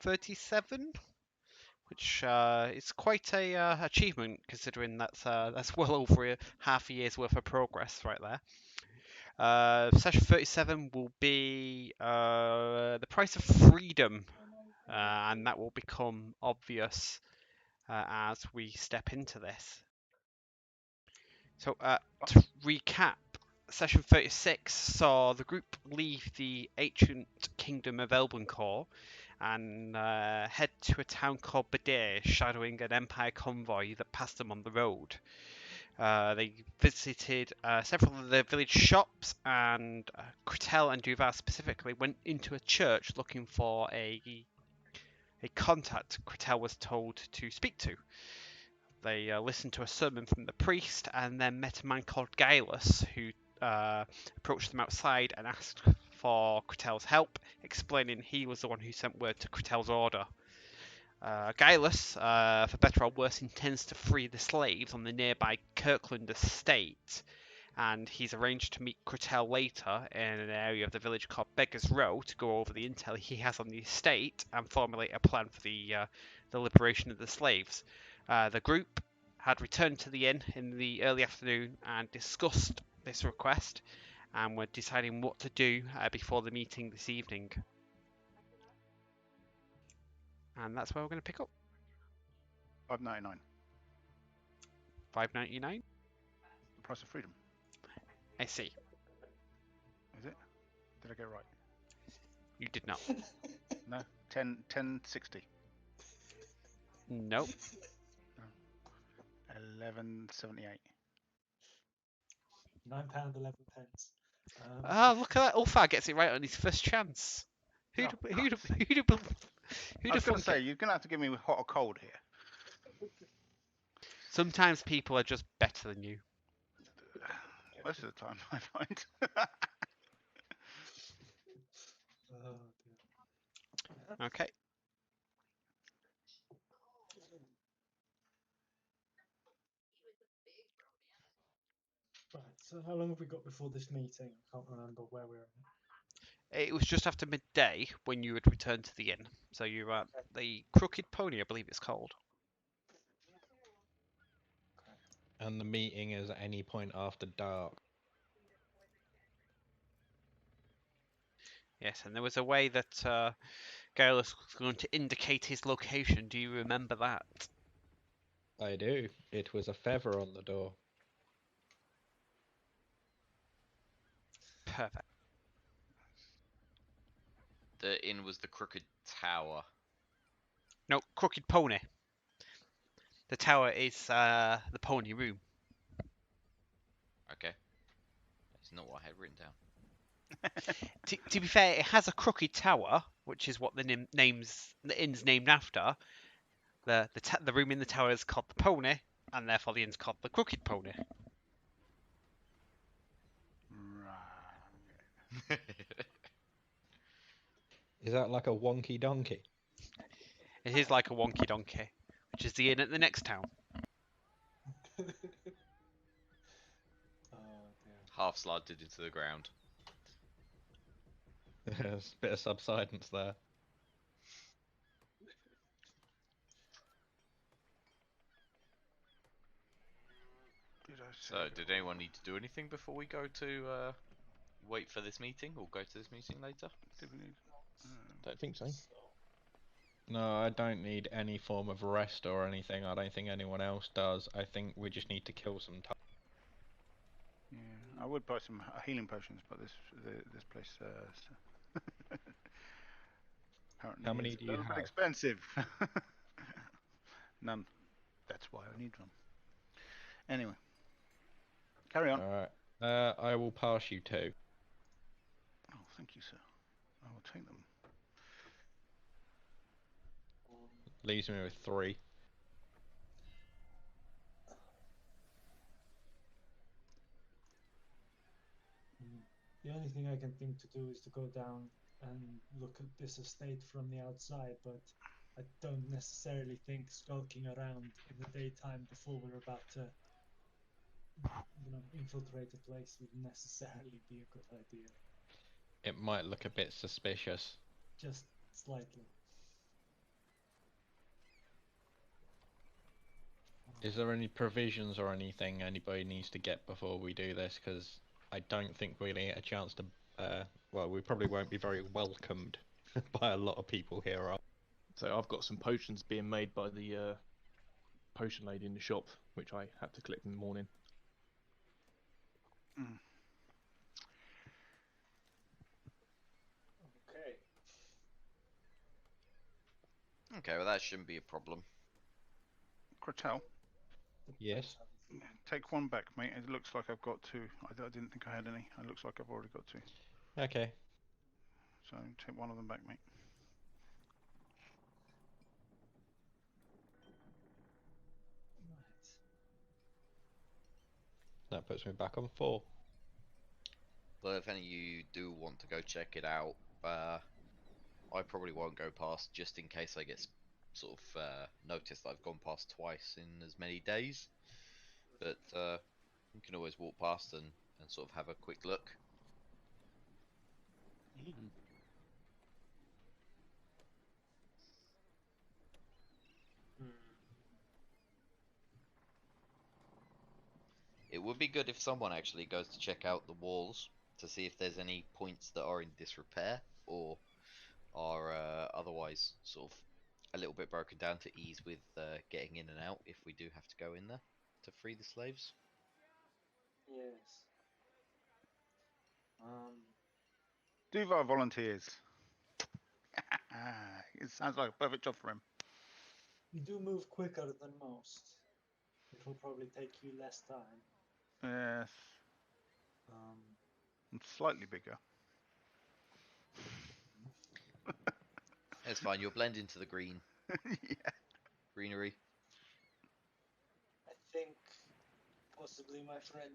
37, which is quite a achievement considering that's well over half a year's worth of progress right there. Session 37 will be the price of freedom, and that will become obvious as we step into this. So to recap, Session 36 saw the group leave the ancient kingdom of Elbencore and head to a town called Badir, shadowing an Empire convoy that passed them on the road. They visited several of the village shops, and Cretel and Duval specifically went into a church looking for a contact Cretel was told to speak to. They listened to a sermon from the priest and then met a man called Gaius who approached them outside and asked for Cretel's help, explaining he was the one who sent word to Cretel's order. Gaius, for better or worse, intends to free the slaves on the nearby Kirkland estate, and he's arranged to meet Cretel later in an area of the village called Beggar's Row to go over the intel he has on the estate and formulate a plan for the liberation of the slaves. The group had returned to the inn in the early afternoon and discussed this request, and were deciding what to do before the meeting this evening. And that's where we're going to pick up. $5.99. $5.99. The price of freedom. I see. Is it? Did I get it right? You did not. No. 10.60. Nope. 11.78. £9.11. Oh, look at that! Ulfar gets it right on his first chance. Who'd Oh, have I was going to say, you're going to have to give me hot or cold here. Sometimes people are just better than you. Most of the time, I find. Oh, dear. Okay. Right, so how long have we got before this meeting? I can't remember where we're at. It was just after midday when you had returned to the inn. So you were at the Crooked Pony, I believe it's called. And the meeting is at any point after dark. Yes, and there was a way that Gaius was going to indicate his location. Do you remember that? I do. It was a feather on the door. Perfect. The inn was the Crooked Tower. No, Crooked Pony. The tower is the pony room. Okay. That's not what I had written down. To be fair, it has a crooked tower, which is what the inn's named after. The room in the tower is called the Pony, and therefore the inn's called the Crooked Pony. Right. Is that like a wonky donkey? It is like a wonky donkey, which is the inn at the next town. Oh, dear. Half slanted into the ground. There's a bit of subsidence there. So, did anyone need to do anything before we go to wait for this meeting, or go to this meeting later? Don't think so. No, I don't need any form of rest or anything. I don't think anyone else does. I think we just need to kill some time. Yeah, I would buy some healing potions, but this place apparently How many is do a you little bit have? expensive. None. That's why I need them. Anyway, carry on. Alright. I will pass you 2. Oh, thank you, sir. I will take them. Leaves me with 3. The only thing I can think to do is to go down and look at this estate from the outside, but I don't necessarily think skulking around in the daytime before we're about to, infiltrate a place would necessarily be a good idea. It might look a bit suspicious. Just slightly. Is there any provisions or anything anybody needs to get before we do this? Because I don't think we're going to get a chance to. Well, we probably won't be very welcomed by a lot of people here. So I've got some potions being made by the potion lady in the shop, which I had to collect in the morning. Okay. Okay, well that shouldn't be a problem. Kratel, Yes. take one back, mate. It looks like I've got two. I didn't think I had any. It looks like I've already got two. Okay. So take one of them back, mate. Right. That puts me back on 4. But if any of you do want to go check it out, I probably won't go past just in case I get sort of noticed that I've gone past twice in as many days. But you can always walk past and sort of have a quick look. Hmm. It would be good if someone actually goes to check out the walls to see if there's any points that are in disrepair or are otherwise sort of a little bit broken down to ease with getting in and out if we do have to go in there to free the slaves. Yes. Duvar volunteers. It sounds like a perfect job for him. You do move quicker than most. It will probably take you less time. Yes. Um, And slightly bigger. It's fine. You'll blend into the green Yeah. greenery. I think possibly, my friend,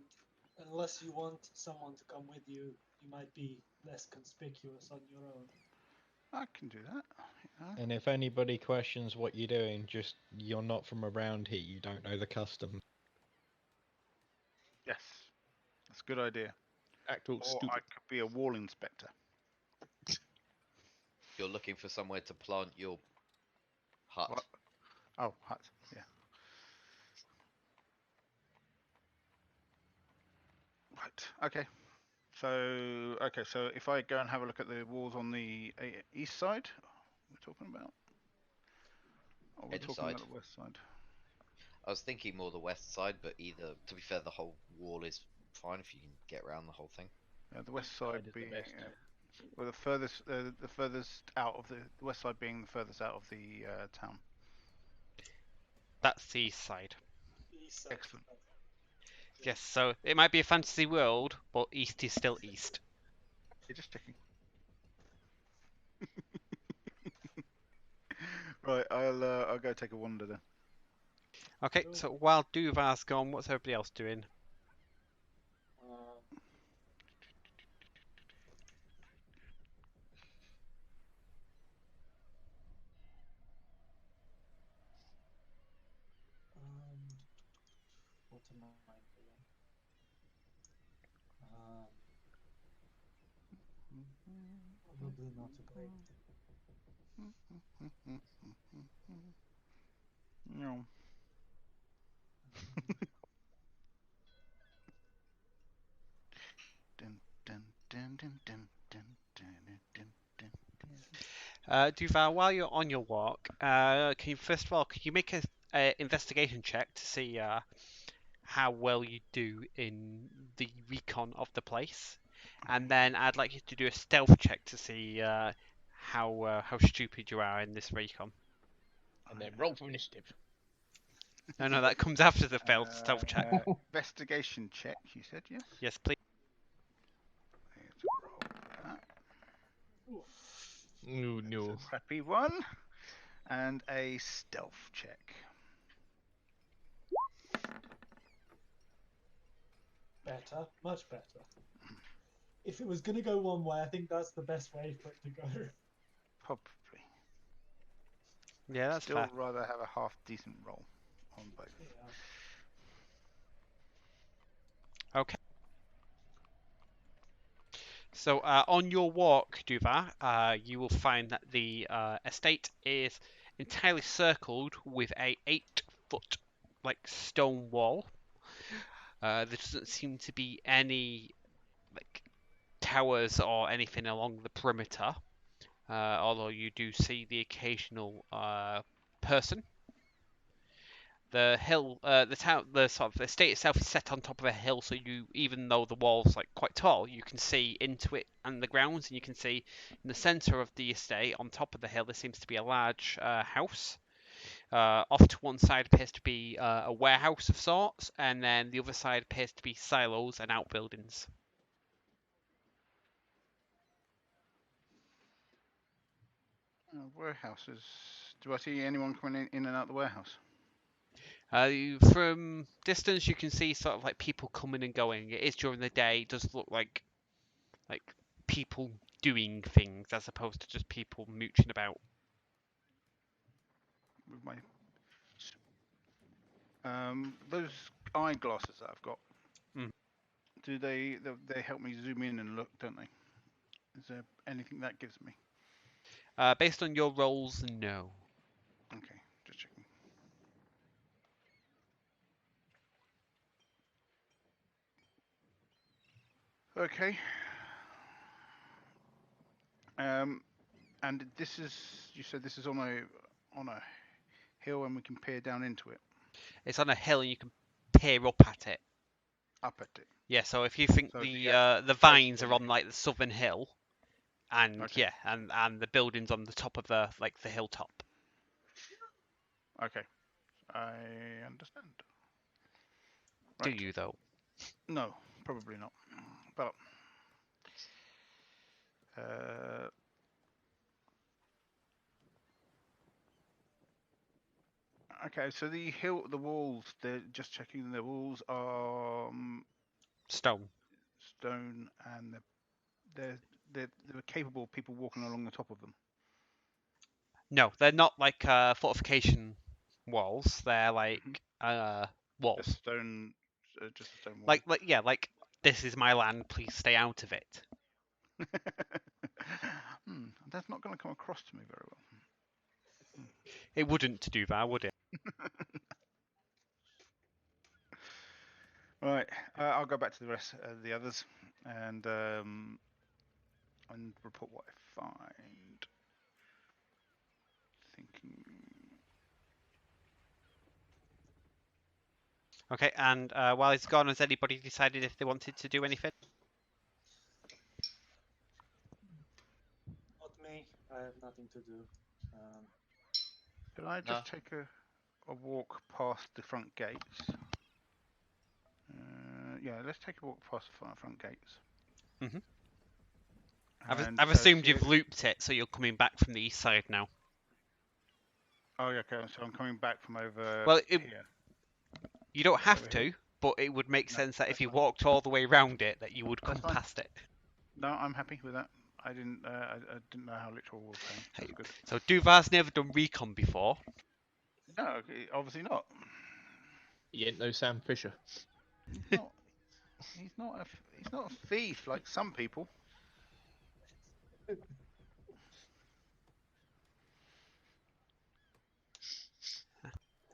unless you want someone to come with you, you might be less conspicuous on your own. I can do that. Yeah. And if anybody questions what you're doing, just you're not from around here. You don't know the customs. Yes. That's a good idea. Act all Or stupid. I could be a wall inspector. You're looking for somewhere to plant your hut. What? Oh, hut. Yeah. Right. Okay. So if I go and have a look at the walls on the east side, we're talking about, or we're Any talking side. about the west side. I was thinking more the west side, but either, to be fair, the whole wall is fine if you can get around the whole thing. The west side is the being best. well, the furthest out of the west side being the furthest out of the town. That's the east side. East side. Excellent. Yes, so it might be a fantasy world, but east is still east. You're just checking. Right, I'll go take a wander then. Okay, Cool. so while Duvar's gone, what's everybody else doing? What am I doing? Probably not a great thing. No. Dun, dun, dun, dun, dun, dun, dun, dun, dun, dun. Duvar, while you're on your walk, can you first of all, could you make a investigation check to see how well you do in the recon of the place, and then I'd like you to do a stealth check to see how stupid you are in this recon. And then roll for initiative. No, that comes after the failed stealth check. Investigation check, you said, yes? Yes, please. Let's roll that. Oh no. It's a crappy one. And a stealth check. Better, much better. If it was gonna go one way, I think that's the best way for it to go. Probably. Yeah, that's Still fair. rather have a half decent roll on both. Yeah. Okay. So on your walk, Duvar, you will find that the estate is entirely circled with a 8-foot like stone wall. There doesn't seem to be any like towers or anything along the perimeter. Although you do see the occasional person. The hill, the town, the sort of estate itself is set on top of a hill, so you, even though the wall's like quite tall, you can see into it and the grounds, and you can see in the centre of the estate, on top of the hill, there seems to be a large house. Off to one side appears to be a warehouse of sorts, and then the other side appears to be silos and outbuildings. Warehouses. Do I see anyone coming in and out the warehouse? From distance, you can see sort of like people coming and going. It is during the day. It does look like people doing things as opposed to just people mooching about. With my those eyeglasses that I've got. Mm. Do they help me zoom in and look? Don't they? Is there anything that gives me? Based on your rolls, no. Okay, just checking. Okay. And this is, you said this is on a hill and we can peer down into it, It's on a hill and you can peer up at it. up at it. Yeah, so if you think So the face vines of are on it. like the southern hill, and Okay. yeah, and the buildings on the top of the hilltop. Okay, I understand. Do Right. you though? No, probably not. But uh, okay, so the walls. They're just checking. The walls are Stone. stone, and they're capable of people walking along the top of them. No, they're not like fortification walls. They're like walls. Just stone, just a stone wall. Like this is my land. Please stay out of it. That's not going to come across to me very well. It wouldn't do that, would it? Right, I'll go back to the rest of the others and report what I find. Thinking. Okay, and while he's gone, has anybody decided if they wanted to do anything? Not me. I have nothing to do. Could I just take a walk past the front gates? Yeah, let's take a walk past the front gates. Mhm. And, I've assumed see you've looped it, so you're coming back from the east side now. Oh, yeah, okay, so I'm coming back from over Well, here. You don't have Over to, here? but it would make No, sense that if that's you fine. walked all the way around it, that you would come That's fine. past it. No, I'm happy with that. I didn't know how literal we were playing. That's good. So Duvar's never done recon before. No, obviously not. You ain't no Sam Fisher. He's not. He's not a thief like some people.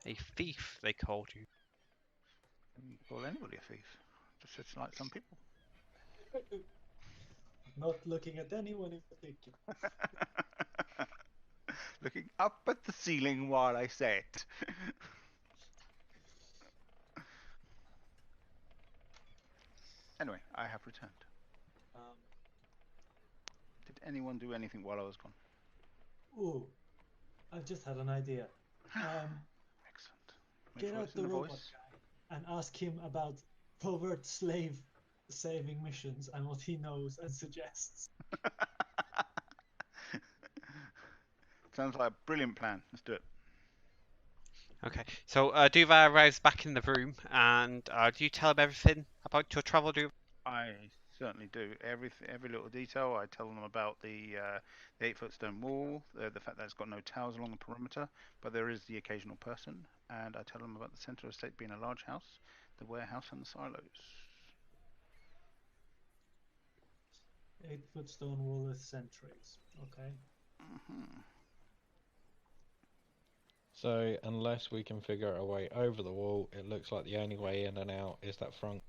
A thief, they called you. You can call anybody a thief. Just like some people. Not looking at anyone in particular. Looking up at the ceiling while I say it. Anyway, I have returned. Did anyone do anything while I was gone? Ooh, I've just had an idea. Excellent. Make Get sure out it's in the a robot voice. guy and ask him about covert slave saving missions and what he knows and suggests. Sounds like a brilliant plan. Let's do it. Okay, so Duvar arrives back in the room, and do you tell him everything about your travel, Duvar? I certainly do. Every little detail. I tell them about the 8-foot stone wall, the fact that it's got no towers along the perimeter, but there is the occasional person, and I tell them about the centre estate being a large house, the warehouse, and the silos. 8-foot stone wall with sentries. Okay. So unless we can figure a way over the wall, it looks like the only way in and out is that front.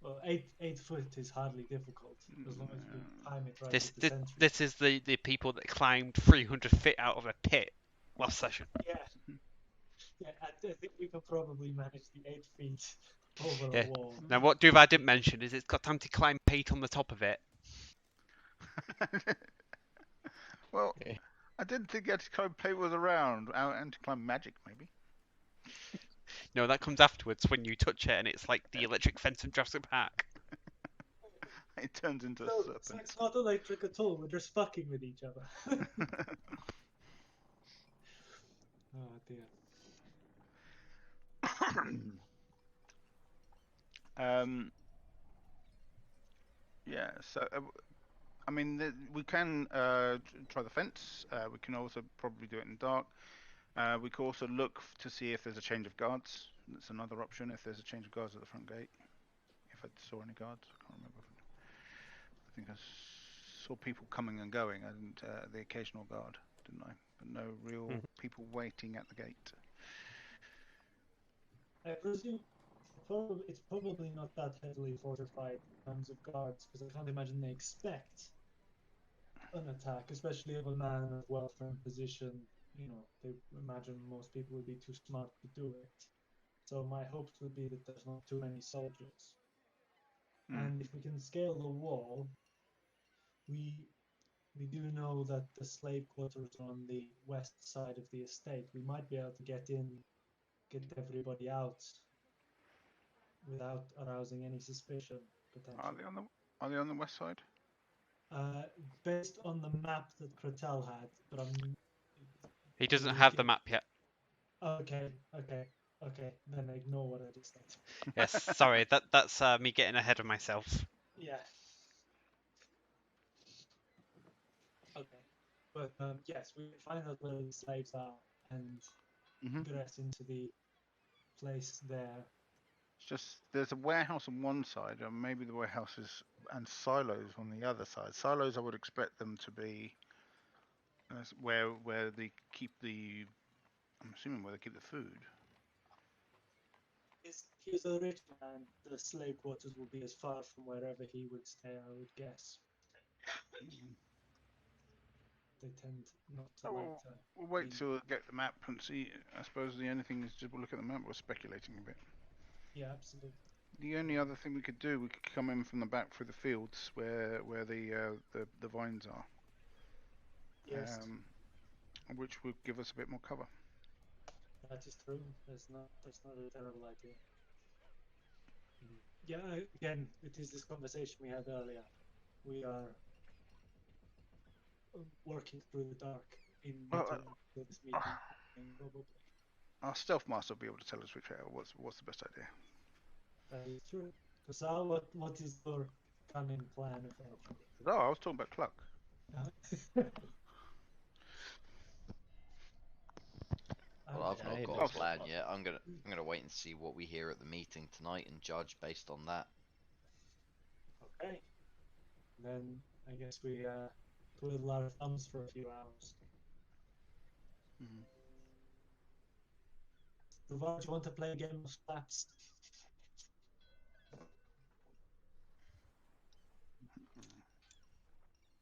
Well, 8 foot is hardly difficult as long as we time it right This with the this, sentry. this is the people that climbed 300 feet out of a pit last session. Yeah, yeah. I think we can probably manage the 8 feet over Yeah. a wall. Now what Duvar didn't mention is it's got time to climb Pete on the top of it. Well, Yeah. I didn't think anti-climb plate was around. Anti-climb magic, maybe. No, that comes afterwards when you touch it and it's like the electric fence from Jurassic Park. It turns into a So serpent. it's not electric at all. We're just fucking with each other. Oh dear. Yeah. So, I mean, we can try the fence. We can also probably do it in dark. We could also look to see if there's a change of guards. That's another option. If there's a change of guards at the front gate. If I saw any guards, I can't remember. I think I saw people coming and going, and the occasional guard, didn't I? But no real people waiting at the gate. I presume it's probably not that heavily fortified in terms of guards, because I can't imagine they expect an attack, especially of a man of wealth and position. You know, they imagine most people would be too smart to do it. So my hopes would be that there's not too many soldiers. And if we can scale the wall, we do know that the slave quarters are on the west side of the estate. We might be able to get everybody out without arousing any suspicion, potentially. Are they on the west side? Based on the map that Kratel had, but He doesn't have the map yet. Okay, then ignore what I just said. Yes, sorry, that's me getting ahead of myself. Yeah. Okay, but yes, we can find out where the slaves are and progress into the place there. It's just there's a warehouse on one side, and maybe the warehouses and silos on the other side. Silos, I would expect them to be where they keep the. I'm assuming where they keep the food. He's a rich man. The slave quarters will be as far from wherever he would stay, I would guess. They tend not to like to. We'll wait till we get the map and see. I suppose the only thing is just we'll look at the map. We're speculating a bit. Yeah, absolutely. The only other thing we could do, we could come in from the back through the fields where the vines are. Yes. Which would give us a bit more cover. That is true. That's not a terrible idea. Yeah, again, it is this conversation we had earlier. We are working through the dark in between this meeting, probably. Our stealth master will be able to tell us what's the best idea. That is true. So, what is your cunning plan, essentially? Oh, I was talking about Cluck. Well, I've not Okay, got a let's- plan yet. I'm gonna wait and see what we hear at the meeting tonight and judge based on that. Okay. Then I guess we twiddle our thumbs for a few hours. Duvar, do you want to play a game of slaps?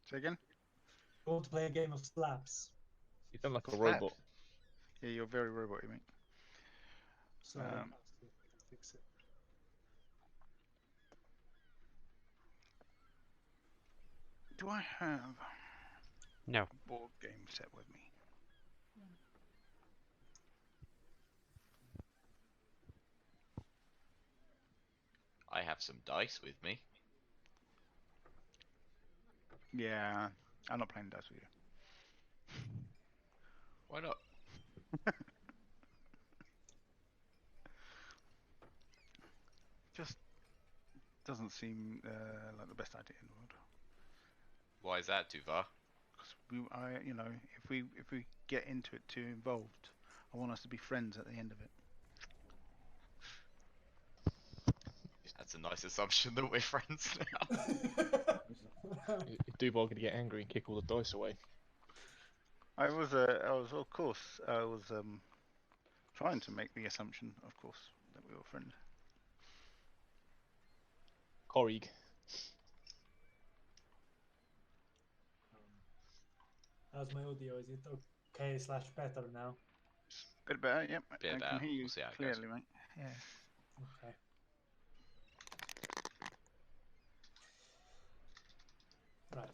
Say again? You want to play a game of slaps? You sound like a robot. Yeah, you're very robot-y, mate. Sorry, I'll see if I can fix it. Do I have No. a board game set with me? I have some dice with me. Yeah, I'm not playing dice with you. Why not? Just doesn't seem like the best idea in the world. Why is that, Duvar? Because if we get into it too involved, I want us to be friends at the end of it. That's a nice assumption that we're friends now. Is Duval going to get angry and kick all the dice away? I was of course, I was trying to make the assumption, of course, that we were friends. Corrig. How's my audio? Is it okay slash better now? Bit better, yep. Bit I better. can hear you We'll see how it goes. clearly, mate. Yeah. Okay. Right.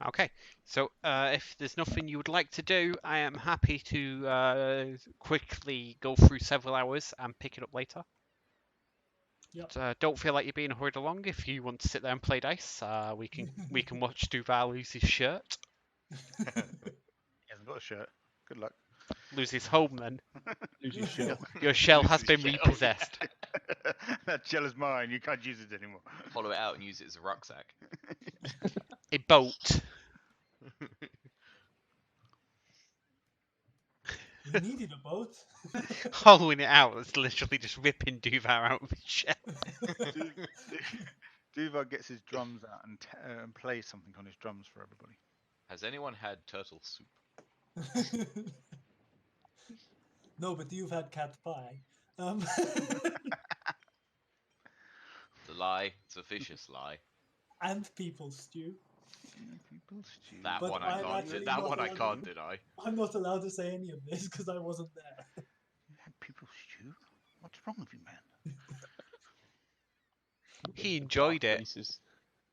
Okay, so if there's nothing you would like to do, I am happy to quickly go through several hours and pick it up later. Yep. But, don't feel like you're being hurried along. If you want to sit there and play dice, we can watch Duval lose his shirt, He hasn't got a shirt. Good luck. lose his home. Then Lose his shell. your shell Lose has his been shell, repossessed. That shell is mine. You can't use it anymore. Follow it out and use it as a rucksack. A boat. You needed a boat. Hollowing it out. It's literally just ripping Duval out of his shell. Duval gets his drums out and plays something on his drums for everybody. Has anyone had turtle soup? No, but you've had cat pie. It's a lie. It's a vicious lie. And people stew. People stew. That But one I I'm can't. actually That not one I allowed can't to. deny. I'm not allowed to say any of this because I wasn't there. You had people stew? What's wrong with you, man? He enjoyed it. Places.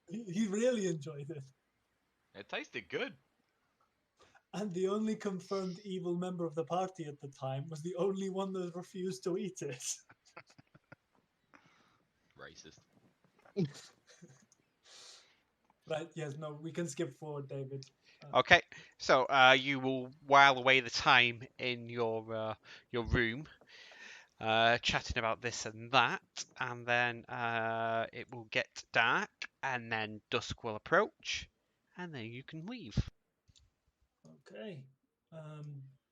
He really enjoyed it. It tasted good. And the only confirmed evil member of the party at the time was the only one that refused to eat it. Racist. Right, yes, no, we can skip forward, David. Okay, so you will while away the time in your room, chatting about this and that, and then it will get dark, and then dusk will approach, and then you can leave. Okay.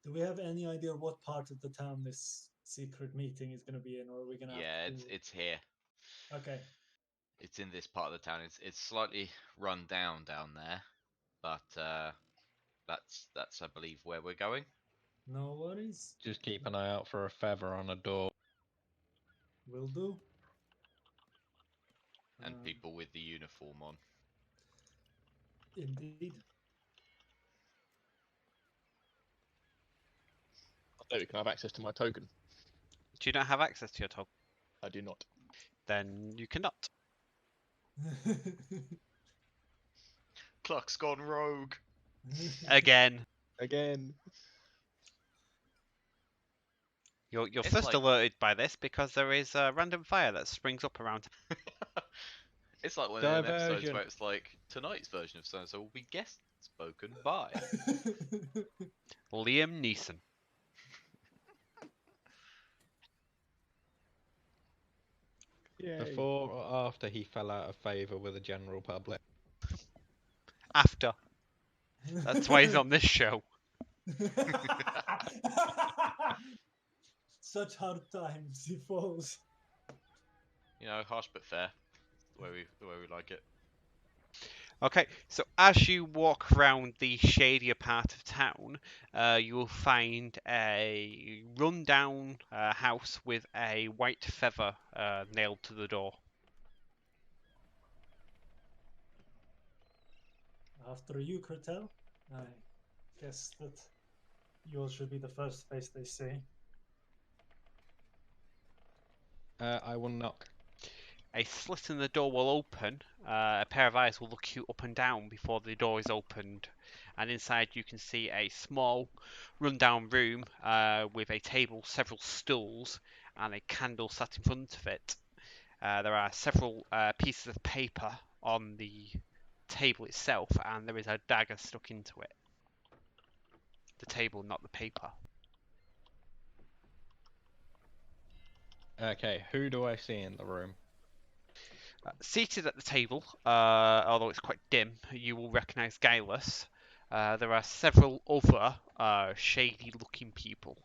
Do we have any idea what part of the town this secret meeting is going to be in, or are we going to Yeah, have to... it's here. Okay. It's in this part of the town. It's slightly run down there, but that's I believe where we're going. No worries. Just keep an eye out for a feather on a door. Will do. And people with the uniform on. Indeed. I don't can have access to my token. Do you not have access to your token? I do not. Then you cannot. Cluck's gone rogue. Again. Again. You're It's first like- alerted by this because there is a random fire that springs up around. It's like one of them episodes Diversion. where it's like tonight's version of so-and-so will be guest spoken by. Liam Neeson. Yay. Before or after he fell out of favour with the general public? After. That's why he's on this show. Such hard times he falls. You know, harsh but fair. The way we like it. Okay, so as you walk around the shadier part of town, you will find a run-down house with a white feather nailed to the door. After you, Kurtel, I guess that yours should be the first face they see. I will knock. A slit in the door will open. A pair of eyes will look you up and down before the door is opened. And inside you can see a small, run-down room with a table, several stools, and a candle sat in front of it. There are several pieces of paper on the table itself, and there is a dagger stuck into it. The table, not the paper. Okay, who do I see in the room? Seated at the table, although it's quite dim, you will recognise Gaius. There are several other shady-looking people,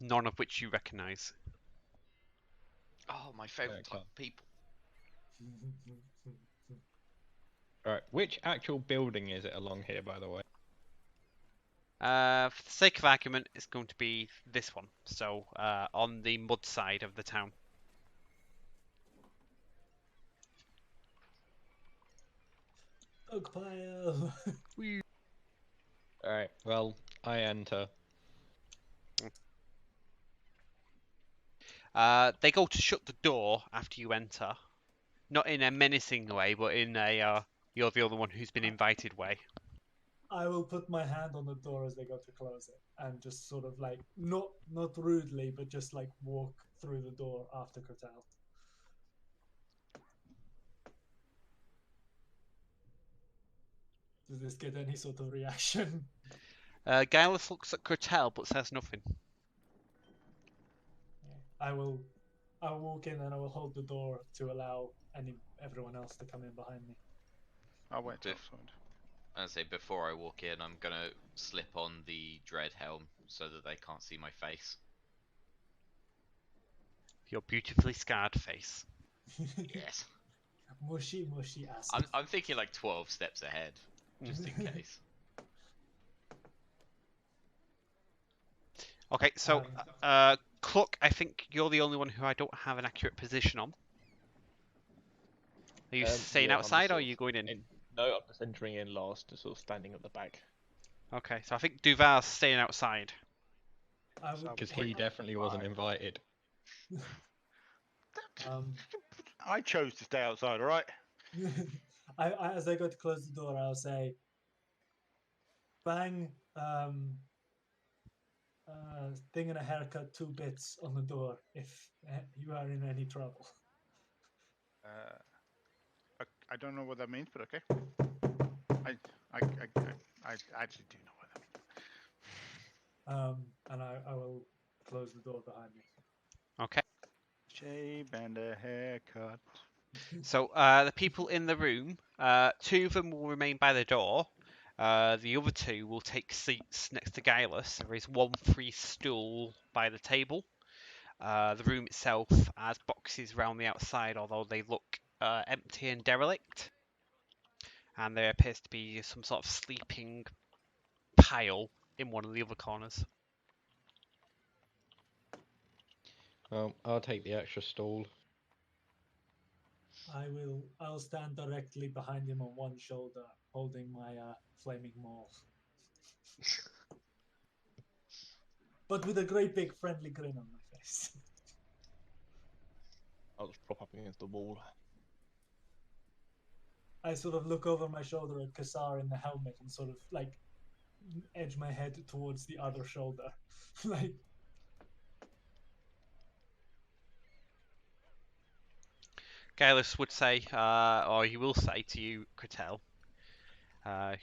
none of which you recognise. Oh, my favourite Okay. type of people. Right, which actual building is it along here, by the way? For the sake of argument, it's going to be this one. So, on the mud side of the town. Dogpile. Alright, well, I enter. They go to shut the door after you enter. Not in a menacing way, but in a you're the other one who's been invited way. I will put my hand on the door as they go to close it, and just sort of like not rudely, but just like walk through the door after Cortal. Does this get any sort of reaction? Gaius looks at Cortel but says nothing. I will walk in and I will hold the door to allow everyone else to come in behind me. I'll wait Bef- outside. I'd say before I walk in, I'm gonna slip on the dread helm so that they can't see my face. Your beautifully scarred face. Yes. Mushy acid. I'm thinking like 12 steps ahead, just in case. Okay, so Cluck, I think you're the only one who I don't have an accurate position on. Are you staying Yeah, I'm outside or sort are of you going in? No, I'm just entering in last, and sort of standing at the back. Okay, so I think Duval's staying outside. I would, Because he definitely wasn't invited. I chose to stay outside, alright? as I go to close the door, I'll say, bang, thing and a haircut, 2 bits on the door if you are in any trouble. I don't know what that means, but okay. I actually do know what that means. And I will close the door behind me. Okay. Shave and a haircut. So the people in the room, 2 of them will remain by the door. The other 2 will take seats next to Gaius. There is 1 free stool by the table. The room itself has boxes round the outside, although they look empty and derelict. And there appears to be some sort of sleeping pile in one of the other corners. Well, I'll take the extra stall. I'll stand directly behind him on one shoulder, holding my flaming maul. But with a great big friendly grin on my face. I'll just prop up against the wall. I sort of look over my shoulder at Kassar in the helmet and sort of like edge my head towards the other shoulder. Like, Gaius would say, or he will say to you, Cretel,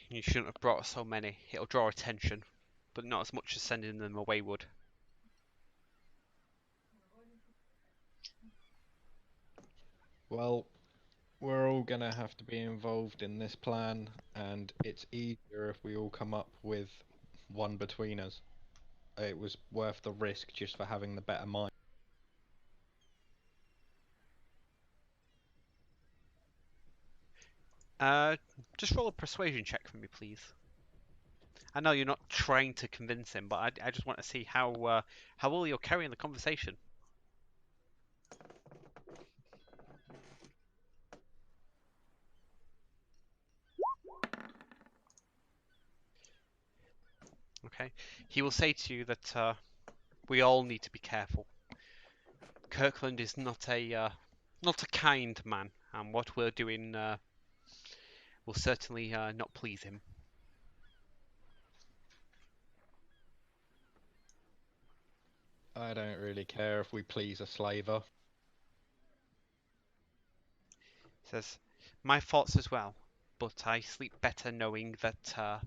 you shouldn't have brought so many. It'll draw attention, but not as much as sending them away would. Well, we're all gonna have to be involved in this plan, and it's easier if we all come up with one between us. It was worth the risk just for having the better mind. Just roll a persuasion check for me, please. I know you're not trying to convince him, but I just want to see how well you're carrying the conversation. Okay. He will say to you that we all need to be careful. Kirkland is not a kind man, and what we're doing will certainly not please him. I don't really care if we please a slaver. Says, my thoughts as well, but I sleep better knowing that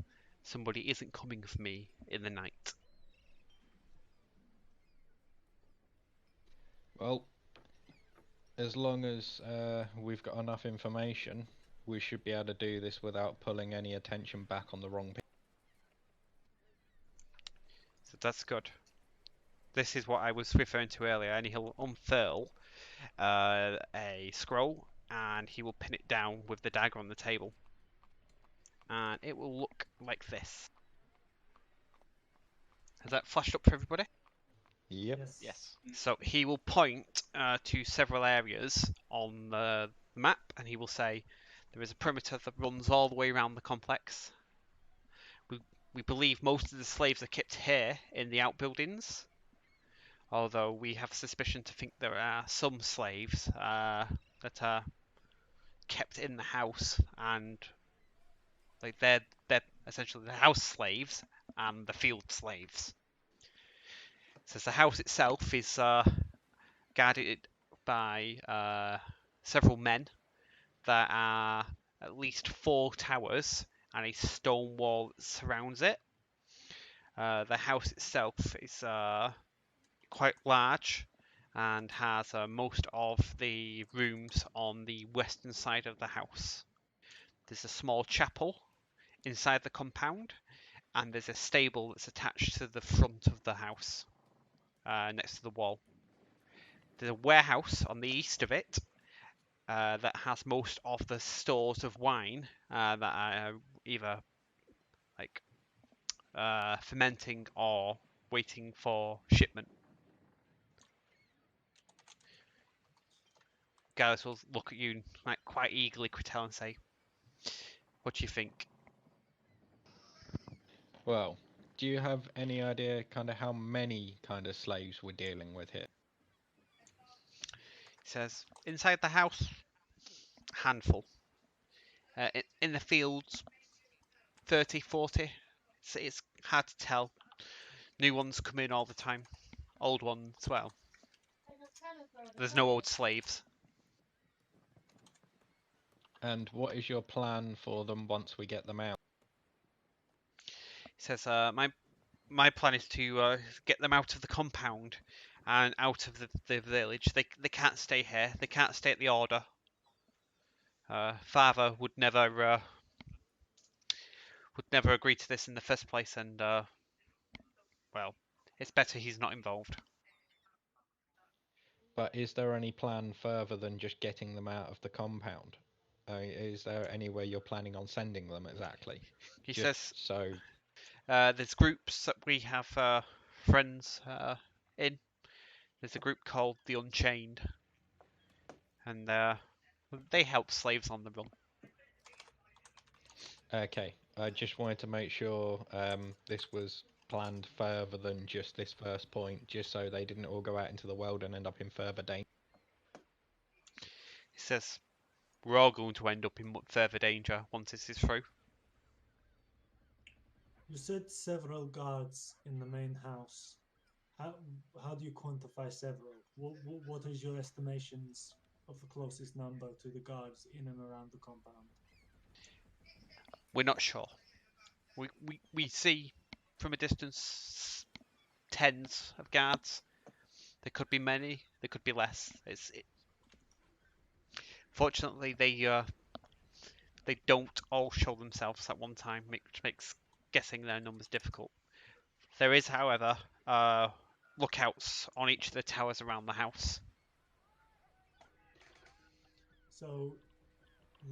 somebody isn't coming for me in the night. Well, as long as we've got enough information, we should be able to do this without pulling any attention back on the wrong people. So that's good. This is what I was referring to earlier, and he'll unfurl a scroll, and he will pin it down with the dagger on the table. And it will look like this. Has that flashed up for everybody? Yep. Yes. Yes. So he will point to several areas on the map, and he will say there is a perimeter that runs all the way around the complex. We believe most of the slaves are kept here in the outbuildings, although we have suspicion to think there are some slaves that are kept in the house, and like they're essentially the house slaves and the field slaves. So the house itself is guarded by several men. There are at least 4 towers and a stone wall that surrounds it. The house itself is quite large and has most of the rooms on the western side of the house. There's a small chapel inside the compound, and there's a stable that's attached to the front of the house next to the wall. There's a warehouse on the east of it that has most of the stores of wine that are either like fermenting or waiting for shipment. Gareth will look at you like quite eagerly, Critel, and say, "What do you think?" Well, do you have any idea kind of how many kind of slaves we're dealing with here? He says, "Inside the house, handful. In the fields, 30, 40. It's hard to tell. New ones come in all the time. Old ones, well, there's no old slaves." And what is your plan for them once we get them out? He says, my plan is to get them out of the compound and out of the village. They can't stay here. They can't stay at the order. Father would never agree to this in the first place, and well, it's better he's not involved. But is there any plan further than just getting them out of the compound? Is there anywhere you're planning on sending them exactly? He Just says so. there's groups that we have friends in. There's a group called the Unchained, and they help slaves on the run. Okay, I just wanted to make sure this was planned further than just this first point, just so they didn't all go out into the world and end up in further danger. He says we're all going to end up in further danger once this is through. You said several guards in the main house. How how do you quantify several? What is your estimations of the closest number to the guards in and around the compound? We're not sure. We see from a distance tens of guards. There could be many. There could be less. Fortunately, they don't all show themselves at one time, which makes guessing their numbers difficult. There is, however, lookouts on each of the towers around the house. So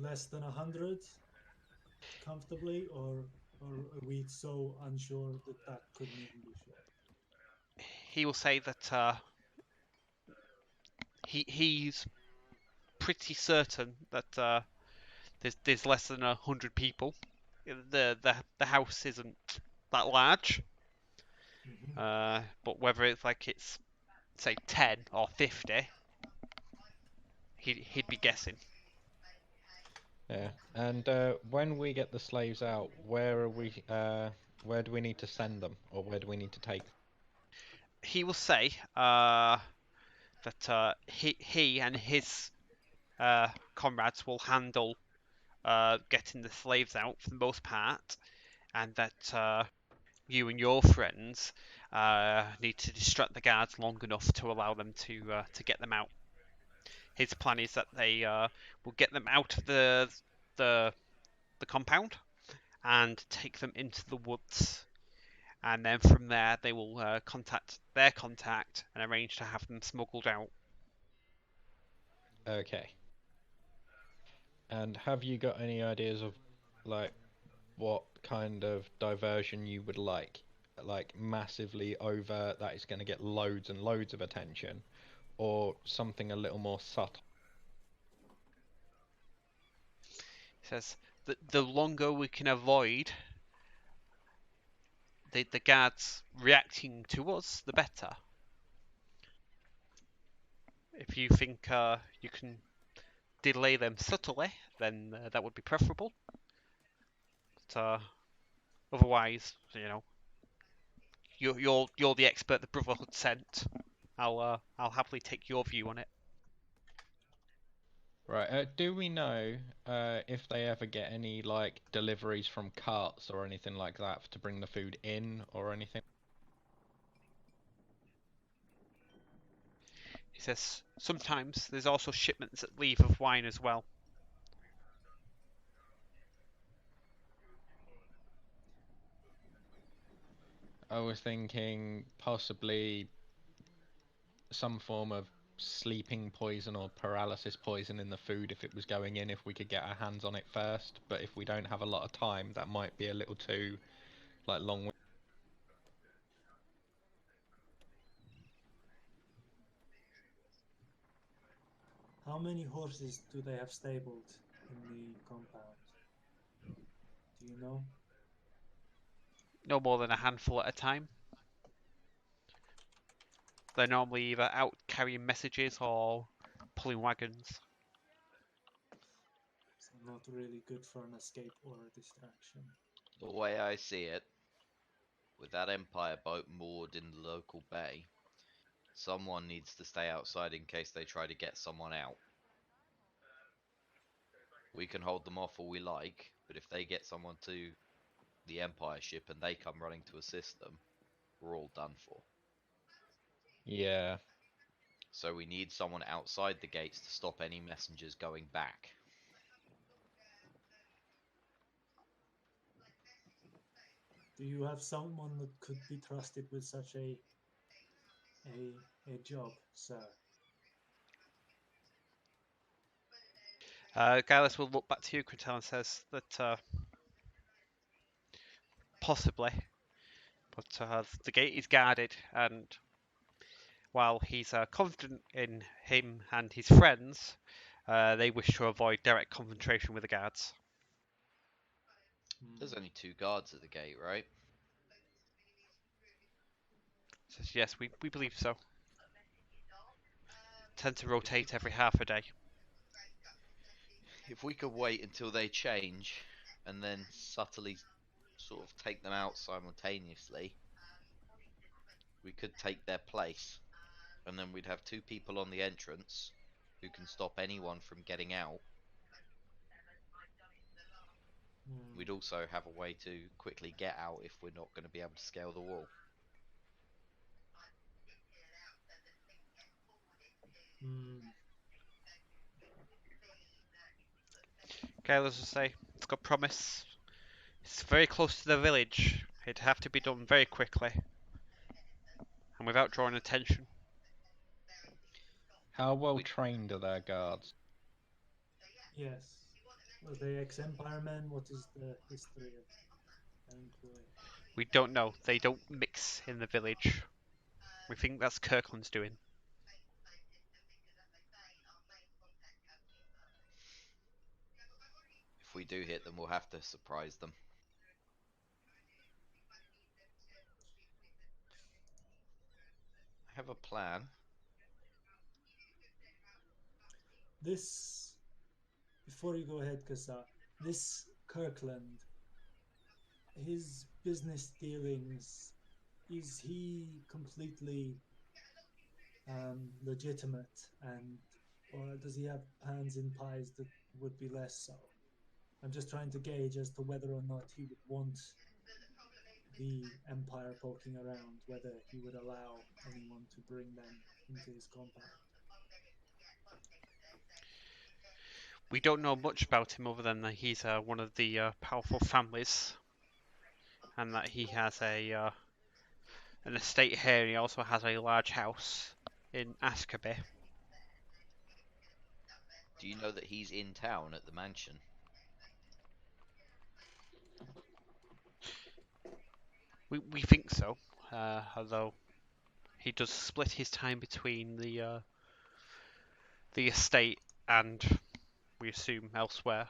less than 100 comfortably, or are we so unsure that that couldn't even be sure? He will say that he's pretty certain that there's less than 100 people. The house isn't that large, but whether it's say 10 or 50, he'd be guessing. Yeah, and when we get the slaves out, where are we? Where do we need to send them, or where do we need to take them? He will say that he and his comrades will handle getting the slaves out for the most part, and that you and your friends need to distract the guards long enough to allow them to get them out. His plan is that they will get them out of the the compound and take them into the woods, and then from there they will contact their contact and arrange to have them smuggled out. Okay. And have you got any ideas of, like, what kind of diversion you would like? like massively overt that it's going to get loads and loads of attention, or something a little more subtle? He says that the longer we can avoid the guards reacting to us, the better. If you think you can delay them subtly, then that would be preferable. But otherwise, you're the expert the Brotherhood sent. I'll happily take your view on it. Right. Do we know if they ever get any like deliveries from carts or anything like that to bring the food in or anything? He says sometimes there's also shipments that leave of wine as well. I was thinking possibly some form of sleeping poison or paralysis poison in the food if it was going in, if we could get our hands on it first. But if we don't have a lot of time, that might be a little too like long. How many horses do they have stabled in the compound? Do you know? No more than a handful at a time. They're normally either out carrying messages or pulling wagons. So not really good for an escape or a distraction. The way I see it, with that Empire boat moored in the local bay, someone needs to stay outside in case they try to get someone out. We can hold them off all we like, but if they get someone to the Empire ship and they come running to assist them, we're all done for. Yeah. So we need someone outside the gates to stop any messengers going back. Do you have someone that could be trusted with such a job, sir? Gaius will look back to you, Quintel, and says that possibly, but the gate is guarded, and while he's confident in him and his friends, they wish to avoid direct confrontation with the guards. There's only 2 guards at the gate, right? Says yes, we believe so. Tend to rotate every half a day. If we could wait until they change and then subtly sort of take them out simultaneously, we could take their place, and then we'd have 2 people on the entrance who can stop anyone from getting out. We'd also have a way to quickly get out if we're not going to be able to scale the wall. Gaius will say, it's got promise. It's very close to the village. It'd have to be done very quickly, and without drawing attention. How well trained are their guards? Yes. Were they ex-Empire men? What is the history of their employ? We don't know. They don't mix in the village. We think that's Kirkland's doing. If we do hit them, we'll have to surprise them. I have a plan. This, before you go ahead, Kasa, this Kirkland, his business dealings, is he completely legitimate, and or does he have hands in pies that would be less so? I'm just trying to gauge as to whether or not he would want the Empire poking around, whether he would allow anyone to bring them into his compound. We don't know much about him other than that he's one of the powerful families, and that he has an estate here. And he also has a large house in Askerby. Do you know that he's in town at the mansion? We think so, although he does split his time between the estate and, we assume, elsewhere.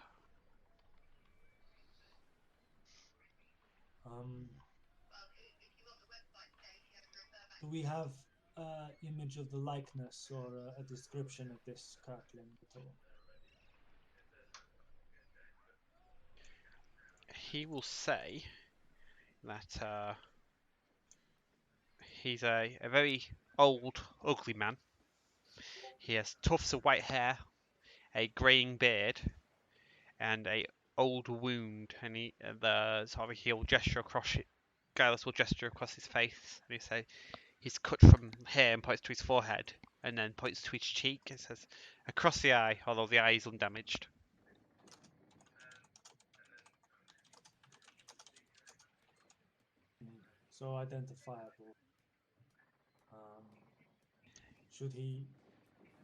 Do we have image of the likeness or a description of this Kirkland at all? He will say that he's a very old, ugly man. He has tufts of white hair, a greying beard, and a old wound. And he'll gesture across it. Gallus will gesture across his face, and he say he's cut from here and points to his forehead, and then points to his cheek and says, across the eye, although the eye is undamaged. So identifiable. Should he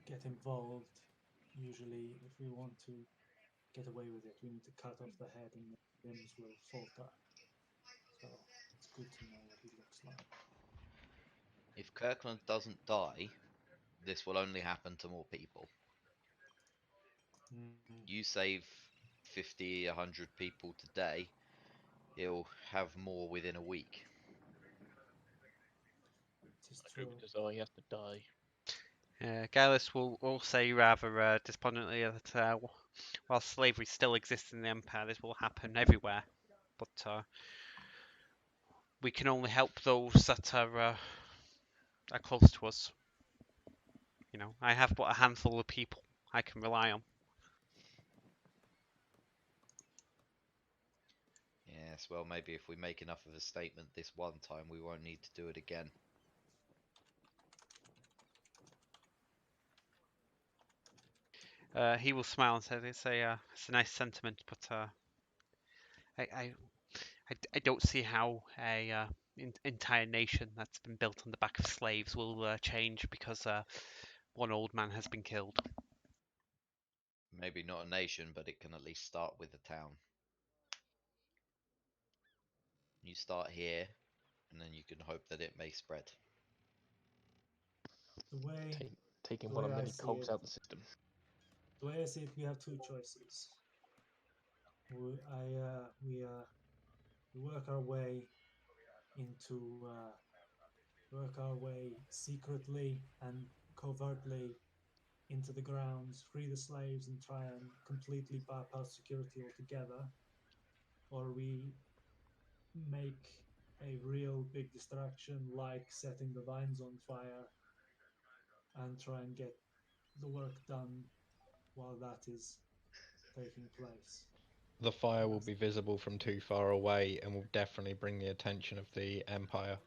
get involved, usually if we want to get away with it, we need to cut off the head and the limbs will falter. So it's good to know what he looks like. If Kirkland doesn't die, this will only happen to more people. You save 50, 100 people today, he'll have more within a week. It is I true. hope it does. He has to die. Gallus will say rather despondently that while slavery still exists in the Empire, this will happen everywhere. But we can only help those that are close to us. You know, I have but a handful of people I can rely on. Yes, well, maybe if we make enough of a statement this one time, we won't need to do it again. He will smile and say, "It's a nice sentiment, but I, I don't see how a entire nation that's been built on the back of slaves will change because one old man has been killed." Maybe not a nation, but it can at least start with a town. You start here, and then you can hope that it may spread. The way Taking the one way of I many see cogs it, out the system. the way I see it, we have two choices. We work our way into work our way secretly and covertly into the grounds, free the slaves, and try and completely bypass security altogether, or we make a real big distraction like setting the vines on fire and try and get the work done while that is taking place. The fire will be visible from too far away and will definitely bring the attention of the Empire.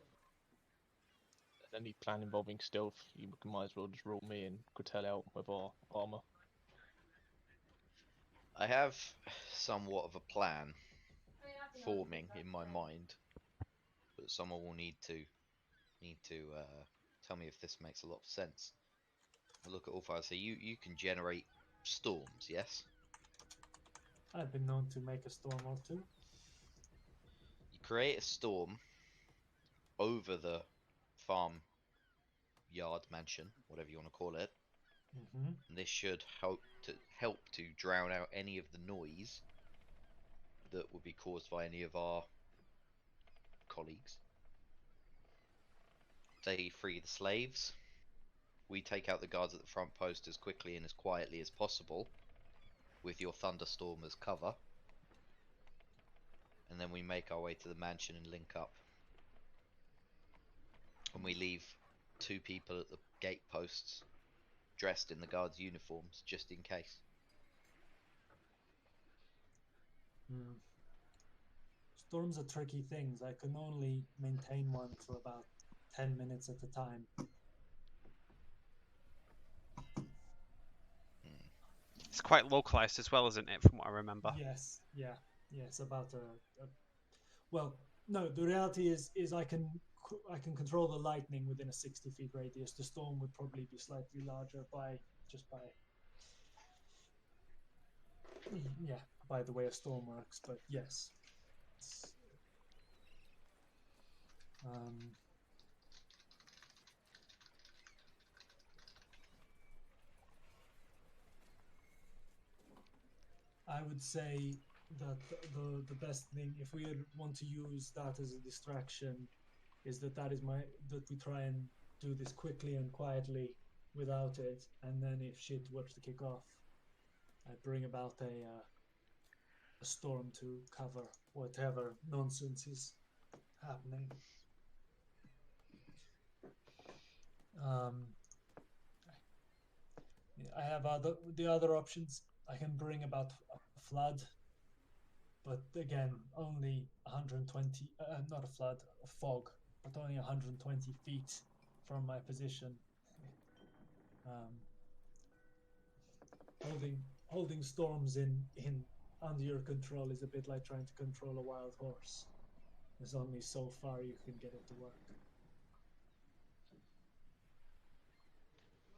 Any plan involving stealth, you might as well just roll me and Cortel out with our armor. I have somewhat of a plan forming in my mind, but someone will need to tell me if this makes a lot of sense. I look at all fire. So you can generate storms, yes? I've been known to make a storm or two. You create a storm over the farm yard mansion, whatever you want to call it. And this should help to drown out any of the noise that would be caused by any of our colleagues. They free the slaves. We take out the guards at the front post as quickly and as quietly as possible, with your thunderstorm as cover. And then we make our way to the mansion and link up. And we leave 2 people at the gate posts, dressed in the guards' uniforms, just in case. Storms are tricky things. I can only maintain one for about 10 minutes at a time. It's quite localized as well, isn't it, from what I remember? Yes, yeah, yes. About well, no. The reality is I can control the lightning within a 60 feet radius. The storm would probably be slightly larger by by the way a storm works. But yes, Um, I would say that the best thing, if we want to use that as a distraction, is that we try and do this quickly and quietly without it, and then if shit were to kick off, I bring about a storm to cover whatever nonsense is happening. Um, I have the other options. I can bring about a flood, but again, only 120. Not a flood, a fog, but only 120 feet from my position. Um, holding storms in under your control is a bit like trying to control a wild horse. There's only so far you can get it to work.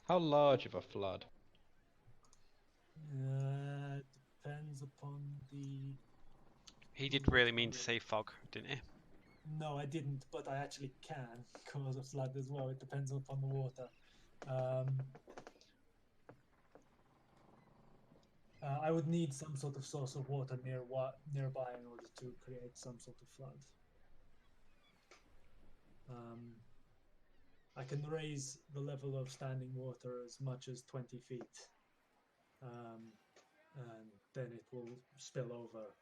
How large of a flood? Depends upon the. He did really mean to say fog, didn't he? No, I didn't, but I actually can cause a flood as well. It depends upon the water. I would need some sort of source of water nearby in order to create some sort of flood. I can raise the level of standing water as much as 20 feet, and then it will spill over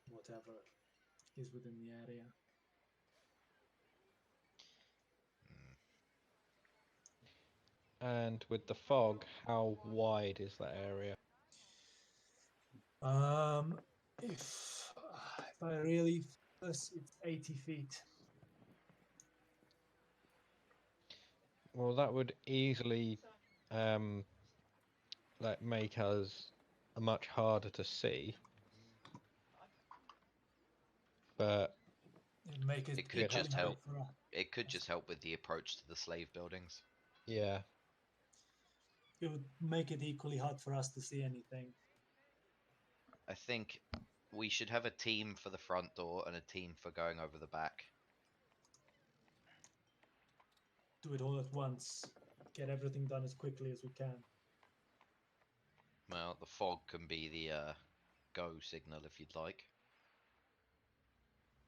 whatever is within the area. And with the fog, how wide is that area? If I really focus, it's 80 feet. Well, that would easily like make us much harder to see. But Make it It could equally just hard help. for us. It could just help with the approach to the slave buildings. yeah, It would make it equally hard for us to see anything. I think we should have a team for the front door and a team for going over the back. Do it all at once. Get everything done as quickly as we can. Well, the fog can be the go signal if you'd like.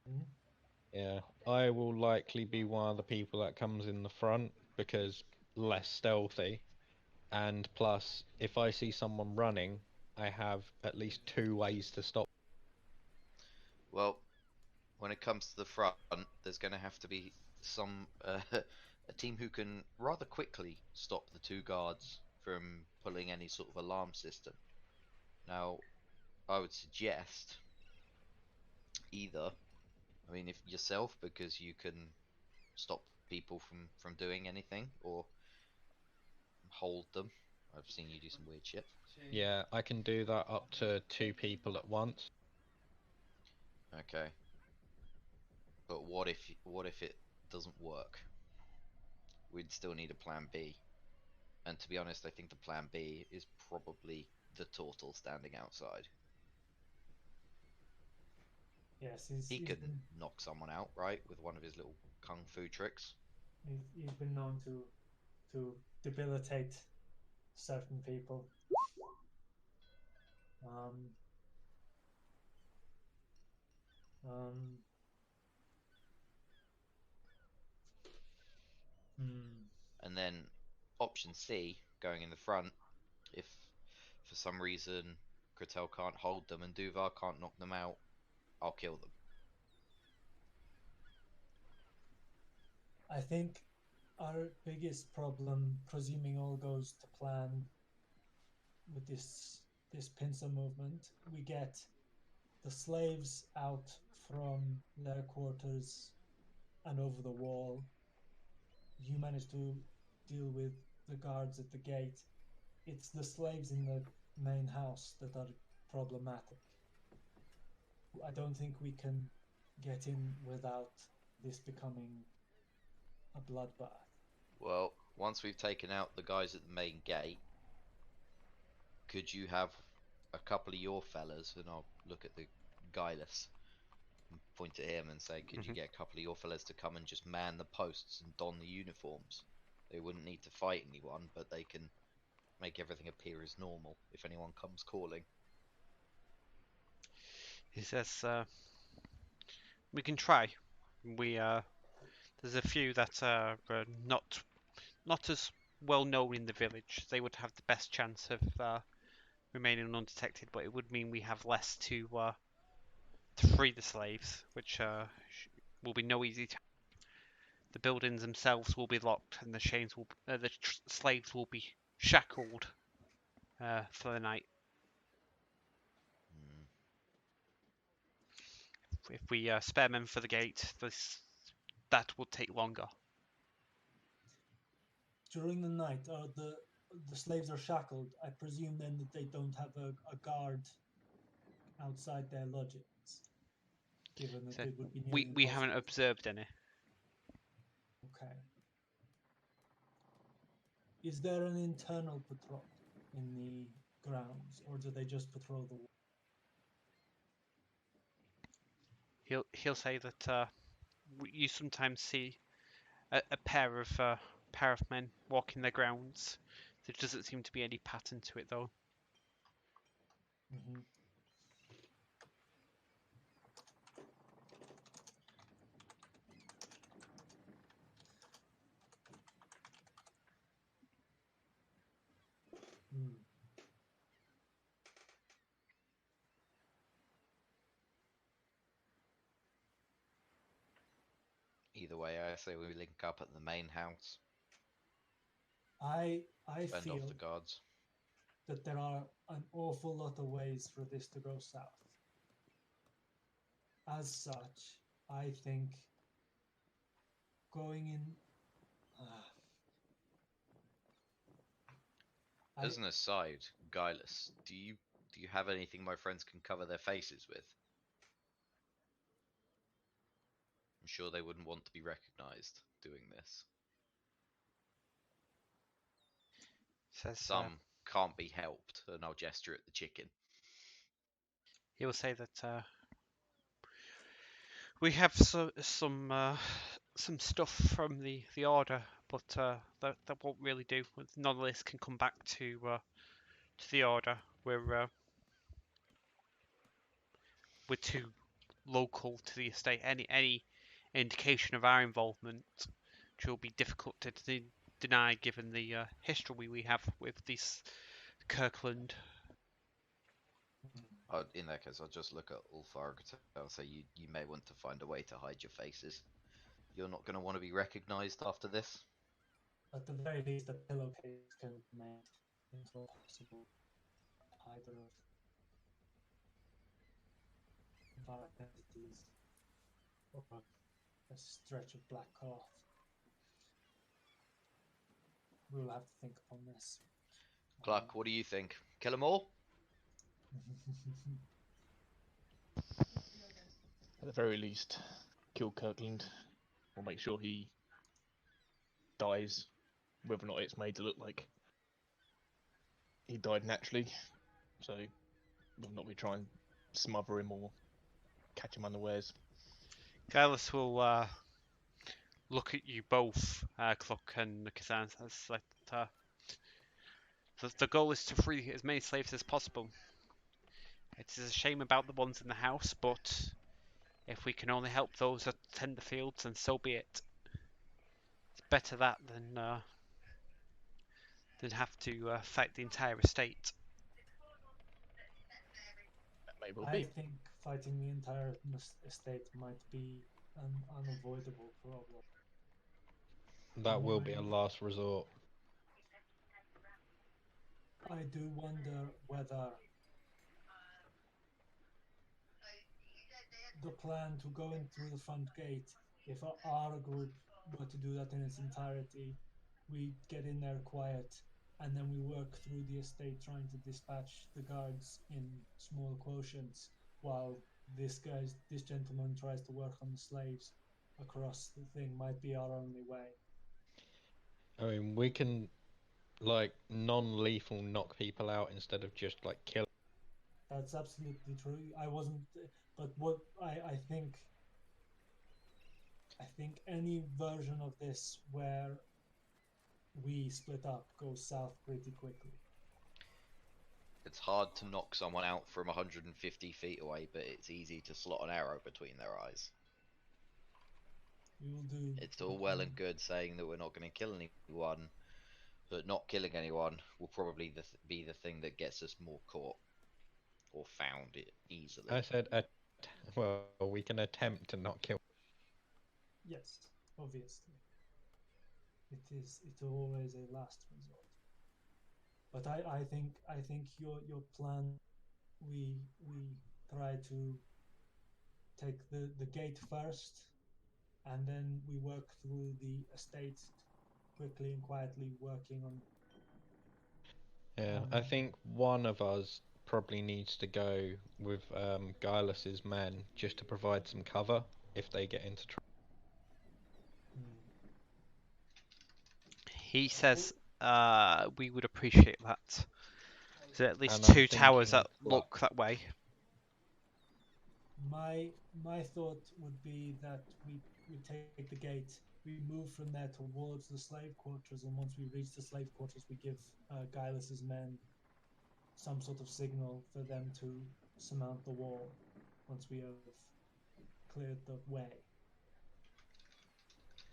Mhm. yeah. I will likely be one of the people that comes in the front because less stealthy. And plus, if I see someone running, I have at least 2 ways to stop. Well, when it comes to the front, there's going to have to be some a team who can rather quickly stop the two guards from pulling any sort of alarm system. Now, I would suggest either, I mean, if yourself because you can stop people from doing anything, or hold them. I've seen you do some weird shit. Yeah, I can do that up to 2 people at once. Okay. But what if it doesn't work? We'd still need a plan B. And to be honest, I think the plan B is probably the turtle standing outside. Yes, He can knock someone out, right, with one of his little kung fu tricks. he's been known to debilitate certain people. Um, um, hmm. And then option C, going in the front, if for some reason Kratel can't hold them and Duvar can't knock them out, I'll kill them. I think our biggest problem, presuming all goes to plan with this pincer movement, we get the slaves out from their quarters and over the wall. You manage to deal with the guards at the gate. It's the slaves in the main house that are problematic. I don't think we can get in without this becoming a bloodbath. Well, once we've taken out the guys at the main gate, could you have a couple of your fellas, and I'll look at the guyless, point at him and say, "Could you get a couple of your fellas to come and just man the posts and don the uniforms? They wouldn't need to fight anyone, but they can make everything appear as normal if anyone comes calling." He says, "We can try. We there's a few that are not as well known in the village. They would have the best chance of remaining undetected, but it would mean we have less to free the slaves, which will be no easy task. The buildings themselves will be locked, and the slaves will be shackled for the night. Hmm. If we spare men for the gate, that will take longer." During the night, the slaves are shackled. I presume then that they don't have a guard outside their lodgings, given that So it would be we nearly we haven't impossible. observed any. Okay. Is there an internal patrol in the grounds, or do they just patrol the wall? He'll say that you sometimes see a pair of men walking the grounds. There doesn't seem to be any pattern to it though. Mm-hmm. Mm. Either way, I say we link up at the main house, I fend off feel the guards. that there are an awful lot of ways for this to go south. As such, I think going in. As an aside, Guileless, do you have anything my friends can cover their faces with? I'm sure they wouldn't want to be recognized doing this. Says Some can't be helped, and I'll gesture at the chicken. he'll say that we have some stuff from the order, but that won't really do. None of this can come back to the order. We're too local to the estate. Any indication of our involvement, which will be difficult to deny given the history we have with this Kirkland. In that case, I'll just look at Ulfar and say you may want to find a way to hide your faces. You're not going to want to be recognized after this. At the very least, a pillowcase can be made into a possible either of our identities or a stretch of black cloth. We will have to think upon this. Clark, what do you think? Kill them all? At the very least, kill Kirkland, or make sure he dies, whether or not it's made to look like he died naturally. So, whether or not we try and smother him or catch him unawares. Gallus will look at you both, Cluck and Kazan, as like the goal is to free as many slaves as possible. It is a shame about the ones in the house, but if we can only help those that tend the fields, then so be it. It's better that than have to fight the entire estate. That may well I be. think fighting the entire estate might be an unavoidable problem. That will be a My- last resort. I do wonder whether the plan to go in through the front gate, if our group were to do that in its entirety, we get in there quiet and then we work through the estate trying to dispatch the guards in small quotients while this gentleman tries to work on the slaves across the thing might be our only way. I mean, we can like non-lethal knock people out instead of just like kill. That's absolutely true. I wasn't, but what I think I think any version of this where we split up goes south pretty quickly. It's hard to knock someone out from 150 feet away, but it's easy to slot an arrow between their eyes. We will do. It's all well and good saying that we're not going to kill anyone, but not killing anyone will probably be the thing that gets us more caught or found it easily. I said, well, we can attempt to not kill. Yes, obviously. It's always a last resort. But I think your plan, we try to take the gate first, and then we work through the estate quickly and quietly, working on. Yeah, I think one of us probably needs to go with Guilus's men just to provide some cover if they get into trouble. He says we would appreciate that. There's at least And I'm two towers that thinking, well, look that way. My thought would be that we take the gate, we move from there towards the slave quarters, and once we reach the slave quarters, we give Guilus's men some sort of signal for them to surmount the wall once we have cleared the way.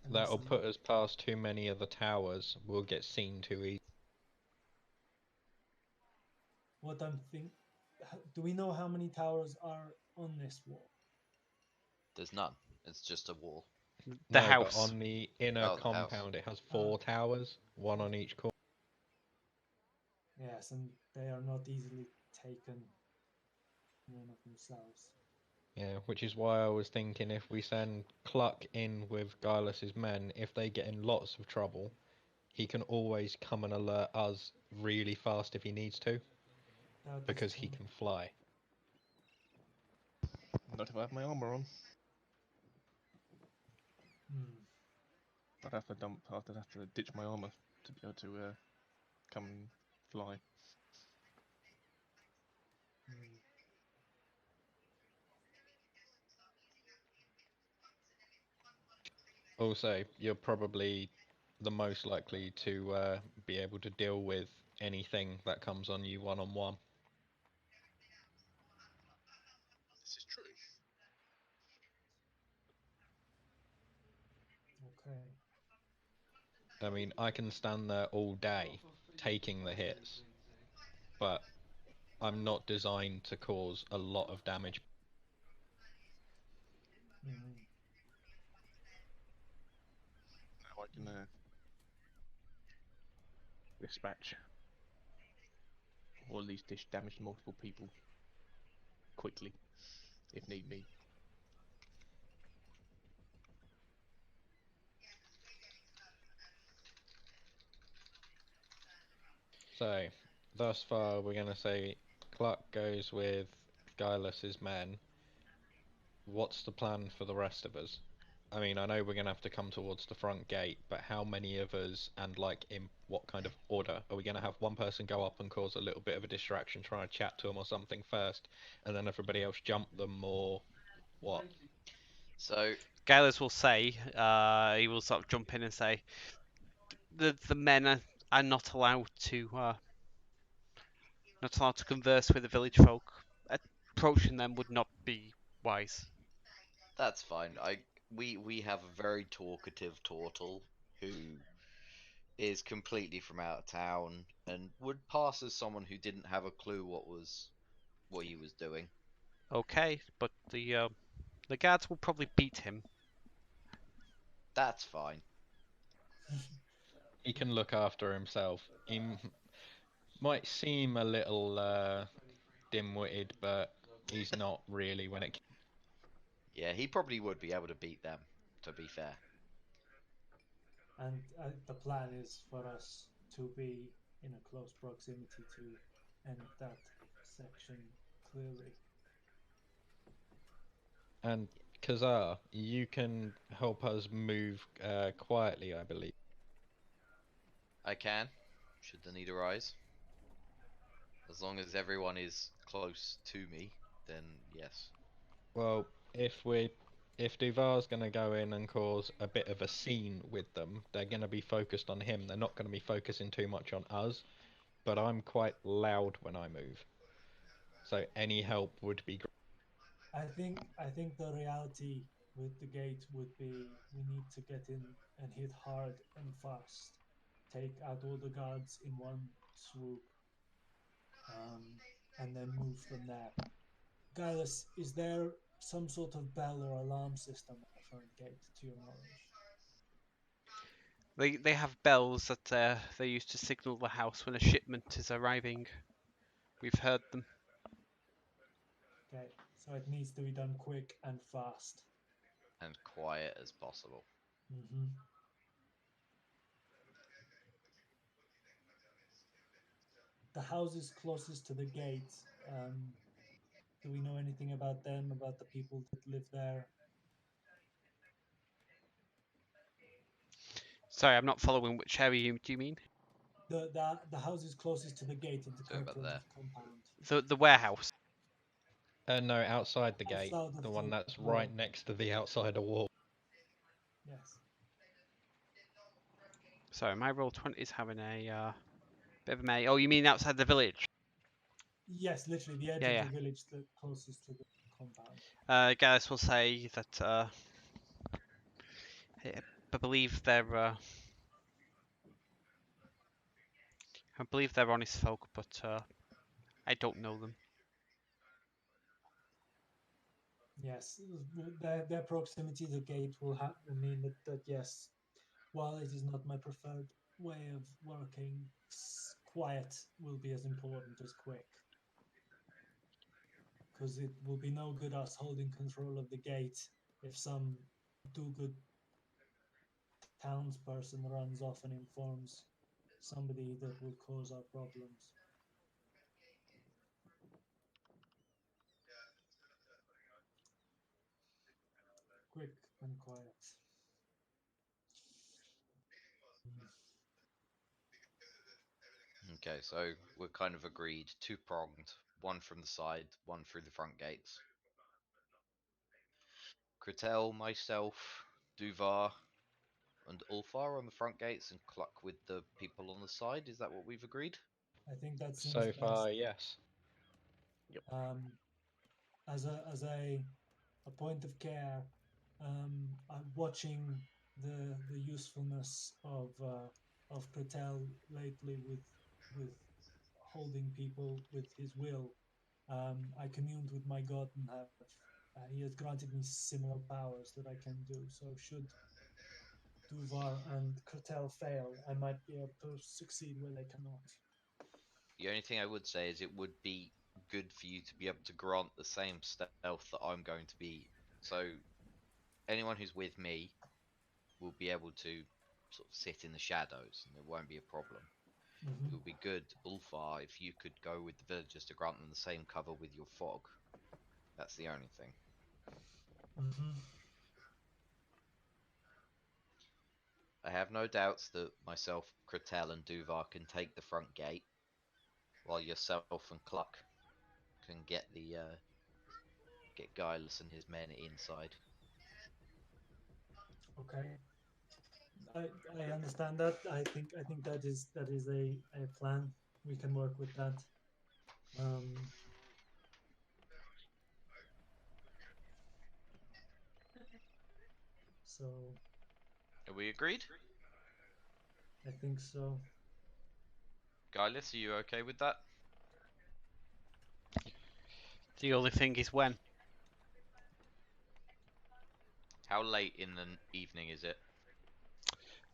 And that'll put us past too many of the towers. We'll get seen too easy. What I'm think, do we know how many towers are on this wall? There's none. It's just a wall. The No, but house. on the inner Oh, the house. compound, it has 4 towers, one on each corner. Yes, and they are not easily taken in and of themselves. Yeah, which is why I was thinking if we send Cluck in with Guilus's men, if they get in lots of trouble, he can always come and alert us really fast if he needs to, because he can fly. Not if I have my armor on. I'd have to ditch my armor to be able to come and fly. Also, you're probably the most likely to be able to deal with anything that comes on you one-on-one. This is true. Okay. I mean, I can stand there all day taking the hits, but I'm not designed to cause a lot of damage. Now I can dispatch, or at least dish damage to multiple people quickly, if need be. So, thus far, we're going to say Clark goes with Guilus's men. What's the plan for the rest of us? I mean, I know we're going to have to come towards the front gate, but how many of us, and like in what kind of order? Are we going to have one person go up and cause a little bit of a distraction, try and chat to them or something first, and then everybody else jump them, or what? So Gallus will say, he will sort of jump in and say, the men are not allowed to converse with the village folk. Approaching them would not be wise. that's fine. We have a very talkative turtle who is completely from out of town and would pass as someone who didn't have a clue what he was doing. Okay, but the guards will probably beat him. That's fine. He can look after himself. He might seem a little dim-witted, but he's not really when it. Yeah, he probably would be able to beat them, to be fair. And the plan is for us to be in a close proximity to end that section clearly. And Kazar, you can help us move quietly, I believe. I can, should the need arise. As long as everyone is close to me, then yes. Well, if we're if Duvar's going to go in and cause a bit of a scene with them, they're going to be focused on him. They're not going to be focusing too much on us. But I'm quite loud when I move, so any help would be great. I think the reality with the gate would be we need to get in and hit hard and fast, take out all the guards in one swoop, and then move from there. Gaius, is there some sort of bell or alarm system at the front gate, to your knowledge? They have bells that they use to signal the house when a shipment is arriving. We've heard them. Okay, so it needs to be done quick and fast. And quiet as possible. Mm-hmm. The houses closest to the gate, do we know anything about them, about the people that live there? Sorry, I'm not following. Which area do you mean? The houses closest to the gate into So about Kirkland's there. compound. The warehouse. No, outside the gate, Outside of the one that's wall. right next to the outsider wall. Yes. Sorry, my Roll20 is having a bit of a May. Oh, you mean outside the village? Yes, literally the edge Yeah, of yeah. the village that closest to the compound. Gallus will say that I believe they're honest folk, but I don't know them. Yes, their proximity to the gate will mean that yes, while it is not my preferred way of working, quiet will be as important as quick. Because it will be no good us holding control of the gate if some do-good townsperson runs off and informs somebody that will cause our problems. Quick and quiet. Okay, so we're kind of agreed, two-pronged, one from the side, one through the front gates. Kretel, myself, Duvar, and Ulfar on the front gates, and Cluck with the people on the side. Is that what we've agreed? I think that seems So best. far, yes. As a point of care, I'm watching the usefulness of Kretel lately with holding people with his will. I communed with my god and he has granted me similar powers that I can do. So should Duvar and Kretel fail, I might be able to succeed where they cannot. The only thing I would say is it would be good for you to be able to grant the same stealth that I'm going to be. So anyone who's with me will be able to sort of sit in the shadows and it won't be a problem. It would be good, Ulfar, if you could go with the villagers to grant them the same cover with your fog. That's the only thing. I have no doubts that myself, Kretel, and Duvar can take the front gate, while yourself and Cluck can get get Guileless and his men inside. Okay. I understand that. I think that is a plan. We can work with that. So Are we agreed? I think so. Guileless, are you okay with that? The only thing is when. How late in the evening is it?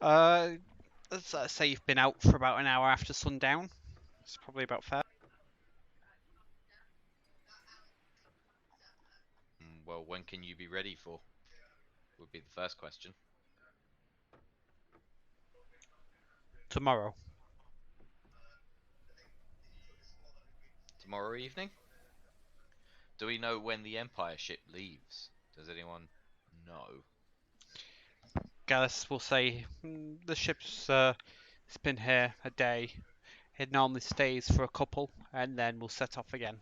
Let's say you've been out for about an hour after sundown. It's probably about fair. Well, when can you be ready for? Would be the first question. Tomorrow. Tomorrow evening? Do we know when the Empire ship leaves? Does anyone know? Gallus will say the ship's it's been here a day. It normally stays for a couple and then we'll set off again.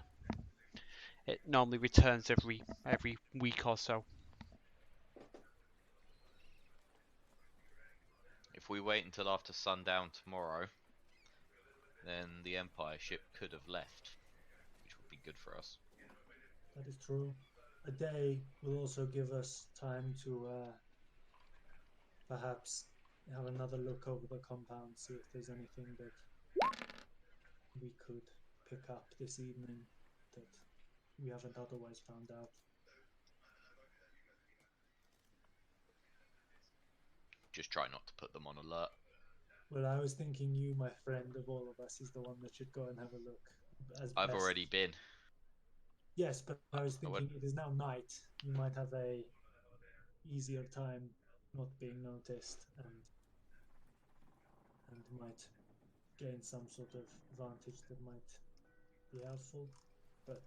It normally returns every week or so. If we wait until after sundown tomorrow, then the Empire ship could have left, which would be good for us. That is true. A day will also give us time to perhaps have another look over the compound, see if there's anything that we could pick up this evening that we haven't otherwise found out. Just try not to put them on alert. Well, I was thinking you, my friend, of all of us, is the one that should go and have a look. I've best. already been. Yes, but I was I thinking it is now night. You might have a easier time not being noticed and might gain some sort of advantage that might be helpful. But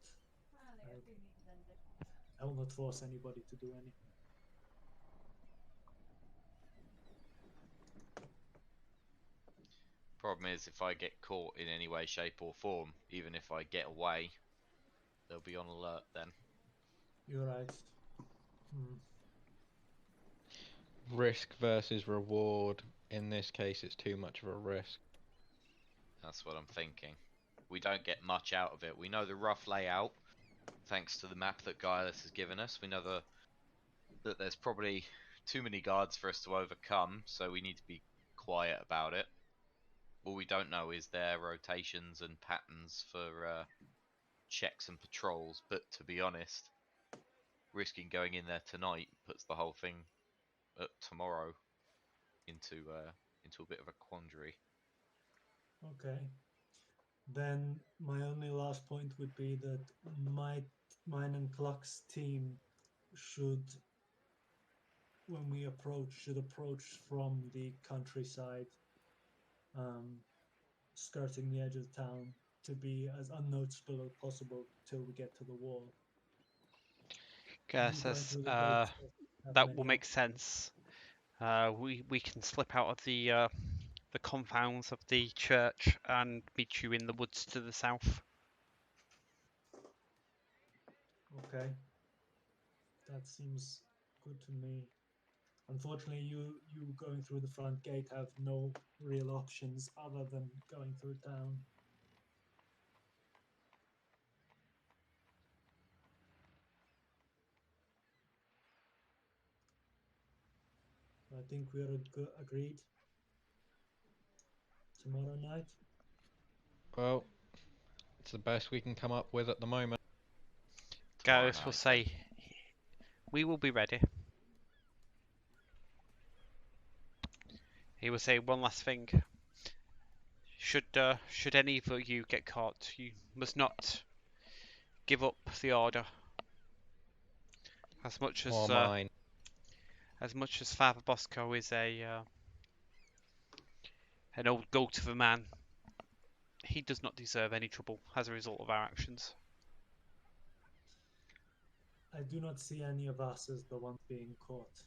I will not force anybody to do anything. Problem is, if I get caught in any way, shape, or form, even if I get away, they'll be on alert then. You're right. Risk versus reward. In this case, it's too much of a risk. That's what I'm thinking. We don't get much out of it. We know the rough layout, thanks to the map that Guilus has given us. We know that there's probably too many guards for us to overcome, so we need to be quiet about it. All we don't know is their rotations and patterns for checks and patrols, but to be honest, risking going in there tonight puts the whole thing tomorrow into a bit of a quandary. Okay. Then my only last point would be that mine and Cluck's team should, when we approach, from the countryside, skirting the edge of town, to be as unnoticeable as possible till we get to the wall. Says that will make sense. We can slip out of the confines of the church and meet you in the woods to the south. Okay, that seems good to me. Unfortunately, you going through the front gate have no real options other than going through town. I think we are agreed. Tomorrow night? Well, it's the best we can come up with at the moment. Garrus will say, "We will be ready." He will say one last thing. Should any of you get caught, you must not give up the order. As much Or mine. as Father Bosco is an old goat of a man, he does not deserve any trouble as a result of our actions. I do not see any of us as the ones being caught,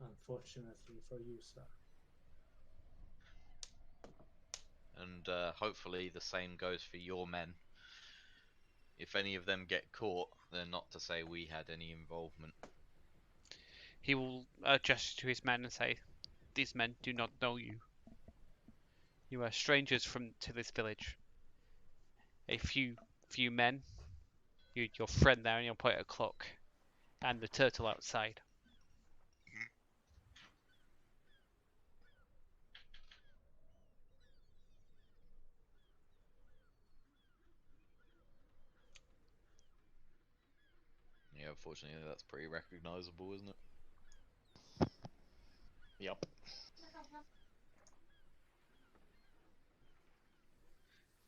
unfortunately for you, sir. And hopefully the same goes for your men. If any of them get caught, then not to say we had any involvement. He will gesture to his men and say, "These men do not know you. You are strangers to this village. A few men, your friend there, and your point at clock, and the turtle outside." Yeah, unfortunately that's pretty recognizable, isn't it? Yep.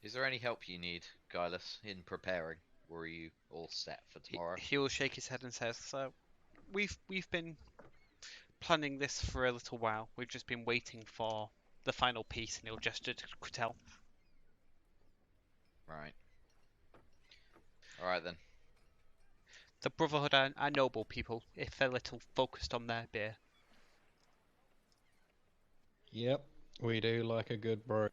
Is there any help you need, Guilus, in preparing? Or are you all set for tomorrow? He will shake his head and says, "So, we've been planning this for a little while. We've just been waiting for the final piece," and he'll gesture to Critel. Right. Alright then. The Brotherhood are noble people, if a little focused on their beer. Yep, we do like a good brew.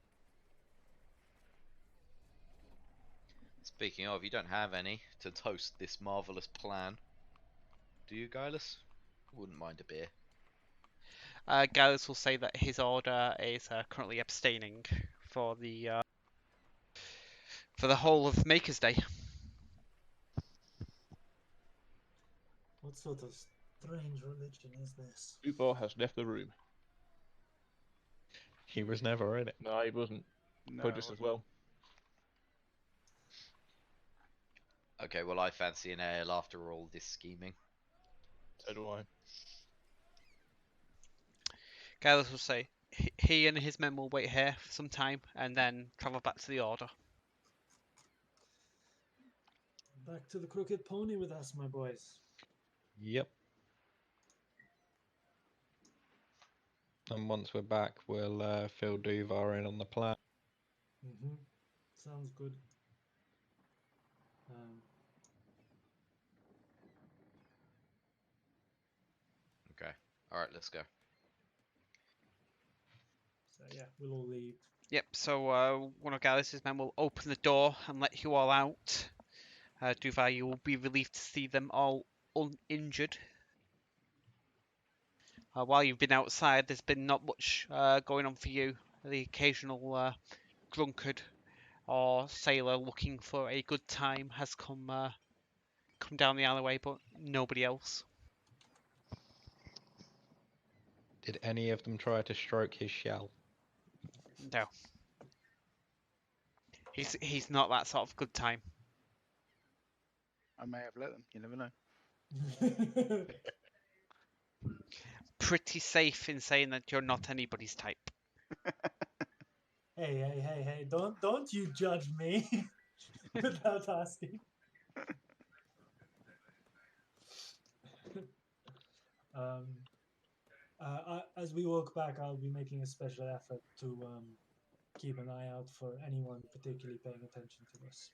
Speaking of, you don't have any to toast this marvellous plan. Do you, Guilus? Wouldn't mind a beer. Gallus will say that his order is currently abstaining for the whole of Maker's Day. What sort of strange religion is this? Ubar has left the room. He was never in it. No, he wasn't. No, Purchased it as wasn't. well. Okay, well, I fancy an ale after all this scheming. So do I. Gallus will say he and his men will wait here for some time and then travel back to the Order. Back to the Crooked Pony with us, my boys. Yep. And once we're back, we'll fill Duvar in on the plan. Mm-hmm. Sounds good. Okay. Alright, let's go. So yeah, we'll all leave. Yep, so one of Gallus's men will open the door and let you all out. Duvar, you will be relieved to see them all uninjured. While you've been outside, there's been not much going on for you. The occasional drunkard or sailor looking for a good time has come down the alleyway, but nobody else. Did any of them try to stroke his shell? No. He's not that sort of good time. I may have let them. You never know. Pretty safe in saying that you're not anybody's type. Hey! Don't you judge me without asking. As we walk back, I'll be making a special effort to keep an eye out for anyone particularly paying attention to us.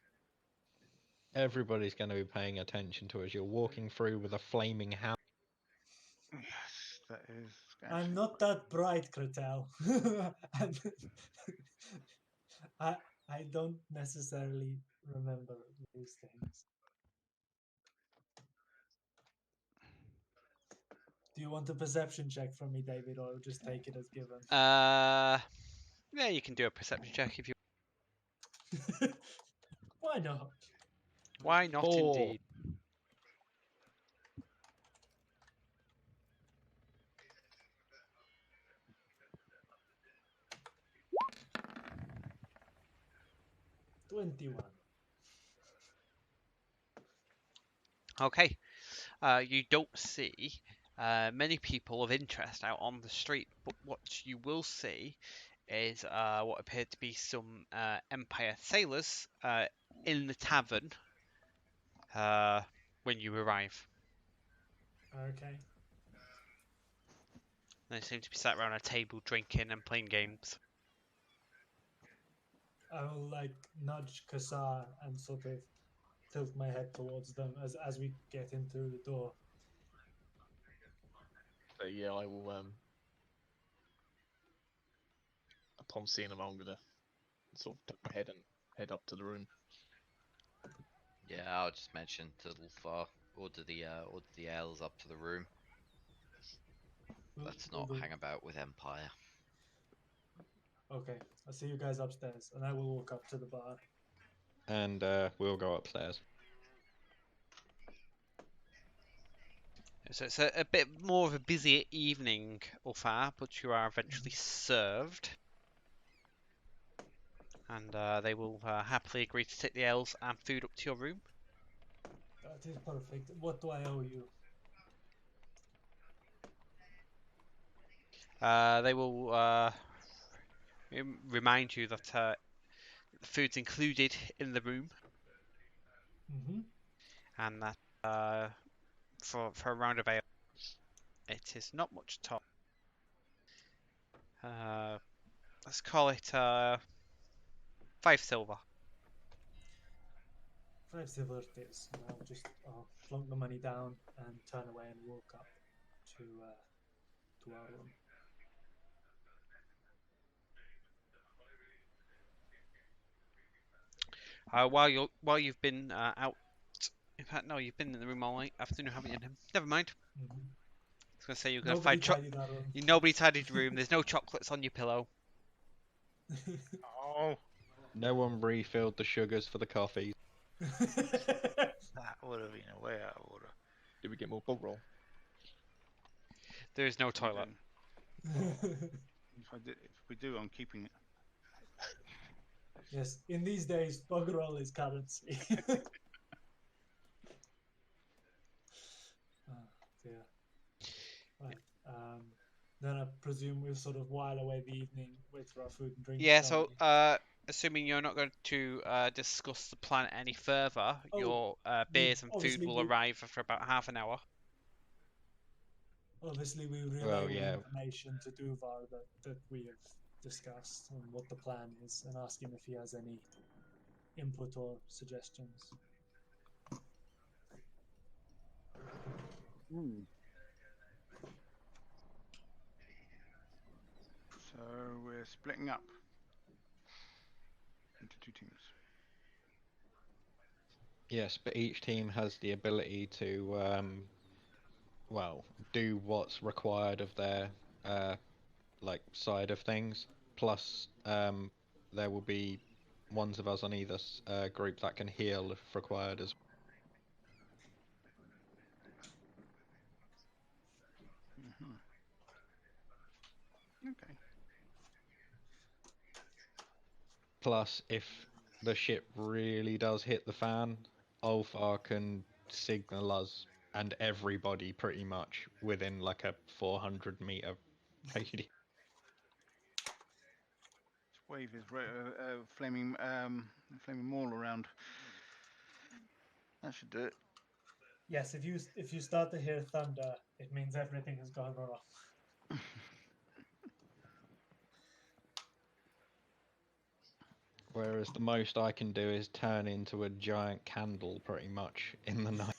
Everybody's going to be paying attention to us. You're walking through with a flaming hammer. Yes, that is. I'm not that bright, Kretel. I don't necessarily remember these things. Do you want a perception check from me, David, or just take it as given? Yeah, you can do a perception check if you. Why not? Why not, 4. indeed? $21. Okay. You don't see many people of interest out on the street, but what you will see is what appear to be some Empire sailors in the tavern when you arrive. Okay. They seem to be sat around a table drinking and playing games. I will nudge Kassar and sort of tilt my head towards them as we get in through the door. So yeah, I will. Upon seeing them, I'm gonna sort of tuck my head and head up to the room. Yeah, I'll just mention to Lulfar, order the ales up to the room. Let's not hang about with Empire. Okay, I'll see you guys upstairs, and I will walk up to the bar. And we'll go upstairs. So it's a bit more of a busy evening, Ulfar, but you are eventually served. And they will happily agree to take the ales and food up to your room. That is perfect. What do I owe you? They will remind you that the food's included in the room, Mm-hmm. and that for a round of ale, it is not much at all. Let's call it 5 silver. 5 silver it is. And I'll flunk the money down and turn away and walk up to our room. While you've been out, in fact, no, you've been in the room all afternoon, haven't you? Never mind. Mm-hmm. gonna say you're gonna Nobody find tidied that room. nobody tidied room. There's no chocolates on your pillow. Oh, No one refilled the sugars for the coffee. that would have been a way out of order. Did we get more bog roll? There is no We toilet. do. If we do, I'm keeping it. Yes, in these days, bug roll is currency. Oh, dear. Right. Then I presume we'll sort of while away the evening, wait for our food and drink. Yeah. shall So, we? assuming you're not going to discuss the plan any further, Oh, your we beers and food obviously will arrive after about half an hour. obviously we relay Well, all yeah. information to Duvar that we have discussed and what the plan is, and ask him if he has any input or suggestions. So we're splitting up into 2 teams. Yes, but each team has the ability to, well, do what's required of their, like, side of things. Plus, there will be ones of us on either group that can heal if required as Okay. Plus, if the ship really does hit the fan, Ulfar can signal us and everybody pretty much within like a 400-meter radius. Let's wave his flaming maul around. That should do it. Yes, if you start to hear thunder, it means everything has gone wrong. Whereas the most I can do is turn into a giant candle pretty much in the night.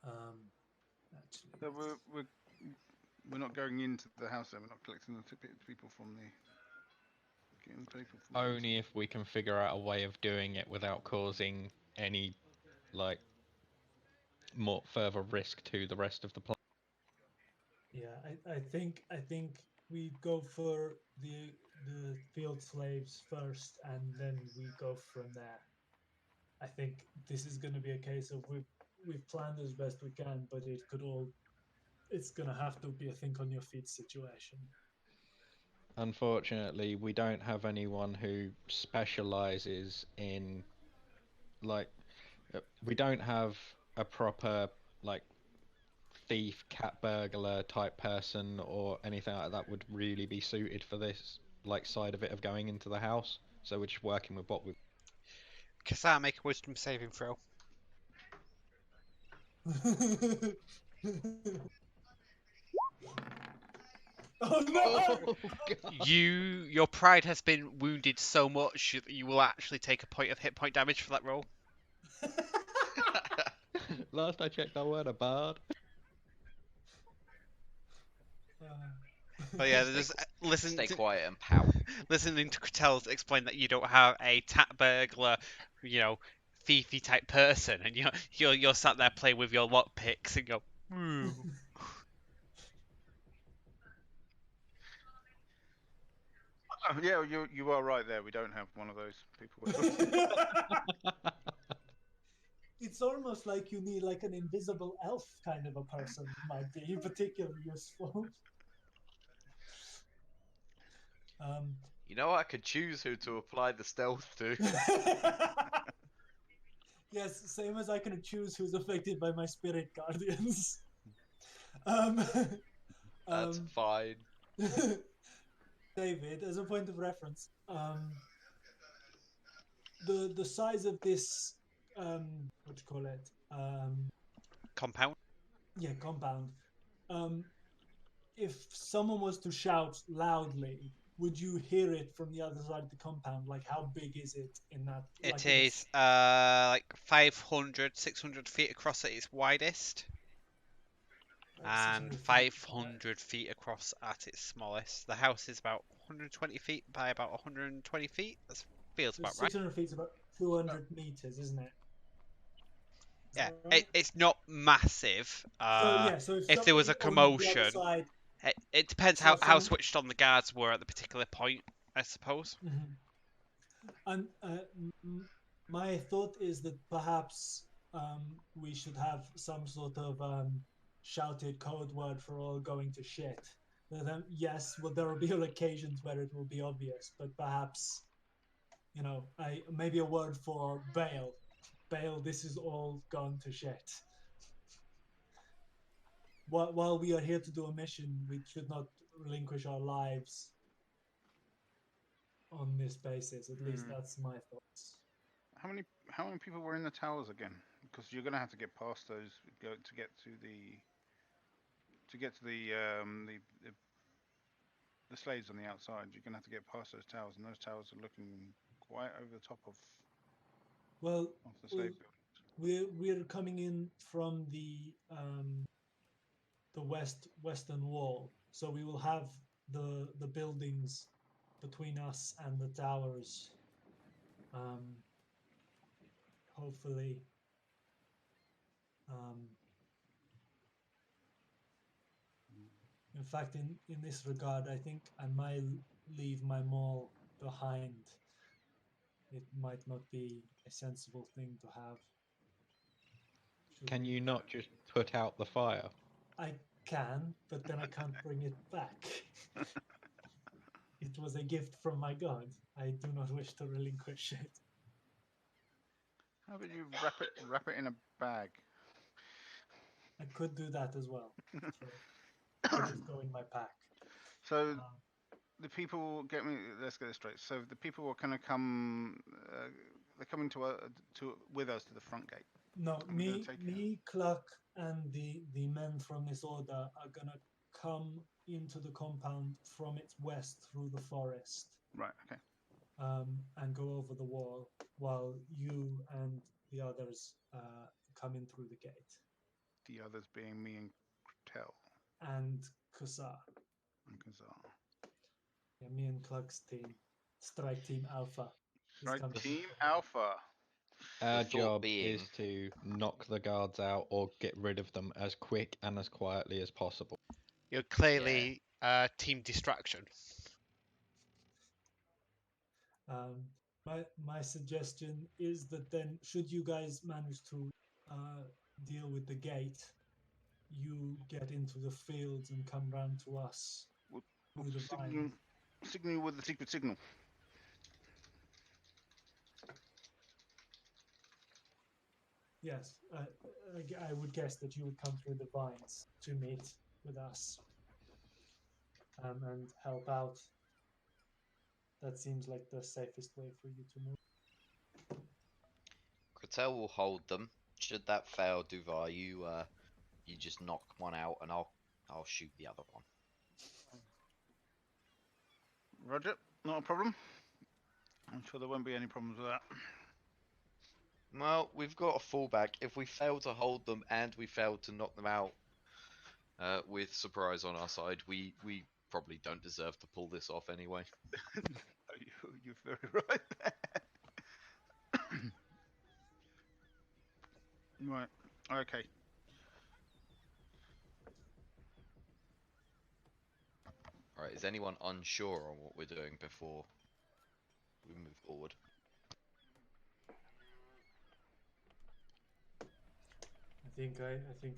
Actually, So we're not going into the house then. We're not collecting the people from the. Getting the people from the Only if we can figure out a way of doing it without causing any, like, more further risk to the rest of the planet. yeah, I think we go for the field slaves first, and then we go from there. I think this is going to be a case of we've planned as best we can, but it's going to have to be a think on your feet situation. Unfortunately, we don't have anyone who specializes in, like, we don't have a proper, like, thief, cat burglar type person or anything like that would really be suited for this, like, side of it of going into the house. So we're just working with what we. Kassar, make a wisdom saving throw. Oh no! Oh, God. Your pride has been wounded so much that you will actually take a point of hit point damage for that roll. Last I checked, I weren't a bard. But yeah, just Stay quiet and pout. listening to Cretel's explain that you don't have a tat burglar, thiefy type person, and you're sat there playing with your lock picks and go, ooh. Yeah, you are right there. We don't have one of those people. It's almost like you need like an invisible elf kind of a person might be particularly useful. You know, I could choose who to apply the stealth to. Yes, same as I can choose who's affected by my spirit guardians. That's fine. David, as a point of reference, the size of this what do you call it? Compound. Yeah, compound. If someone was to shout loudly, would you hear it from the other side of the compound? Like, how big is it in that? It like, is like 500, 600 feet across at its widest, and 600 feet. 500 feet across at its smallest. The house is about 120 feet by about 120 feet. That feels So about right. 600 feet is about 200 meters, isn't it? Is Yeah, that right? it's not massive. So if If there was somebody a on the other commotion, side, it depends so how some, switched on the guards were at the particular point, I suppose. mhm. And my thought is that perhaps we should have some sort of shouted code word for all going to shit. Then, yes, well, there will be occasions where it will be obvious, but perhaps maybe a word for bail. Bail, this is all gone to shit. While we are here to do a mission, we should not relinquish our lives on this basis. At least that's my thoughts. How many people were in the towers again? Because you're gonna have to get past those to get to the slaves on the outside. You're gonna have to get past those towers, and those towers are looking quite over the top of Well, the slave building. we're coming in from the western wall, so we will have the buildings between us and the towers. Hopefully, um, in fact, in this regard, I think I might leave my mall behind. It might not be a sensible thing to have. Can you not just put out the fire? I can, but then I can't bring it back. It was a gift from my god. I do not wish to relinquish it. How about you wrap it in a bag? I could do that as well. Or just go in my pack. So Um, the people get me. Let's get this straight. So the people are gonna come. They're coming to with us to the front gate. no, And we're gonna take me, Cluck, and the men from this order are gonna come into the compound from its west through the forest, Right. Okay. and go over the wall, while you and the others come in through the gate. The others being me and Tel And Kusar. and Kazar. Yeah, me and Cluck's team, Strike Team Alpha. Right. Team Alpha. Our thought job being- is to knock the guards out or get rid of them as quick and as quietly as possible. You're clearly team distraction. My suggestion is that then, should you guys manage to deal with the gate, you get into the fields and come round to us We'll through the vine. signal with the secret signal. Yes, I would guess that you would come through the vines to meet with us and help out. That seems like the safest way for you to move. Kratel will hold them. Should that fail, Duvar, you just knock one out, and I'll shoot the other one. Roger. Not a problem. I'm sure there won't be any problems with that. Well, we've got a fallback. If we fail to hold them and we fail to knock them out with surprise on our side, we probably don't deserve to pull this off anyway. You're very right there. Right. Okay. Alright, is anyone unsure on what we're doing before we move forward? I think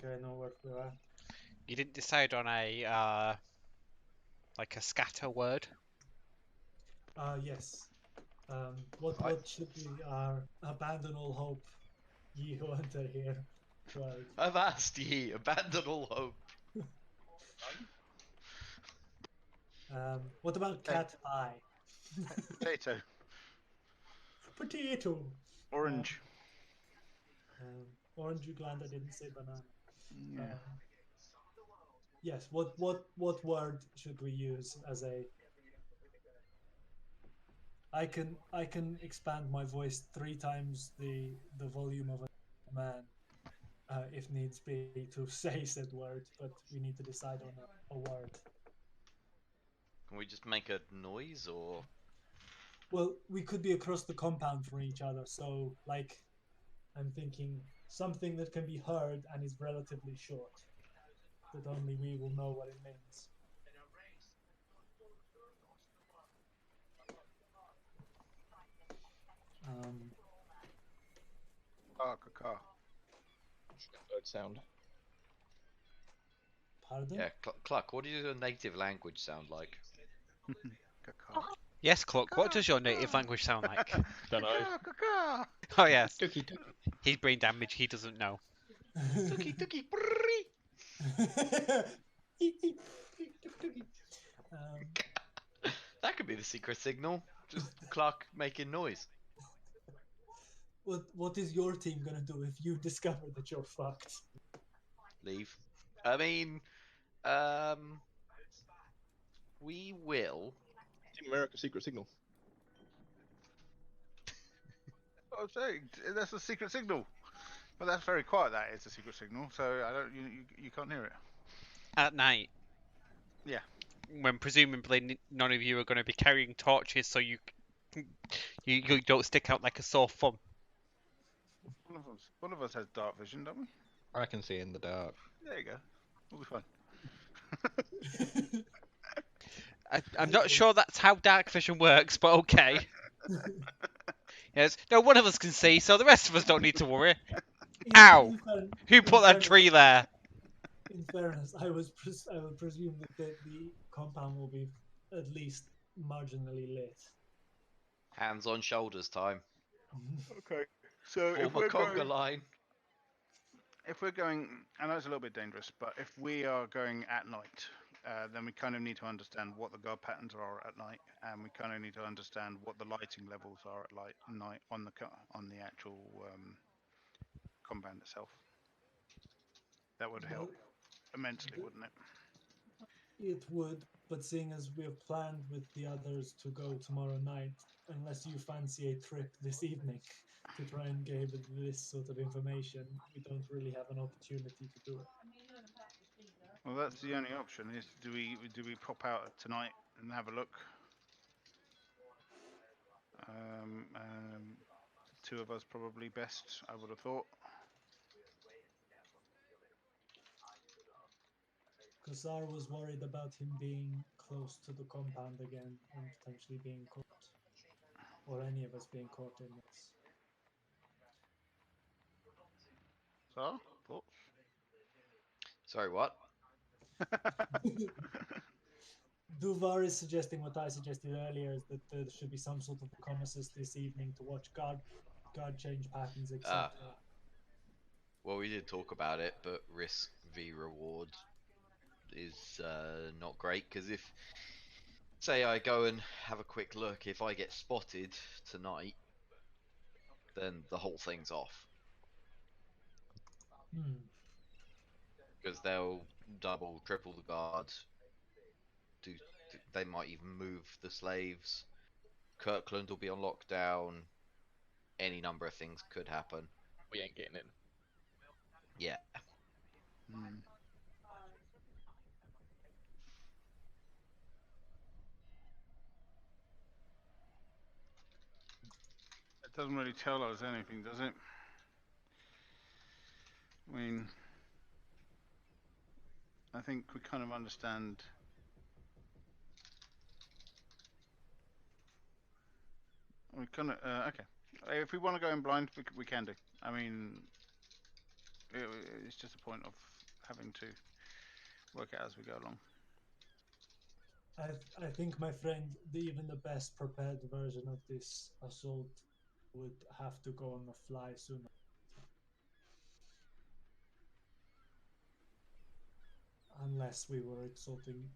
I know where we're at. You didn't decide on a like a scatter word. Yes. What should be our abandon all hope, ye who enter here? Right. Avast ye, abandon all hope. What about cat eye? Potato. Potato. Orange. Orange, you glad I didn't say banana. Yeah. Yes. What word should we use as a? I can expand my voice 3 times the volume of a man, if needs be, to say said word. But we need to decide on a word. Can we just make a noise, or? Well, we could be across the compound from each other, so like, I'm thinking something that can be heard and is relatively short, that only we will know what it means. Um, Caw. Bird sound. Pardon? Yeah, Cluck, what does your native language sound like? Caw. Yes, Cluck, what does your native language sound like? Don't know. Caw. Oh, yes. Dookie dookie. He's brain damage, he doesn't know. Tuki tuki brrrry. That could be the secret signal. Just Clark making noise. what is your team gonna do if you discover that you're fucked? Leave. I mean, we will. Team America secret signal. I'm saying that's a secret signal. But that's very quiet. That is a secret signal. So I don't. You can't hear it. At night. Yeah. When presumably none of you are going to be carrying torches, so you don't stick out like a sore thumb. One of us has dark vision, don't we? I can see in the dark. There you go. We'll be fine. I'm not sure that's how dark vision works, but okay. Yes, no, one of us can see, so the rest of us don't need to worry. Ow! Who put that tree there? In fairness, I would presume that the compound will be at least marginally lit. Hands on shoulders time. Okay. So Form a conga line. if we're going, I know it's a little bit dangerous, but if we are going at night, then we kind of need to understand what the guard patterns are at night, and we kind of need to understand what the lighting levels are at night on the actual compound itself. That would help immensely, wouldn't it? It would, but seeing as we have planned with the others to go tomorrow night, unless you fancy a trip this evening to try and gather this sort of information, we don't really have an opportunity to do it. Well, that's the only option. Is do we pop out tonight and have a look? Two of us probably best, I would have thought. Kasar was worried about him being close to the compound again and potentially being caught, or any of us being caught in this. So, thoughts? Sorry, what? Duvar is suggesting what I suggested earlier, is that there should be some sort of reconnaissance this evening to watch guard change patterns, etc. Well, we did talk about it, but risk v reward is not great, because if, say, I go and have a quick look, if I get spotted tonight, then the whole thing's off. Because they'll double, triple the guards. They might even move the slaves. Kirkland will be on lockdown. Any number of things could happen. We ain't getting in. Yeah. It doesn't really tell us anything, does it? I mean, I think we kind of understand. We kind of okay. If we want to go in blind, we can do. I mean, it's just a point of having to work it out as we go along. I think, my friend, even the best prepared version of this assault would have to go on the fly sooner. Unless we were assaulting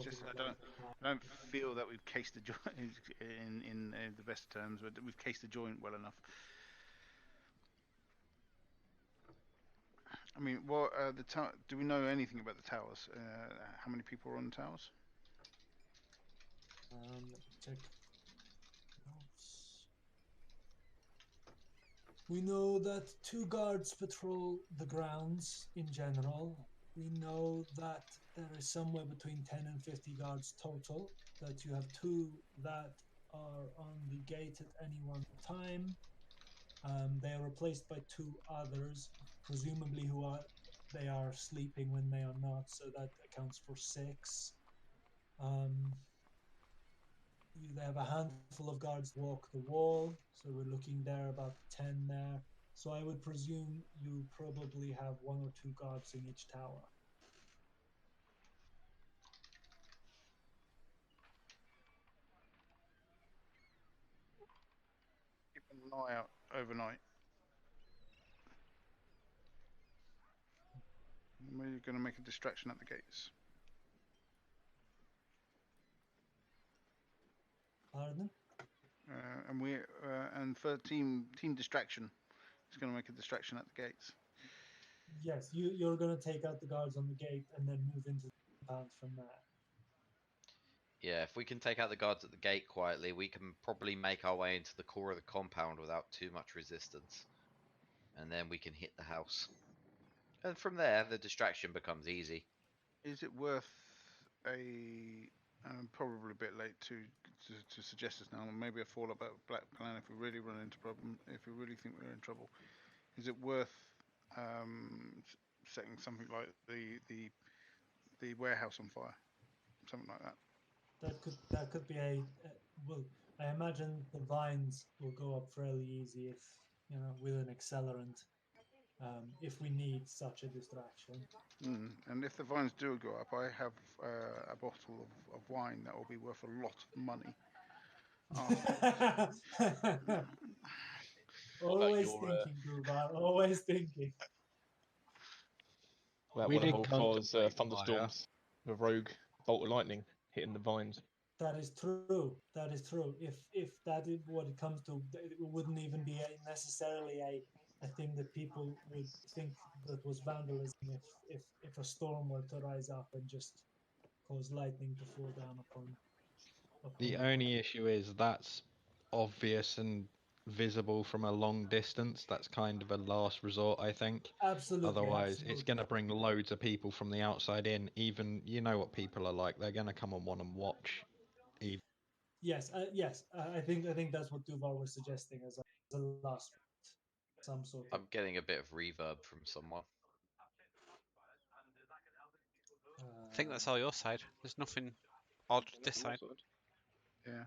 Just, I don't feel that we've cased the joint in the best terms, but we've cased the joint well enough. I mean, what the do we know anything about the towers? How many people are on the towers? Let me check notes. We know that 2 guards patrol the grounds in general. We know that there is somewhere between 10 and 50 guards total, that you have 2 that are on the gate at any one time, They are replaced by two others, presumably they are sleeping when they are not, so that accounts for 6. Um, they have a handful of guards walk the wall, so we're looking there about 10 there. So I would presume you probably have 1 or 2 guards in each tower. Keep an eye out overnight. We're going to make a distraction at the gates. Pardon? And for team distraction, it's going to make a distraction at the gates. Yes, you're going to take out the guards on the gate and then move into the compound from there. Yeah, if we can take out the guards at the gate quietly, we can probably make our way into the core of the compound without too much resistance. And then we can hit the house. And from there, the distraction becomes easy. Is it worth a probably a bit late to suggest this now? Maybe a fall about black plan if we really run into problem. If we really think we're in trouble, is it worth setting something like the warehouse on fire, something like that? That could be a well. I imagine the vines will go up fairly easy if with an accelerant. If we need such a distraction. And if the vines do go up, I have a bottle of wine that will be worth a lot of money. Always thinking, Duval. Always thinking. That We would did hold cause contemplate fire. thunderstorms, the rogue bolt of lightning hitting the vines. That is true. That is true. If that is what it comes to, it wouldn't even be necessarily a thing that people would think that was vandalism if a storm were to rise up and just cause lightning to fall down upon The the only issue is that's obvious and visible from a long distance. That's kind of a last resort, I think. Absolutely. Otherwise, it's Absolutely. going to bring loads of people from the outside in. Even, you know what people are like. They're going to come and want to watch. Yes, yes. I think that's what Duval was suggesting as a last some sort of. I'm getting a bit of reverb from someone. I think that's all your side. There's nothing odd this side. Yeah.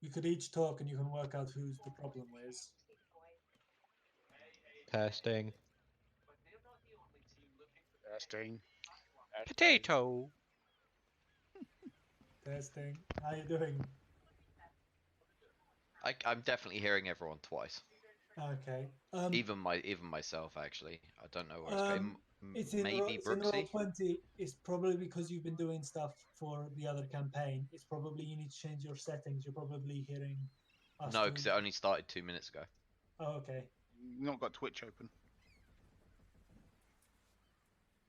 We could each talk, and you can work out who's the problem is. Testing. Testing. Potato. Testing. How you doing? I'm definitely hearing everyone twice. Okay. Even myself, actually. I don't know where it's going. It's in Maybe it's in roll Brooksy. 20. It's probably because you've been doing stuff for the other campaign. It's probably you need to change your settings. You're probably hearing us. No, because it only started 2 minutes ago. Oh, okay. You've not got Twitch open.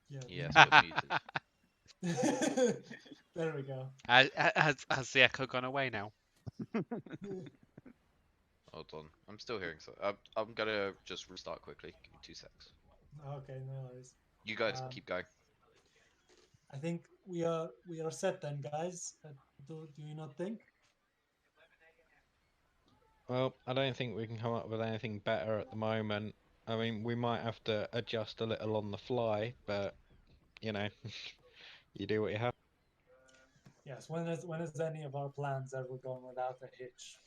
Yeah. Yes, but muted. There we go. Has the echo gone away now? Hold on. I'm still hearing so. I'm gonna just restart quickly. Give me 2 secs. Okay, no worries. You guys keep going. I think we are set then, guys. Do you not think? Well, I don't think we can come up with anything better at the moment. I mean, we might have to adjust a little on the fly, but, you know, you do what you have. Yes. When has any of our plans ever gone without a hitch?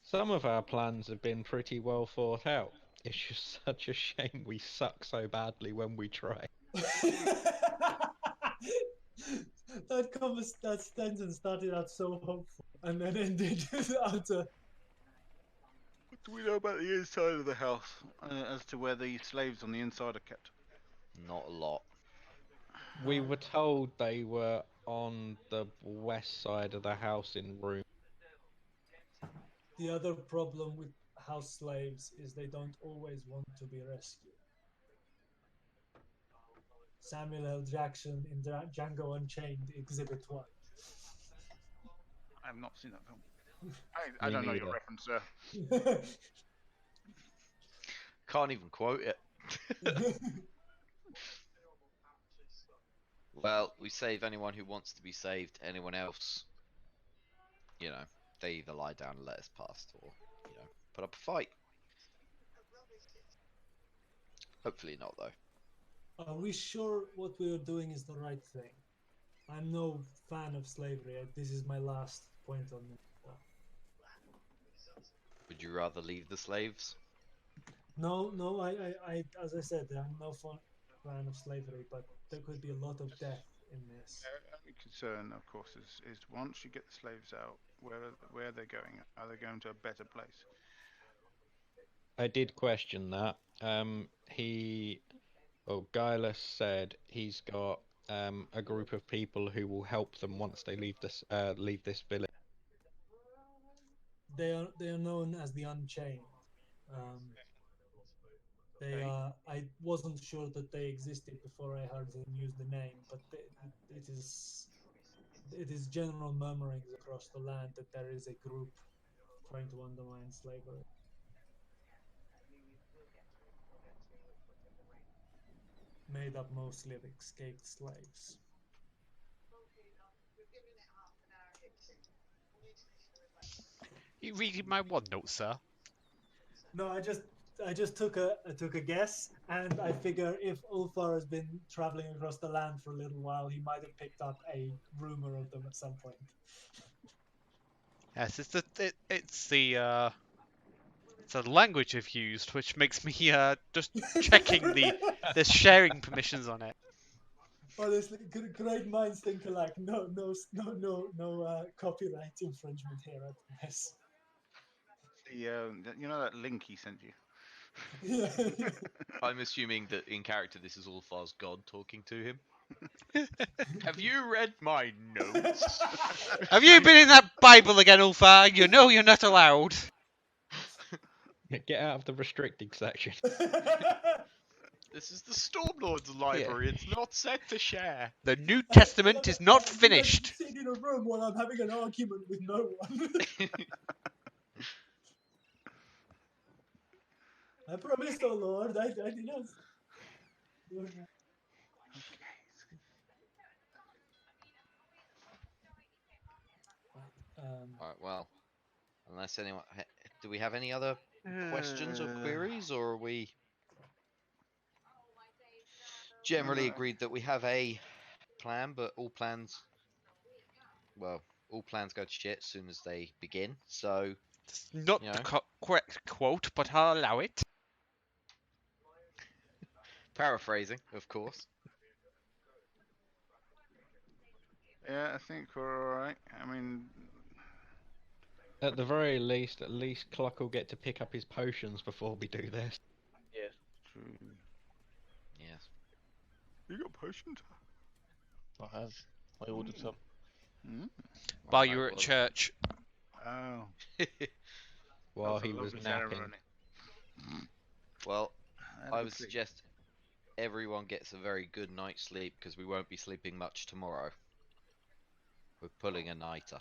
Some of our plans have been pretty well thought out. It's just such a shame we suck so badly when we try. That sentence started out so hopeful and then ended utter. What do we know about the inside of the house as to where the slaves on the inside are kept? Not a lot. We were told they were on the west side of the house in room. The other problem with house slaves is they don't always want to be rescued. Samuel L. Jackson in Django Unchained, Exhibit 1. I have not seen that film. I Me don't know your neither. reference, sir. Can't even quote it. Well, we save anyone who wants to be saved. Anyone else, they either lie down and let us past, or put up a fight. Hopefully not, though. Are we sure what we are doing is the right thing? I'm no fan of slavery. This is my last point on this. Would you rather leave the slaves? No, as I said, I'm no fan of slavery, but there could be a lot of death in this. Our only concern, of course, is once you get the slaves out, where are they going? Are they going to a better place? I did question that. Gylus said he's got a group of people who will help them once they leave this village. They are known as the Unchained. Um, they Okay. are. I wasn't sure that they existed before I heard them use the name, but it is general murmurings across the land that there is a group trying to undermine slavery. Made up mostly of escaped slaves. You reading my OneNote, sir? No, I just took a guess, and I figure if Ulfar has been traveling across the land for a little while, he might have picked up a rumor of them at some point. Yes, it's the language I've used, which makes me just checking the sharing permissions on it. Honestly, great minds think alike. No copyright infringement here, I promise. You know that link he sent you? Yeah. I'm assuming that in character this is Ulfar's god talking to him. Have you read my notes? Have you been in that Bible again, Ulfar? You know you're not allowed. Get out of the restricted section. This is the Stormlord's library. It's not set to share. The New Testament is not finished. Sitting in a room while I'm having an argument with no one. I promised, oh Lord, I did not. Alright, well, unless anyone... Do we have any other questions or queries, or are we generally agreed that we have a plan, but all plans go to shit as soon as they begin, so... It's not the correct quote, but I'll allow it. Paraphrasing, of course. Yeah, I think we're alright. I mean, At the very least, at least Cluck will get to pick up his potions before we do this. Yeah. true. Yes. You got potions? I have. I ordered some. Mm. While you were at church. Oh. While That's a he was lovely napping. ceremony. Well, Had a I good would sleep. suggest everyone gets a very good night's sleep, because we won't be sleeping much tomorrow. We're pulling a nighter.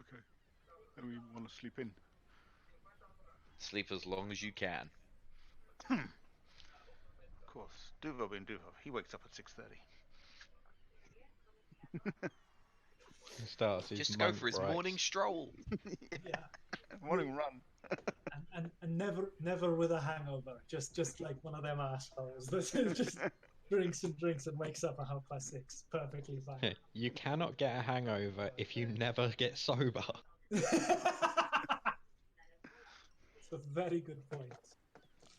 Okay. And we want to sleep in. Sleep as long as you can. Of course. Duvo being Duvo. He wakes up at 6:30. He starts his Just to go monk for his rites. morning stroll. Yeah. Morning run. And never with a hangover. Just like one of them assholes that just drinks and wakes up at 6:30. Perfectly fine. You cannot get a hangover if you never get sober. It's a very good point.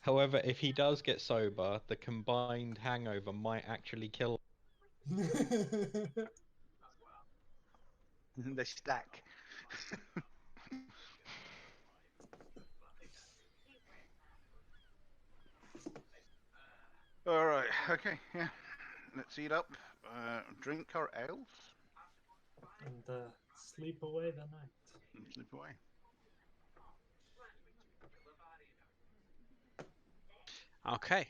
However, if he does get sober, the combined hangover might actually kill They stack. Alright, okay, yeah. Let's eat up. Drink our ales And sleep away the night. and sleep away. Okay.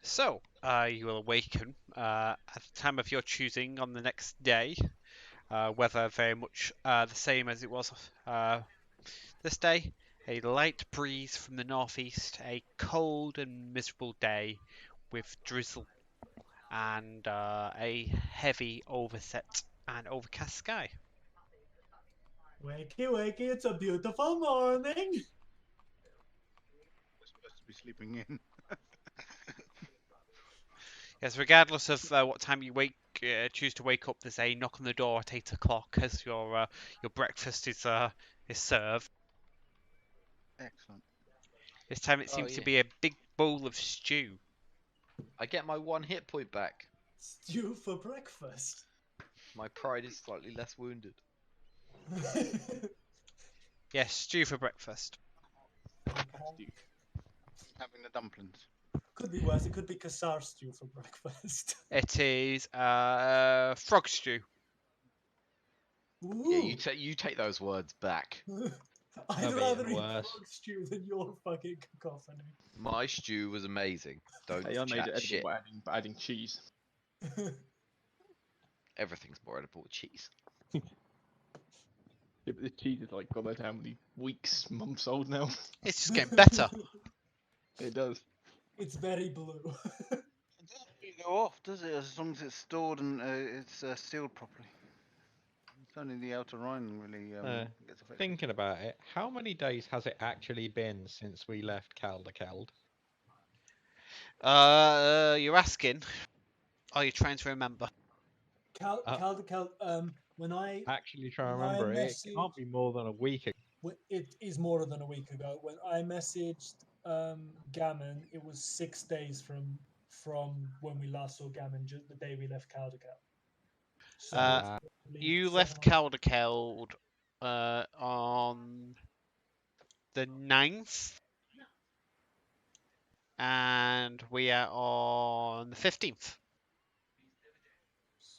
So, you will awaken at the time of your choosing on the next day. Weather very much the same as it was this day. A light breeze from the northeast, a cold and miserable day with drizzle and a heavy overset and overcast sky. Wakey, wakey, it's a beautiful morning. We're supposed to be sleeping in. Yes, regardless of what time you choose to wake up, there's a knock on the door at 8 o'clock as your breakfast is served. Excellent. This time it Oh, seems to yeah. be a big bowl of stew. I get my 1 hit point back. Stew for breakfast. My pride is slightly less wounded. Yes, stew for breakfast. Okay. Having the dumplings. Could be worse. It could be cassar stew for breakfast. It is frog stew. Ooh. Yeah, you take those words back. I'd That'd be rather even eat worse. frog stew than your fucking cacophony. My stew was amazing. Don't Hey, I made chat it edible shit. by adding cheese. Everything's more edible with cheese. Yeah, but the cheese is like God knows how many weeks, months old now. It's just getting better. It does. It's very blue. It doesn't really go off, does it? As long as it's stored and it's sealed properly. It's only the outer rind really gets affected. Thinking about it, how many days has it actually been since we left Caldacald? You're asking? Are you trying to remember? When I Actually, try to when I remember it. It messaged- can't be more than a week ago. it is more than a week ago. When I messaged Gammon, it was 6 days from when we last saw Gammon, the day we left Caldecott. So Uh, it's probably You 7 left or- Caldecald on the 9th, and we are on the 15th.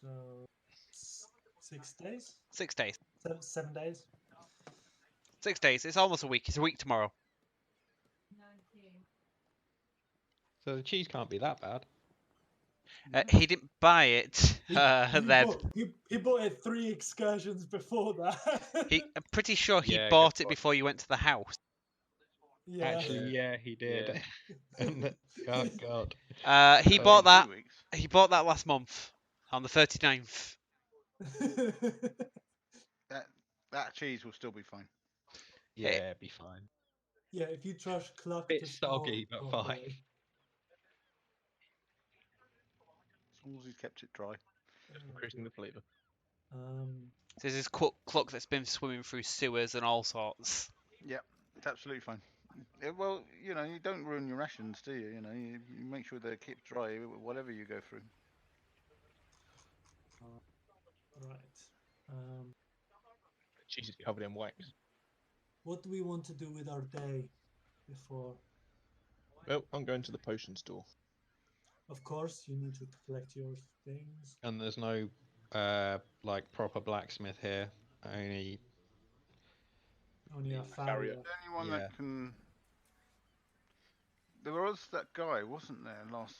So 6 days, 6 days. 7 days. 6 days. It's almost a week. It's a week tomorrow. So the cheese can't be that bad. He didn't buy it He then. he bought it 3 excursions before that. I'm pretty sure he Yeah, bought good it point. before you went to the house. Yeah. Actually, yeah, he did. Yeah. And oh god. He Oh, bought that. 2 weeks. He bought that last month on the 39th. That cheese will still be fine. Yeah, be fine. Yeah, if you trust Cluck Bit to store soggy, but fine. properly. As long as he's kept it dry. Increasing the flavour. There's this cluck that's been swimming through sewers and all sorts. It's absolutely fine. Well, you don't ruin your rations, do you? You make sure they're kept dry, whatever you go through. Right. The cheese is covered in wax. What do we want to do with our day before? Well, I'm going to the potion store. Of course, you need to collect your things. And there's no like proper blacksmith here. Only Only a The farrier. farrier. The only one Yeah. that can. There was that guy, wasn't there, last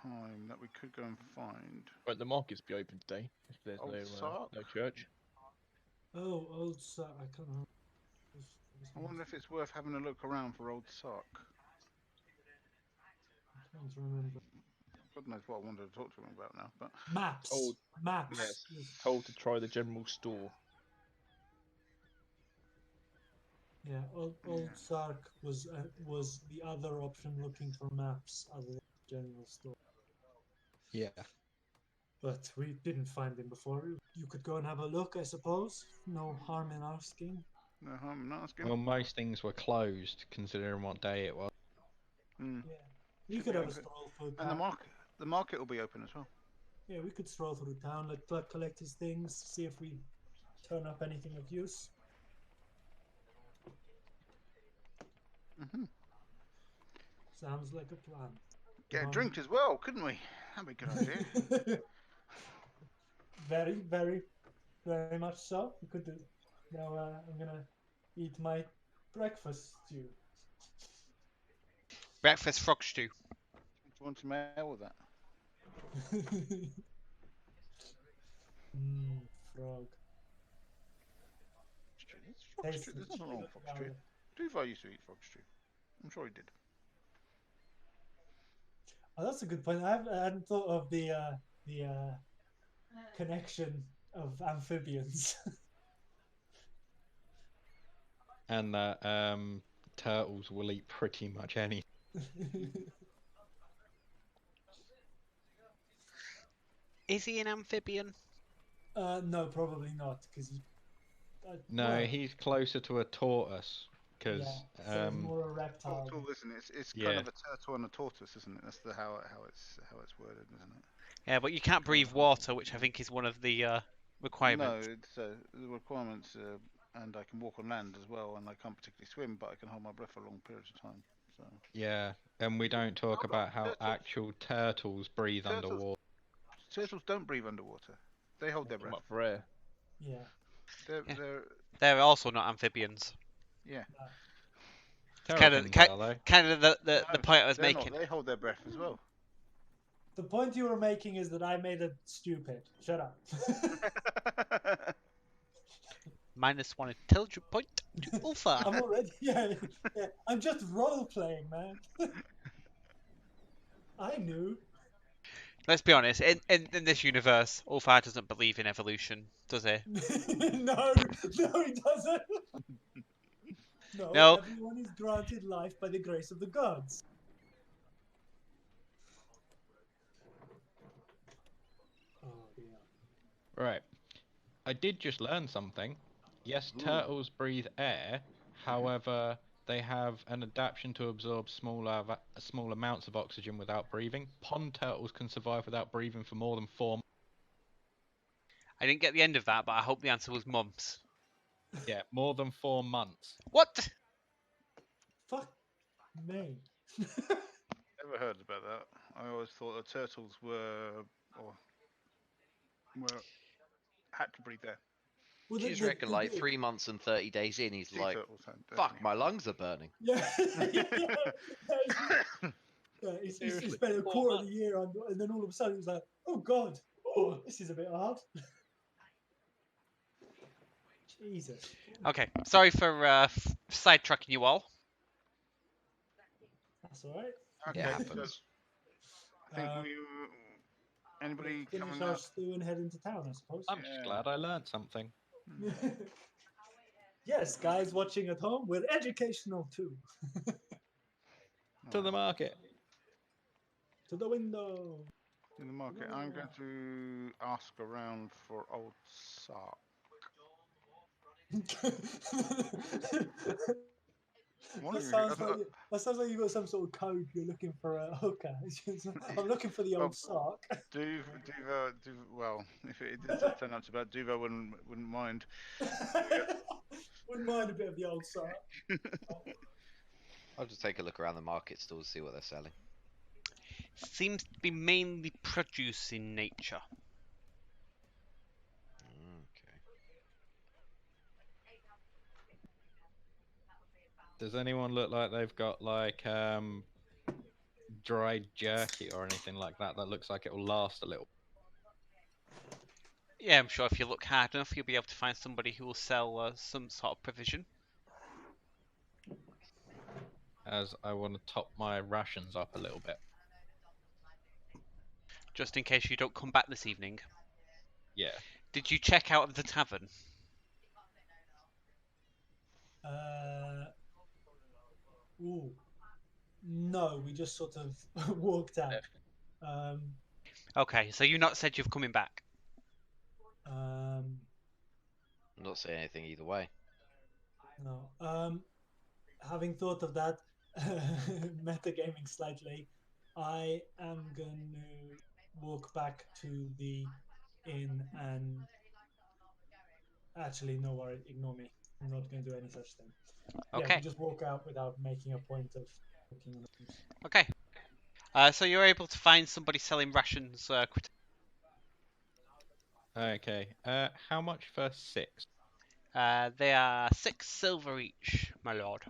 time that we could go and find? Won't the markets be open today if there's Old no Sark? no church? Oh, old Sark. I can't remember. I wonder if it's worth having a look around for old Sark. I can't remember. God knows what I wanted to talk to him about now, but Maps. Old- Maps. Yes. Told to try the general store. Yeah, old Yeah. Sark was the other option looking for maps other than the general store. yeah. But we didn't find him before. You could go and have a look, I suppose. No harm in asking. no harm in asking. Well, most things were closed considering what day it was. Mm. Yeah. We Should could be have a open. stroll through And the town. market will be open as well. Yeah, we could stroll through town, let Cluck collect his things, see if we turn up anything of use. Hmm Sounds like a plan. Get a Um, drink as well, couldn't we? That'd be a good idea. Very, very, very much so. We could do. Now I'm gonna eat my breakfast stew. Breakfast frog stew. Do you want some ale with that? Frog. Stew. It's frog Tastes stew. There's nothing wrong with frog rather- stew. Duval used to eat frog stew. I'm sure he did. Oh, that's a good point. I hadn't thought of the connection of amphibians. And that turtles will eat pretty much anything. Is he an amphibian? No, probably not, because No, well, he's closer to a tortoise because yeah, so it's more a reptile. Tortoise, isn't it? It's kind yeah. of a turtle and a tortoise, isn't it? That's how it's worded, isn't it? Yeah, but you can't breathe water, which I think is one of the requirements. No, it's the requirements, and I can walk on land as well, and I can't particularly swim, but I can hold my breath for long periods of time. So Yeah, and we don't talk Hold on, about how actual turtles breathe turtles, underwater. turtles don't breathe underwater. They hold their Come breath. up for air. Yeah. They're, Yeah. they're They're also not amphibians. yeah. Terrapins are they? Kind of the No, point I was they're making. not. They hold their breath as well. The point you were making is that I made it stupid. Shut up. -1 intelligent point to Ulfa. I'm already yeah. I'm just role playing, man. I knew. Let's be honest. In this universe, Ulfa doesn't believe in evolution, does he? No, he doesn't. No, No. everyone is granted life by the grace of the gods. Oh dear. Right. I did just learn something. Yes, Ooh. turtles breathe air. However, they have an adaptation to absorb small amounts of oxygen without breathing. Pond turtles can survive without breathing for more than 4 months. I didn't get the end of that, but I hope the answer was months. Yeah, more than 4 months. What? Fuck me. Never heard about that. I always thought that turtles were had to breathe air. Well, Do you just reckon like 3 months and 30 days in, he's Sea like, turtles, "Fuck, my lungs are burning." Yeah, he Seriously, spent a 4 quarter of months. the year on, and then all of a sudden he was like, "Oh God, oh, this is a bit hard." Jesus. Okay, sorry for sidetracking you all. That's all right. It Okay, so happens. I think Um, anybody Let's finish coming our up? stew and head into town, I suppose. I'm just glad I learned something. Yes, guys watching at home, we're educational too. To the market. To the window. In the market, I'm going to ask around for old sock. That sounds like you got some sort of code. You're looking for a hooker. I'm looking for the old sock. Well, if it did turn out to bad, Duva wouldn't mind. Wouldn't mind a bit of the old sock. I'll just take a look around the market stall to see what they're selling. Seems to be mainly produce in nature. Okay. Does anyone look like they've got like dried jerky or anything like that that looks like it will last a little? Yeah, I'm sure if you look hard enough, you'll be able to find somebody who will sell some sort of provision. As I want to top my rations up a little bit. Just in case you don't come back this evening. Yeah. Did you check out of the tavern? Ooh. No, we just sort of walked out. Okay, so you not said you're coming back. I'm not saying anything either way. No. Having thought of that, metagaming slightly, I am going to walk back to the inn and actually, no worry, ignore me. I'm not going to do any such thing. Okay. Yeah, we just walk out without making a point of looking rooms. Okay. So you're able to find somebody selling rations. Okay. How much for 6? They are 6 silver each, my lord.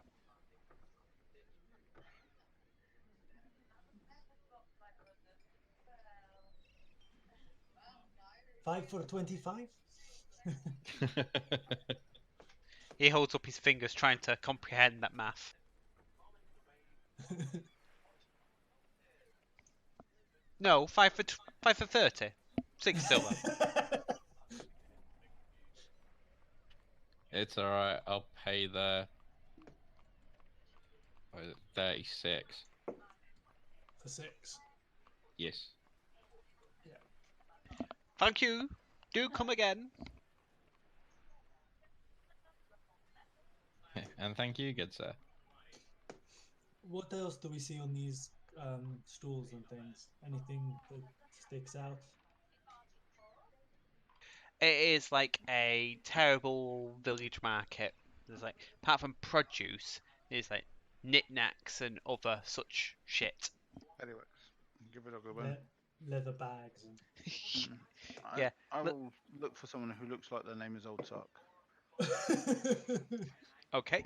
Five for 25? He holds up his fingers, trying to comprehend that math. No, 5 for 30. 6 silver. It's alright. I'll pay the 36. For 6. Yes. Thank you. Do come again. And thank you, good sir. What else do we see on these stools and things? Anything that sticks out? It is like a terrible village market. There's like, apart from produce, there's like knickknacks and other such shit. Anyways, give it a good one. Leather bags and. Yeah. I Look- will look for someone who looks like their name is Old Sock. Okay.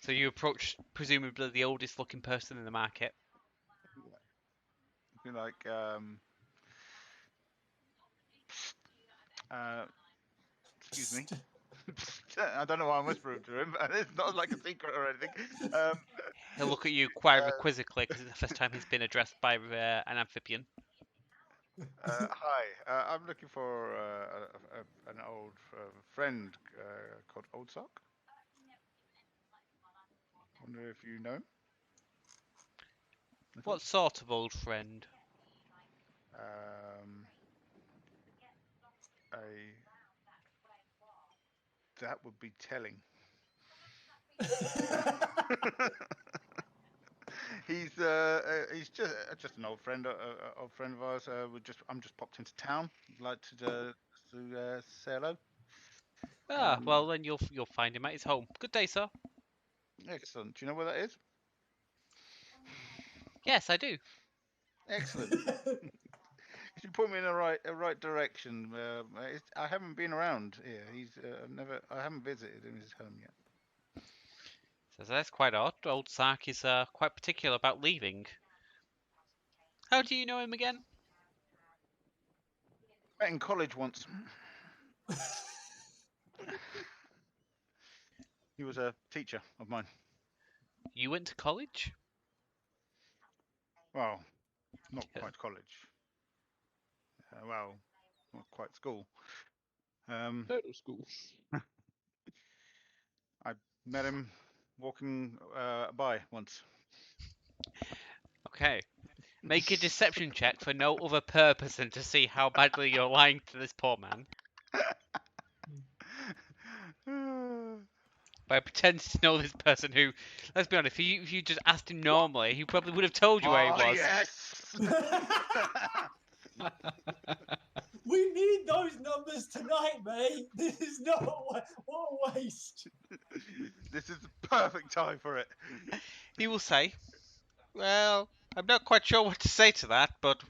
So you approach presumably the oldest looking person in the market. Be like, excuse me. I don't know why I'm whispering to him. It's not like a secret or anything. He'll look at you quite quizzically because it's the first time he's been addressed by an amphibian. Hi, I'm looking for an old friend called Old Sock. Wonder if you know him? At all? What sort of old friend? A that would be telling. He's just an old friend of ours. I'm just popped into town. Like to say hello. Well then you'll find him at his home. Good day, sir. Excellent. Do you know where that is? Yes, I do. Excellent. Could you point me in the right direction? I haven't been around here. I haven't visited in his home yet. So that's quite odd. Old Sark is quite particular about leaving. How do you know him again? Met in college once. He was a teacher of mine. You went to college? Well, not Yeah. quite college. Well, not quite school. Total school. I met him walking by once. Okay. Make a deception check for no other purpose than to see how badly you're lying to this poor man. By pretending to know this person who, let's be honest, if you just asked him normally, he probably would have told you where he was. Yes! We need those numbers tonight, mate. This is not what a waste. This is the perfect time for it. He will say, well, I'm not quite sure what to say to that, but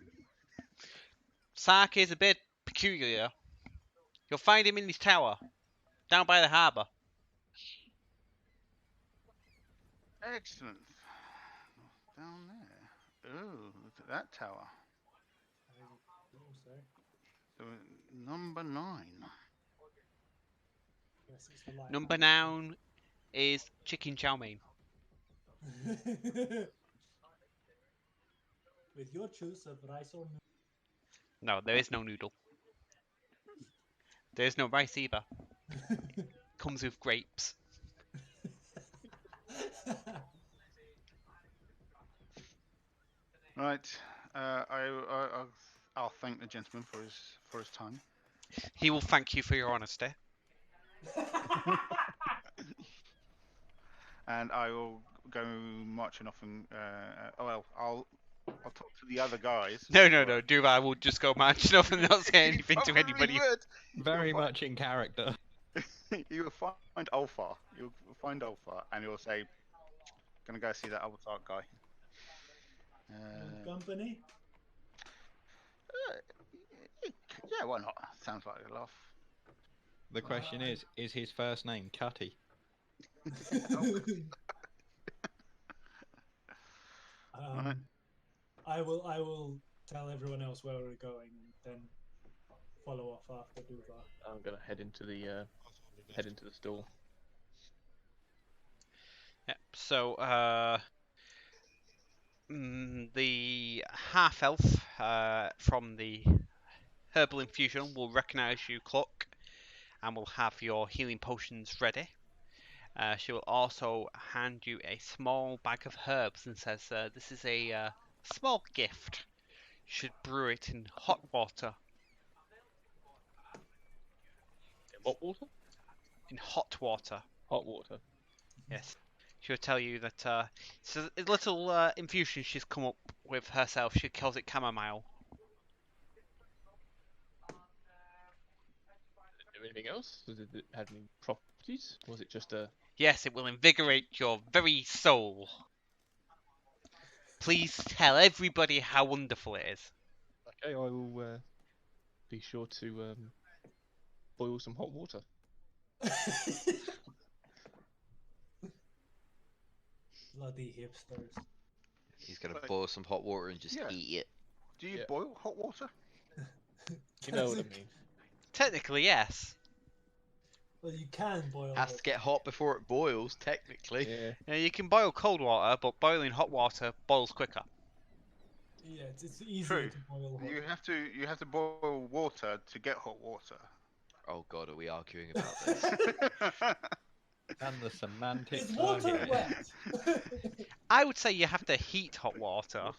Sark is a bit peculiar. You'll find him in his tower, down by the harbour. Excellent. Down there. Oh, look at that tower. Also, So, number 9. yes, it's the light. Number 9 is chicken chow mein. With your choice of rice or No, there is no noodle. There is no rice either. Comes with grapes. Right. I'll thank the gentleman for his time. He will thank you for your honesty. And I will go marching off and I'll talk to the other guys. No. Duval will just go marching off and not say anything to Probably anybody. would. Very much in character. You will find Alpha. You'll find Alpha, and you'll say, "Gonna go see that Avatar guy." company. Yeah, why not? Sounds like a laugh. The question is his first name Cutty? Right. I will tell everyone else where we're going and then follow off after Duvar. I'm gonna head into the store. Yep. So, the half elf from the herbal infusion will recognise you, Cluck, and will have your healing potions ready. She will also hand you a small bag of herbs and says, "This is a small gift. You should brew it in hot water." In what water? In hot water, Hot water. yes. She'll tell you that it's a little infusion she's come up with herself. She calls it chamomile. Do anything else? Does it have any properties? Or was it just a? Yes, it will invigorate your very soul. Please tell everybody how wonderful it is. Okay, I will be sure to boil some hot water. Bloody hipsters. He's gonna But- boil some hot water and just Yeah. eat it. Do you Yeah. boil hot water? You know what I mean? Technically, yes. Well, you can boil Has it. to get hot before it boils, technically. Yeah. You can boil cold water, but boiling hot water boils quicker. Yeah, it's easier True. to boil water. You have to boil water to get hot water. Oh god, are we arguing about this? And the semantics Is are water here. wet? I would say you have to heat hot water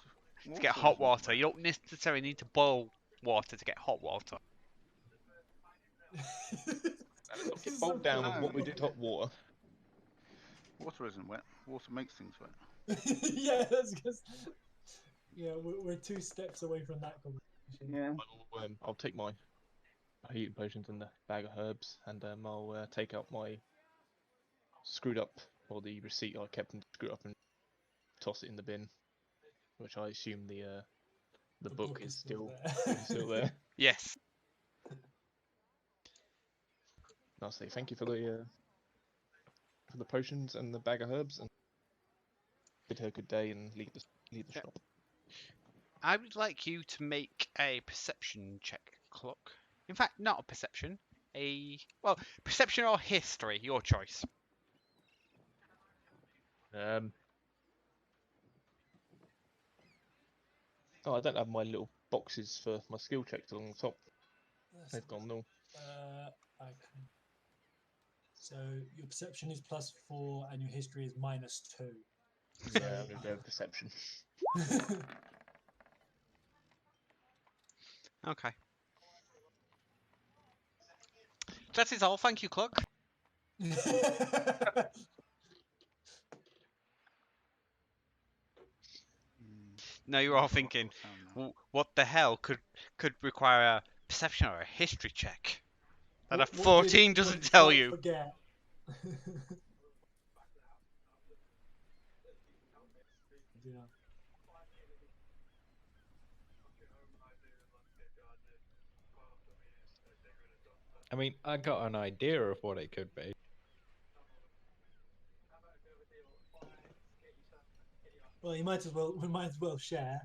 to get hot water. You don't necessarily need to boil water to get hot water. Let's get bogged down with what we did hot water. Water isn't wet. Water makes things wet. Yeah, that's because we're 2 steps away from that conversation. Yeah. I'll take my healing potions and the bag of herbs, and I'll take out my screwed up, or the receipt I kept and screwed up, and toss it in the bin, which I assume the book is still there. Yes. And I'll say thank you for the potions and the bag of herbs, and bid her good day and leave the Yeah. shop. I would like you to make a perception check, Clock. In fact, not a perception. Perception or history, your choice. Oh, I don't have my little boxes for my skill checks along the top. They've gone null. I can. So your perception is +4 and your history is -2. Yeah, I'm gonna go with perception. Okay. That is all. Thank you, Clock. Now you're all thinking, what the hell could require a perception or a history check that a What did- 14 what doesn't did tell Clock you? Forget? Yeah. I mean, I got an idea of what it could be. Well, we might as well share.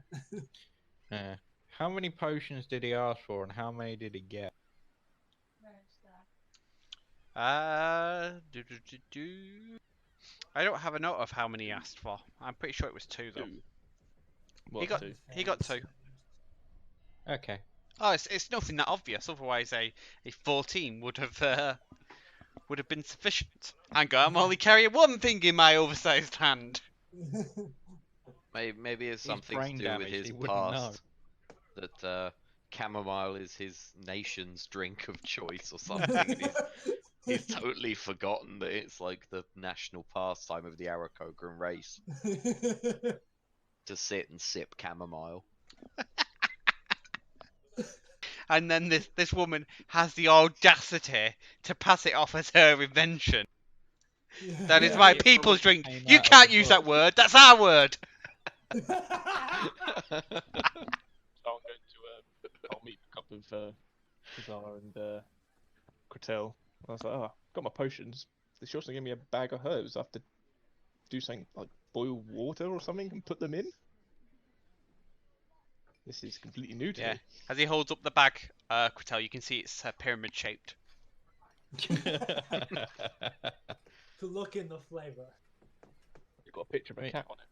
How many potions did he ask for, and how many did he get? I don't have a note of how many he asked for. I'm pretty sure it was 2 though. Two. What, He got- two? He got 2. Okay. Oh, it's nothing that obvious. Otherwise, a 14 would have been sufficient. Hang on, I'm only carrying one thing in my oversized hand. Maybe it's He's something brain to do with damaged, his he wouldn't know. past. That chamomile is his nation's drink of choice or something. And he's totally forgotten that it's like the national pastime of the Aarakocra race to sit and sip chamomile. And then this woman has the audacity to pass it off as her invention. That is Yeah, my it people's probably drink. came You out of can't the use book. that word. That's our word. So I'm going to I'll meet a couple of Kazar and Kratel. I was like, got my potions. They should also give me a bag of herbs. I have to do something like boil water or something and put them in. This is completely new to Yeah. me. As he holds up the bag, Quatel, you can see it's pyramid shaped. To look in the flavor. It's got a picture of a Right. cat on it.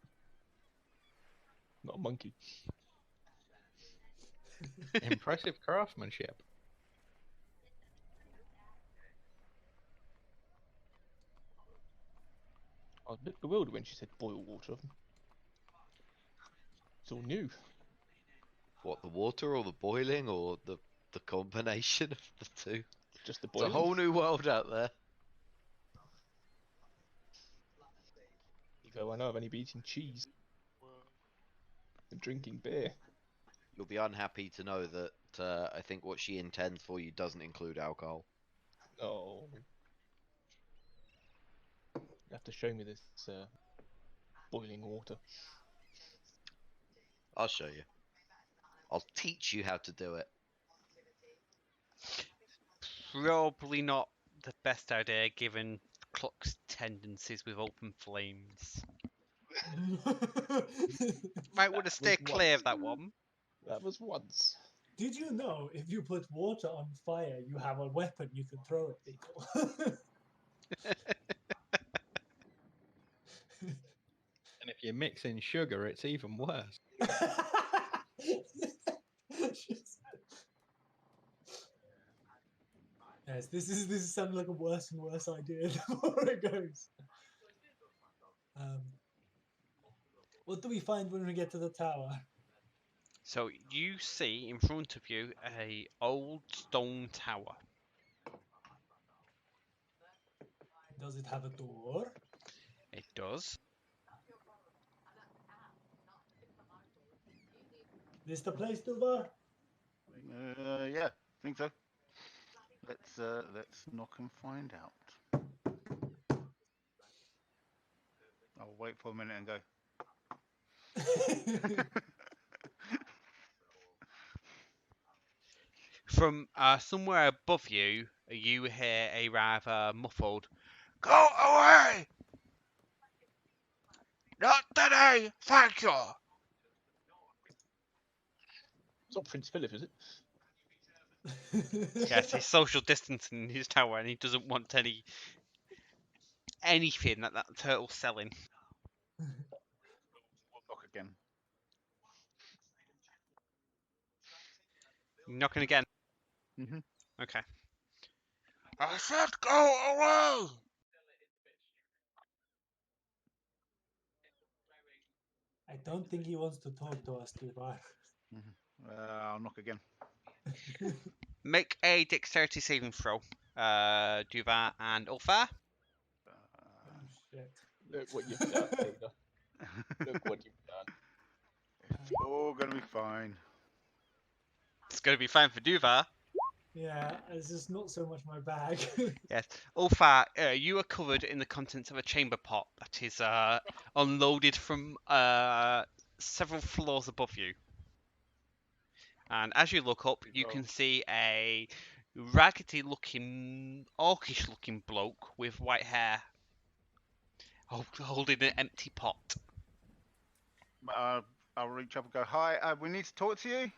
Not a monkey. Impressive craftsmanship. was a bit bewildered when she said boil water. It's all new. What, the water or the boiling or the combination of the two? Just the It's a boiling. whole new world out there. Though I know I've only been eating cheese and drinking beer. You'll be unhappy to know that I think what she intends for you doesn't include alcohol. Oh. You have to show me this boiling water. I'll show you. I'll teach you how to do it. Probably not the best idea given Cluck's tendencies with open flames. Might want to That stay was clear of once. that one. That was once. Did you know if you put water on fire, you have a weapon you can throw at people? And if you mix in sugar, it's even worse. Yes, this is sounding like a worse and worse idea the more it goes. What do we find when we get to the tower? So you see in front of you a old stone tower. Does it have a door? It does. This the place, Duvar? Yeah, I think so. Let's knock and find out. I'll wait for a minute and go. From somewhere above you, you hear a rather muffled, "Go away! Not today, thank you!" It's not Prince Philip, is it? Yes, he's social distancing in his tower and he doesn't want anything that turtle's selling. We'll knock again. You knocking again? Mm-hmm. Okay. I said go away! I don't think he wants to talk to us, Duvar. I'll knock again. Make a dexterity saving throw. Duvar and Ulfar. Oh shit. Look what you've done, Ada. Look what you've done. It's all gonna be fine. It's going to be fine for Duvar. Yeah, it's just not so much my bag. Yes. Ulfar, you are covered in the contents of a chamber pot that is unloaded from several floors above you. And as you look up, you can see a raggedy-looking, orcish-looking bloke with white hair holding an empty pot. I'll reach up and go, hi, we need to talk to you.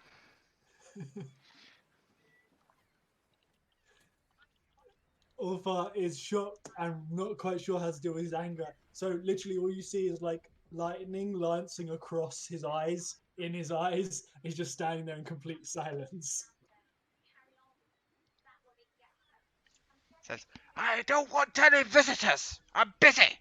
Ulfar is shocked and not quite sure how to deal with his anger. So literally all you see is like lightning lancing across his eyes, in his eyes. He's just standing there in complete silence. Says, I don't want any visitors. I'm busy.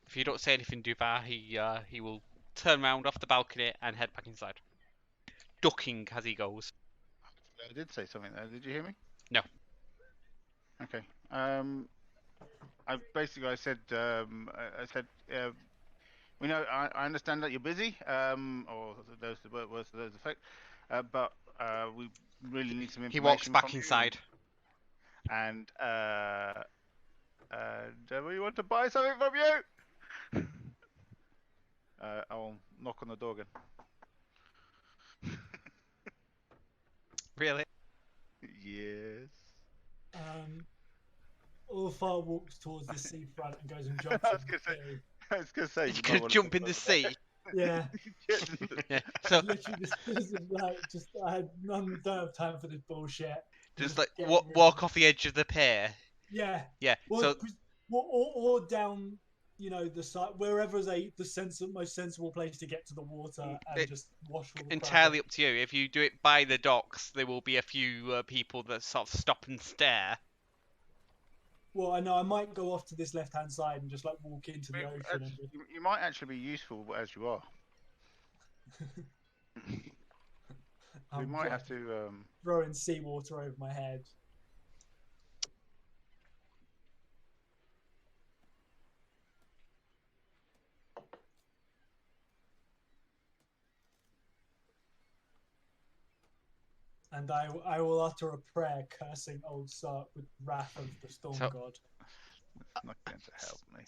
If you don't say anything, Duvar, he will turn around off the balcony and head back inside, ducking as he goes. I did say something there. Did you hear me? No. Okay. I said, we know. I understand that you're busy. Or those words to those effect. But we really need some information. He walks back from inside. You. And do we want to buy something from you? I'll knock on the door again. Really? Yes. Ulfar walks towards the seafront and goes and jumps I in the sea. was gonna say. You could jump in the sea. Yeah. Yeah. So literally I had don't have time for this bullshit. just like getting walk off the edge of the pier. Yeah. Yeah. Well, So or down you know, the side wherever's the most sensible place to get to the water and just wash all the crap Entirely off. up to you. If you do it by the docks, there will be a few people that sort of stop and stare. Well, I know I might go off to this left-hand side and just like walk into the ocean and just. You might actually be useful as you are. We might have to. Throwing seawater over my head. And I will utter a prayer cursing old Sark with wrath of the storm god. It's not going to help me.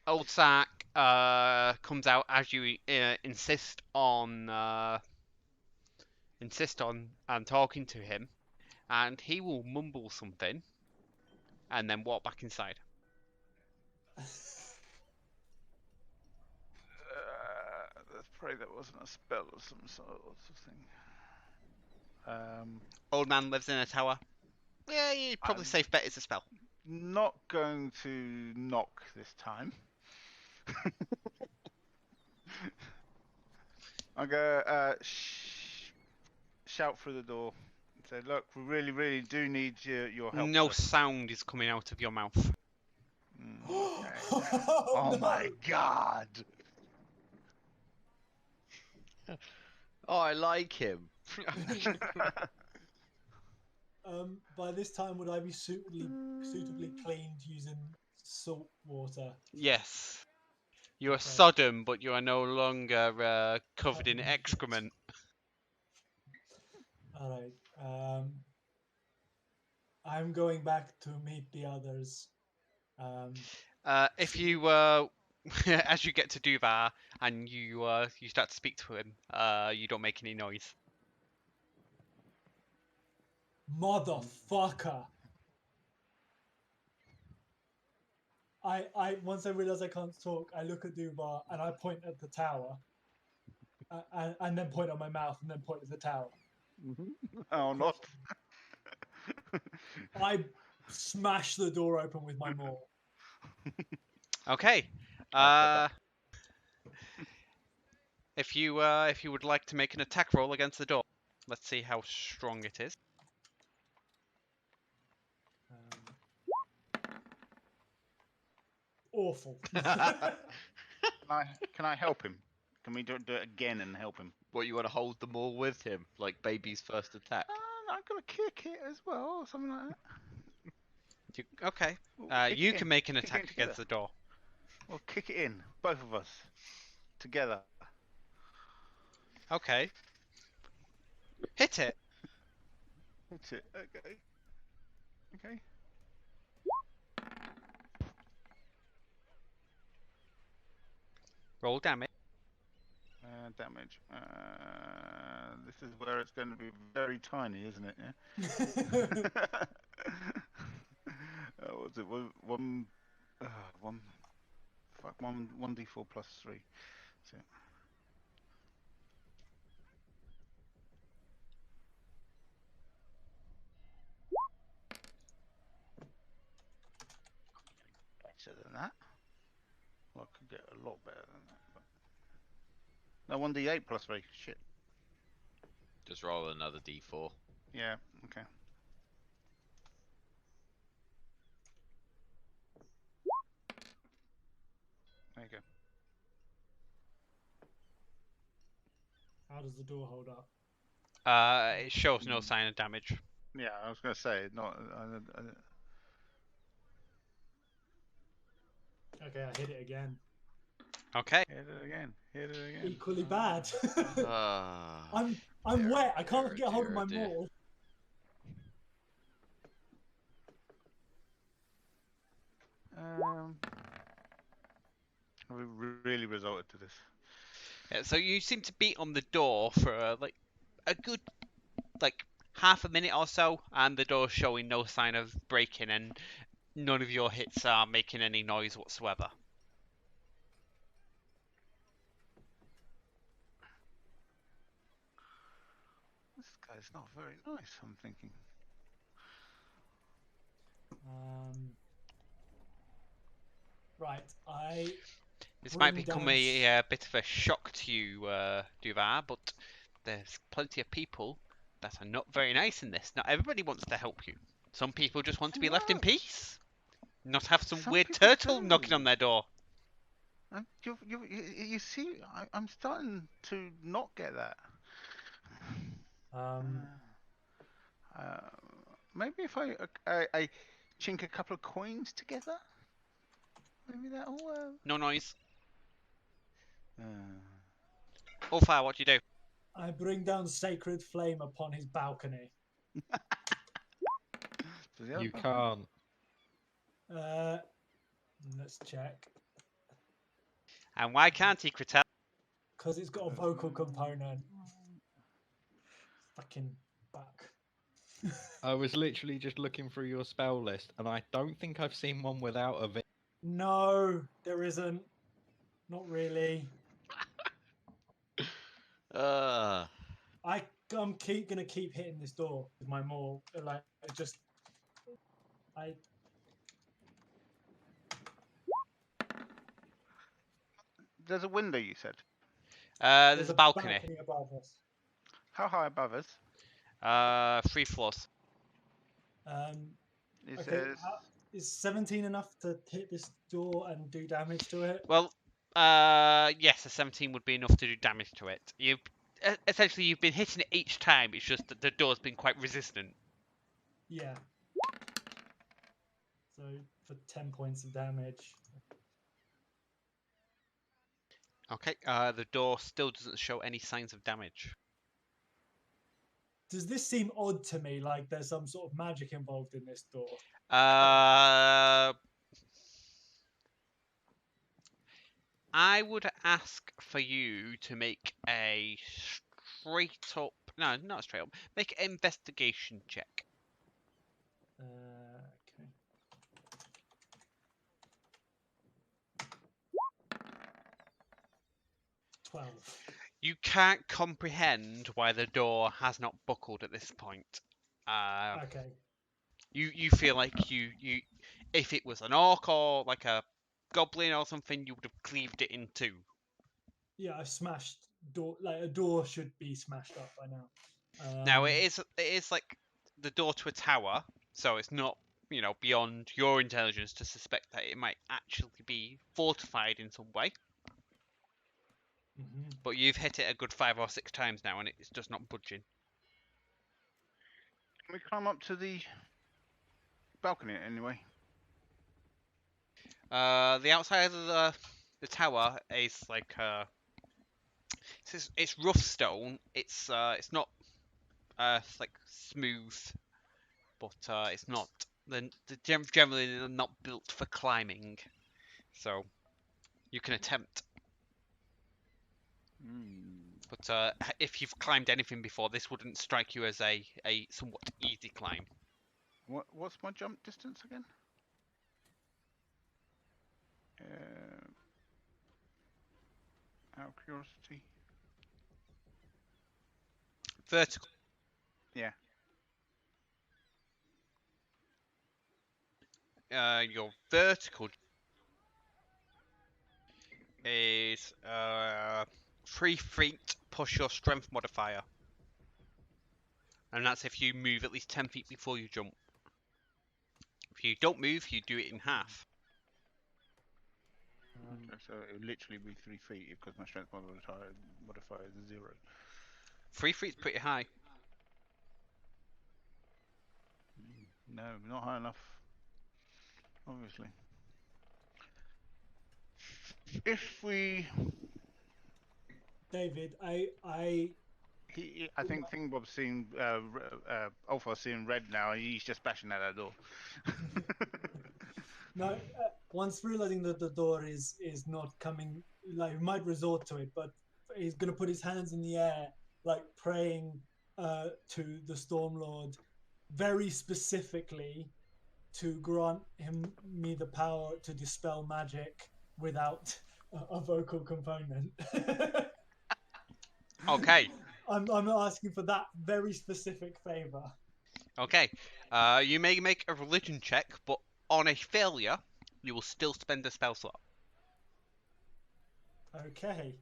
Old Sack comes out as you insist on talking to him, and he will mumble something, and then walk back inside. Let's pray that wasn't a spell or some sort of thing. Old man lives in a tower. Yeah, you'd probably safe bet it's a spell. Not going to knock this time. I'm gonna shout through the door and say, "Look, we really, really do need your help." No sir." sound is coming out of your mouth. Okay. Oh, no! My god! Oh, I like him. By this time, would I be suitably cleaned using salt water? Yes. You are Okay. sodden, but you are no longer covered in excrement. Alright. I'm going back to meet the others. If you, as you get to Duvar and you start to speak to him, you don't make any noise. Motherfucker! I once I realize I can't talk, I look at Duvar and I point at the tower, and then point at my mouth and then point at the tower. Oh, not. I smash the door open with my maul. Okay. I'll step If you would like to make an attack roll against the door, let's see how strong it is. Awful. Can I help him? Can we do it again and help him? What, you want to hold them all with him, like baby's first attack? I'm gonna kick it as well, or something like that. Okay. We'll kick You it can in. make an Kick it attack in against together. the door. We'll kick it in, both of us, together. Okay. Hit it. That's it. Okay. Okay. Roll damage. Damage. This is where it's going to be very tiny, isn't it? Yeah. What's it? One. Fuck. 1d4 plus 3. So. Better than that. Well, I could get a lot better than that. But... No, 1d8 plus 3. Shit. Just roll another d4. Yeah. Okay. There you go. How does the door hold up? It shows no sign of damage. Yeah, I was going to say not. Okay, I hit it again. Okay. Hit it again. Hit it again. Equally bad. I'm Dear, wet. I can't dear, get hold of dear, my dear. maul. We really resorted to this. Yeah, so you seem to beat on the door for like a good half a minute or so, and the door's showing no sign of breaking, and none of your hits are making any noise whatsoever. This guy's not very nice, I'm thinking. Right, I This might bring become down a bit of a shock to you, Duvar, but there's plenty of people that are not very nice in this. Not everybody wants to help you. Some people just want to be left in No, peace, not have some some weird people turtle knocking on do. their door. You see, I'm starting to not get that. um Uh, maybe if I chink a couple of coins together, maybe that'll. No noise. Uh, Ulfar, what do you do? I bring down sacred flame upon his balcony. does he have a You balcony? can't. Let's check. And why can't he, Critel? Because it's got a vocal component. Fucking back. I was literally just looking through your spell list, and I don't think I've seen one without a V. No, there isn't. Not really. Uh, I'm gonna keep hitting this door with my maul. Like just I There's a window, you said. There's a balcony. above us. How high above us? 3 floors. Is Okay, there? is 17 enough to hit this door and do damage to it? Well, yes, a 17 would be enough to do damage to it. Essentially, you've been hitting it each time. It's just that the door's been quite resistant. Yeah. So for 10 points of damage. Okay. The door still doesn't show any signs of damage. Does this seem odd to me? Like there's some sort of magic involved in this door? I would ask for you to make a straight up. No, not straight up. Make an investigation check. Okay. You can't comprehend why the door has not buckled at this point. Okay. You feel like you if it was an orc or like a goblin or something, you would have cleaved it in two. Yeah, I smashed door. Like a door should be smashed up by now. Now it is like the door to a tower, so it's not beyond your intelligence to suspect that it might actually be fortified in some way. Mhm. But you've hit it a good 5 or 6 times now, and it's just not budging. Can we climb up to the balcony anyway? The outside of the tower is like it's rough stone. It's not like smooth, but it's not. Generally they're not built for climbing, so you can attempt. But if you've climbed anything before, this wouldn't strike you as a somewhat easy climb. What's my jump distance again? Out of curiosity. Vertical. Yeah. Your vertical is 3 feet plus your strength modifier, and that's if you move at least 10 feet before you jump. If you don't move, you do it in half. Okay, so it would literally be 3 feet because my strength modifier is 0. 3 feet's pretty high. No, not high enough. Obviously. If we, David, I think Thingbob's seen, Ulfar's seeing red now. He's just bashing at that door. No, once realizing that the door is not coming, like he might resort to it, but he's gonna put his hands in the air, like praying to the Stormlord, very specifically to grant me the power to dispel magic without a vocal component. Okay. I'm asking for that very specific favor. Okay. You may make a religion check, but on a failure, you will still spend a spell slot. Okay.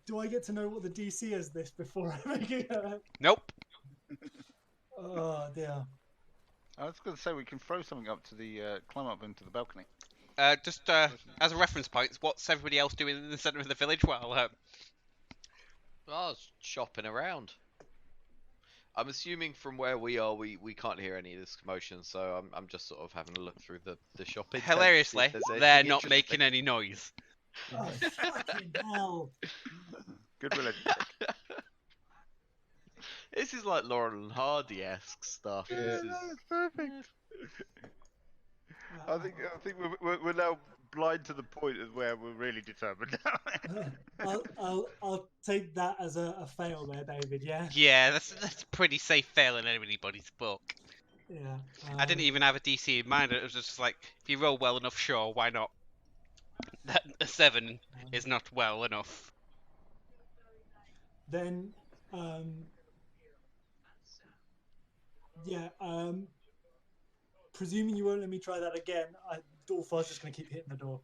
Do I get to know what the DC is this before I make it? Nope. Oh dear. I was going to say we can throw something up to the climb up into the balcony. Just as a reference point, what's everybody else doing in the centre of the village while I was shopping around. I'm assuming from where we are, we can't hear any of this commotion, so I'm just sort of having a look through the shopping tent to see hilariously, if there's they're anything not interesting. making any noise. Oh fucking hell. Good religion check. This is like Laurel and Hardy-esque stuff. Yeah. This is... That's perfect. I think we're now blind to the point of where we're really determined now. I'll take that as a fail there, David. Yeah. Yeah, that's a pretty safe fail in anybody's book. Yeah. I didn't even have a DC in mind. It was just like, if you roll well enough, sure, why not? A 7 is not well enough. Then, yeah. Presuming you won't let me try that again, Dolfar's just going to keep hitting the door.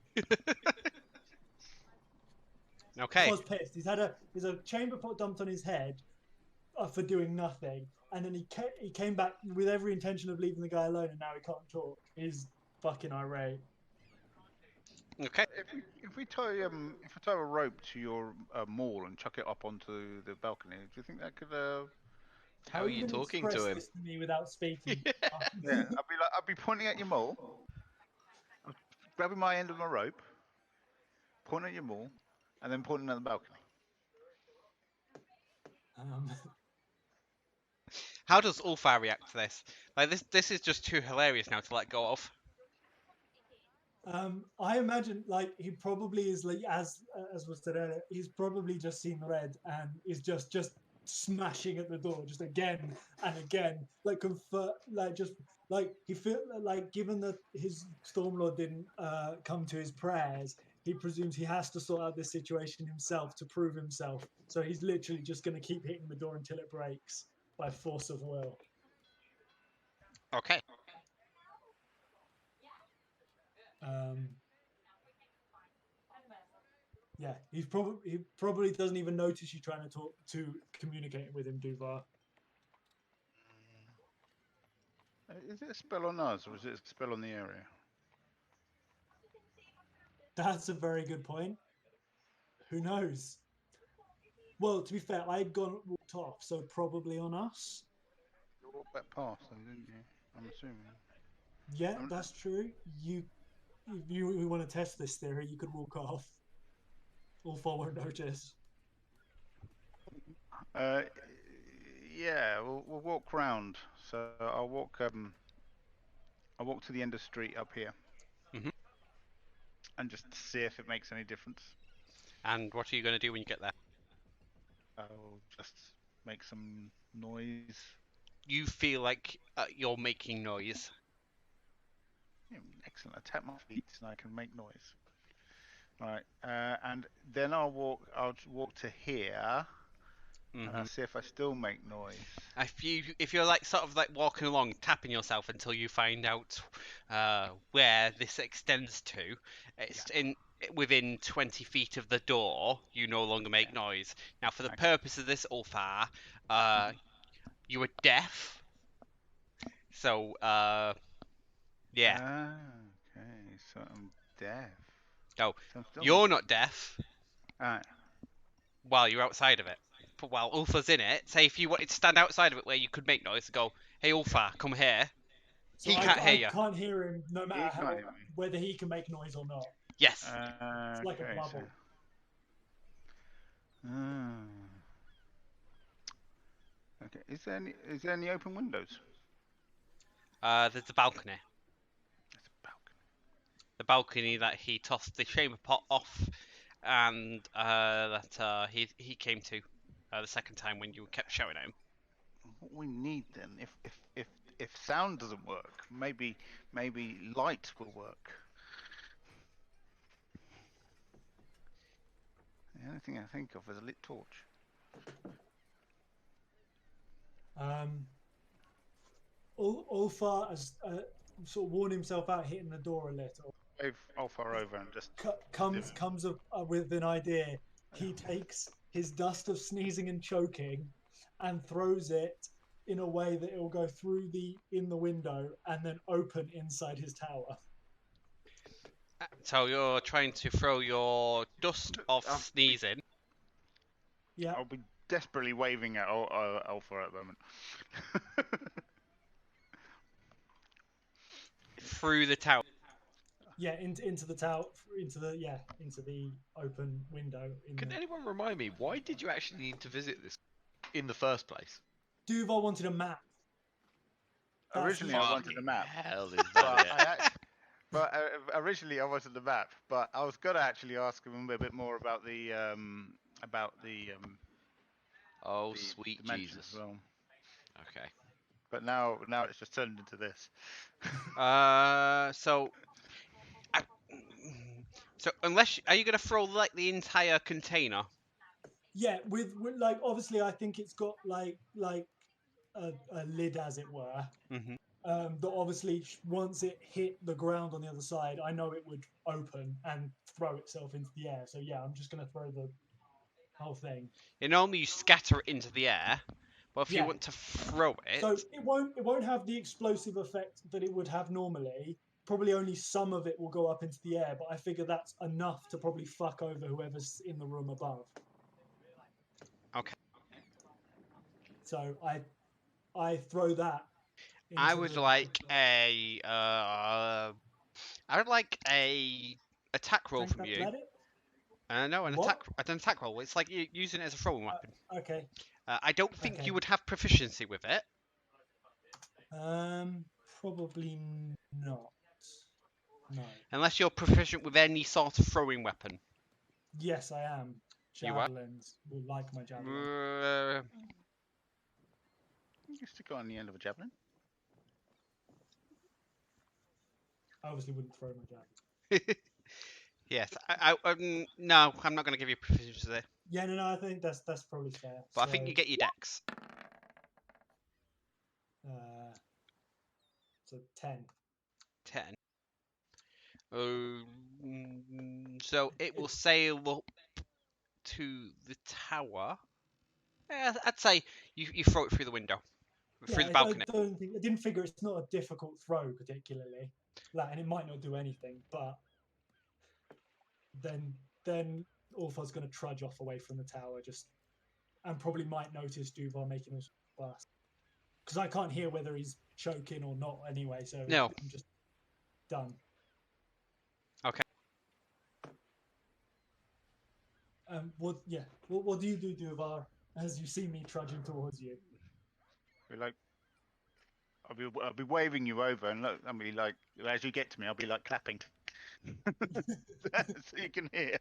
Okay. Cos pissed. He's a chamber pot dumped on his head for doing nothing, and then he came back with every intention of leaving the guy alone, and now he can't talk. He's fucking irate. Okay. If we tie a rope to your maul and chuck it up onto the balcony, do you think that could? How are you talking to him? This to me without speaking. Yeah, I'd be pointing at your maul, grabbing my end of my rope, pointing at your maul, and then pointing at the balcony. How does Ulfar react to this? Like this is just too hilarious now to let go of. I imagine like he probably is like as was said earlier, he's probably just seen red and is just smashing at the door just again and again, like just like he feel like given that his Stormlord didn't come to his prayers, he presumes he has to sort out this situation himself to prove himself. So he's literally just going to keep hitting the door until it breaks by force of will. Okay. Yeah, he probably doesn't even notice you trying to communicate with him, Duvar. Is it a spell on us, or is it a spell on the area? That's a very good point. Who knows? Well, to be fair, I'd walked off, so probably on us. You walked back past, though, didn't you? I'm assuming. Yeah, that's true. If you want to test this theory, you could walk off. All four won't notice. Yeah, we'll walk round. So I'll walk to the end of the street up here, and just see if it makes any difference. And what are you going to do when you get there? I'll just make some noise. You feel like you're making noise. Yeah, excellent. I tap my feet and I can make noise. Right, and then I'll walk to here, and I'll see if I still make noise. If you're like sort of like walking along, tapping yourself until you find out where this extends to, it's within 20 feet of the door. You no longer make noise. Now, for the purpose of this Ulfar, you are deaf. So yeah. Okay, so I'm deaf. No, So you're not deaf. Alright. While you're outside of it. But while Ulfar's in it, say if you wanted to stand outside of it where you could make noise and go, "Hey Ulfar, come here." So He can't hear you. I can't hear him no matter hear me. whether he can make noise or not. Yes. It's like a bubble. Okay. Is there any open windows? There's the balcony. There's a balcony. The balcony that he tossed the chamber pot off, and that he came to the second time when you kept shouting at him. What we need then, if sound doesn't work, maybe light will work. The only thing I think of is a lit torch. Ulfar, as sort of worn himself out hitting the door a little. Wave Alfar over and just Comes up with an idea. He takes his dust of sneezing and choking and throws it in a way that it will go through in the window and then open inside his tower. So you're trying to throw your dust of sneezing. Yeah. I'll be desperately waving at Alpha at the moment. Through the tower. Yeah, into the tower, into the open window. Can anyone remind me, why did you actually need to visit this in the first place? Duval wanted a map. Originally, I wanted a map. Hell is that Originally I wanted the map, but I was gonna actually ask him a bit more about the oh, the sweet dimension Jesus. as well. Okay. But now it's just turned into this. So unless are you gonna throw like the entire container? Yeah, with like obviously I think it's got like a lid as it were. Mm-hmm. That obviously once it hit the ground on the other side, I know it would open and throw itself into the air. So yeah, I'm just gonna throw the whole thing. Normally you scatter it into the air, but if you Yeah. want to throw it, So it won't have the explosive effect that it would have normally. Probably only some of it will go up into the air, but I figure that's enough to probably fuck over whoever's in the room above. Okay. So I throw that. I would like a attack roll from you. No, an attack roll. It's like using it as a throwing weapon. Okay. I don't think you would have proficiency with it. Probably not. No. Unless you're proficient with any sort of throwing weapon. Yes, I am. Javelins. Will like my javelin. You can stick it on the end of a javelin. I obviously wouldn't throw my javelin. Yes. No, I'm not going to give you proficiency there. Yeah, no, I think that's probably fair. But I think you get your dex. So 10. 10. So it will sail up to the tower. Yeah, I'd say you throw it through the window, through the balcony. I didn't figure it's not a difficult throw particularly, and it might not do anything, but then Orphar's going to trudge off away from the tower, and probably might notice Duval making a fuss, because I can't hear whether he's choking or not anyway. So no, I'm just done. Okay. What do you do, Duval, as you see me trudging towards you? I'll be waving you over, and look, I'll be like, as you get to me, I'll be like clapping, so you can hear.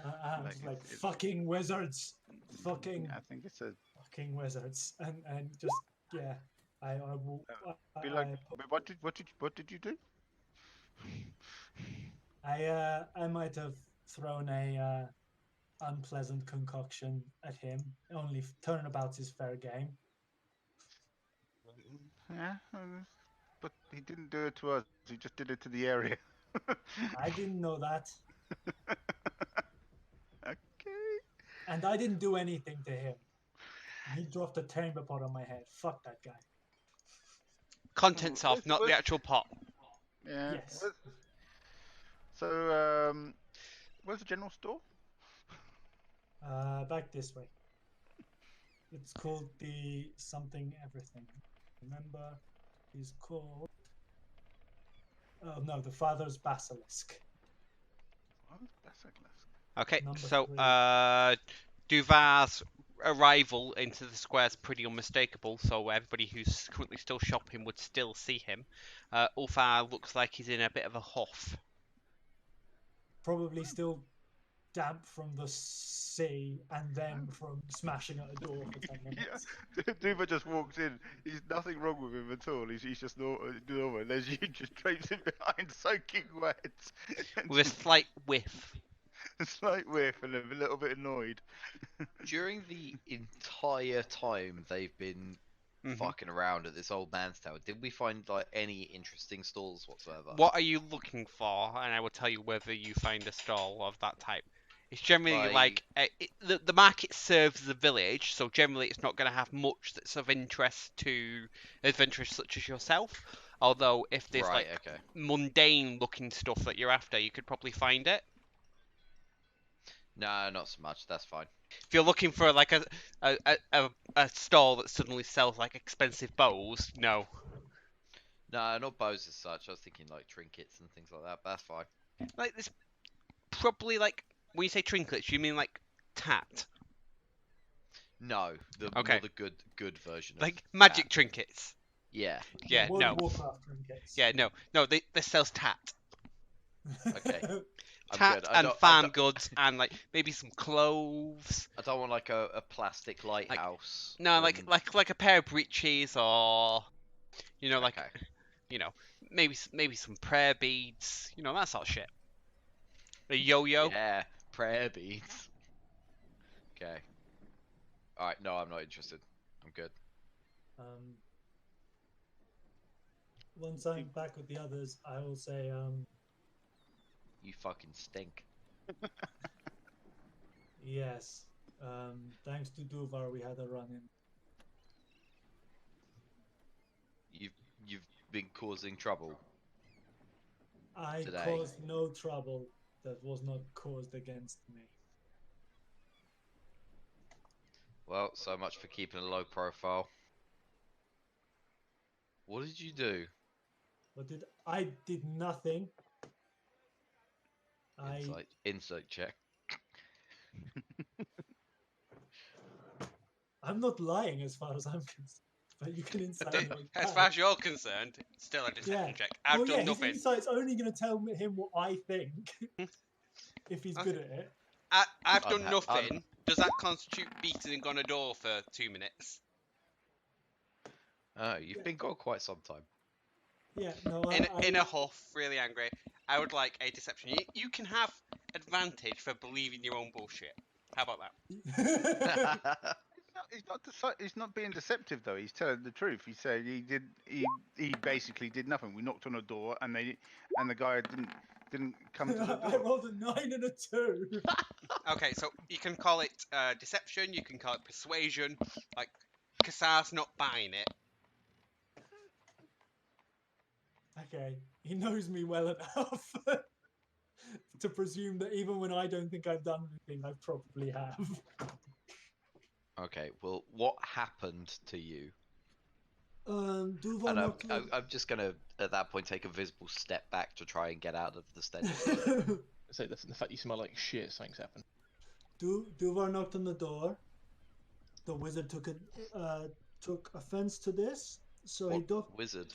I'm just like fucking wizards, fucking. I think it's a fucking wizards, and just yeah. I will. be like, what did you do? I might have thrown a unpleasant concoction at him. Only turnabout is fair game. Yeah, but he didn't do it to us. He just did it to the area. I didn't know that. Okay. And I didn't do anything to him. He dropped a chamber pot on my head. Fuck that guy. Contents of, not the actual pot. Yeah. Yes. So, where's the general store? Back this way. It's called the something everything. Remember, he's called. Oh no, the Father's Basilisk. Father's Basilisk. Okay, Number so 3. Duvar's arrival into the square is pretty unmistakable, so everybody who's currently still shopping would still see him. Ulfar looks like he's in a bit of a huff. Probably still damp from the sea and then from smashing at a door for 10 minutes. Yeah, Duva just walks in. He's nothing wrong with him at all. He's just normal. And there's you just traipsing behind, soaking wet. With a slight whiff. A slight whiff and a little bit annoyed. During the entire time they've been fucking around at this old man's tower, did we find like any interesting stalls whatsoever? What are you looking for? And I will tell you whether you find a stall of that type. It's generally like the market serves the village, so generally it's not going to have much that's of interest to adventurers such as yourself. Although if there's Right, like okay. mundane looking stuff that you're after, you could probably find it. No, not so much. That's fine. If you're looking for like a stall that suddenly sells like expensive bows, no. No, not bows as such. I was thinking like trinkets and things like that, but that's fine. Like there's probably like when you say trinkets, you mean like tat, No, Okay. more the good version of like magic that. trinkets. Yeah. Yeah, World no. of Warcraft trinkets. Yeah, no. This sells tat. Okay. I'm Tat good. I and don't- I farm don't- goods and like maybe some clothes. I don't want like a plastic lighthouse. No, and- like a pair of breeches or like Okay. maybe some prayer beads, that sort of shit. A yo-yo. Yeah, prayer beads. Okay. Alright, no, I'm not interested. I'm good. Once I'm back with the others, I will say, You fucking stink. yes. Thanks to Duvar, we had a run-in. You've been causing trouble. I Today. caused no trouble that was not caused against me. Well, so much for keeping a low profile. What did you do? I did nothing. Insight check. I'm not lying as far as I'm concerned. But you can insight me. As far as you're concerned, still a deception check. I've done nothing. His insight's only going to tell him what I think. If he's good at it. I've done nothing. Does that constitute beating on a door for 2 minutes? Oh, you've been gone quite some time. Yeah, no, In a huff, really angry. I would like a deception. You can have advantage for believing your own bullshit. How about that? He's not being deceptive though. He's telling the truth. He said he basically did nothing. We knocked on a door and the guy didn't come to the door. I rolled a 9 and a 2. Okay, so you can call it deception. You can call it persuasion. Like Kassar's not buying it. Okay, he knows me well enough to presume that even when I don't think I've done anything, I probably have. Okay, well, what happened to you? Duval And knocked I'm just gonna, at that point, take a visible step back to try and get out of the stench. So the fact you smell like shit, something's happened. Duvar knocked on the door. The wizard took offense to this, so he docked. Wizard?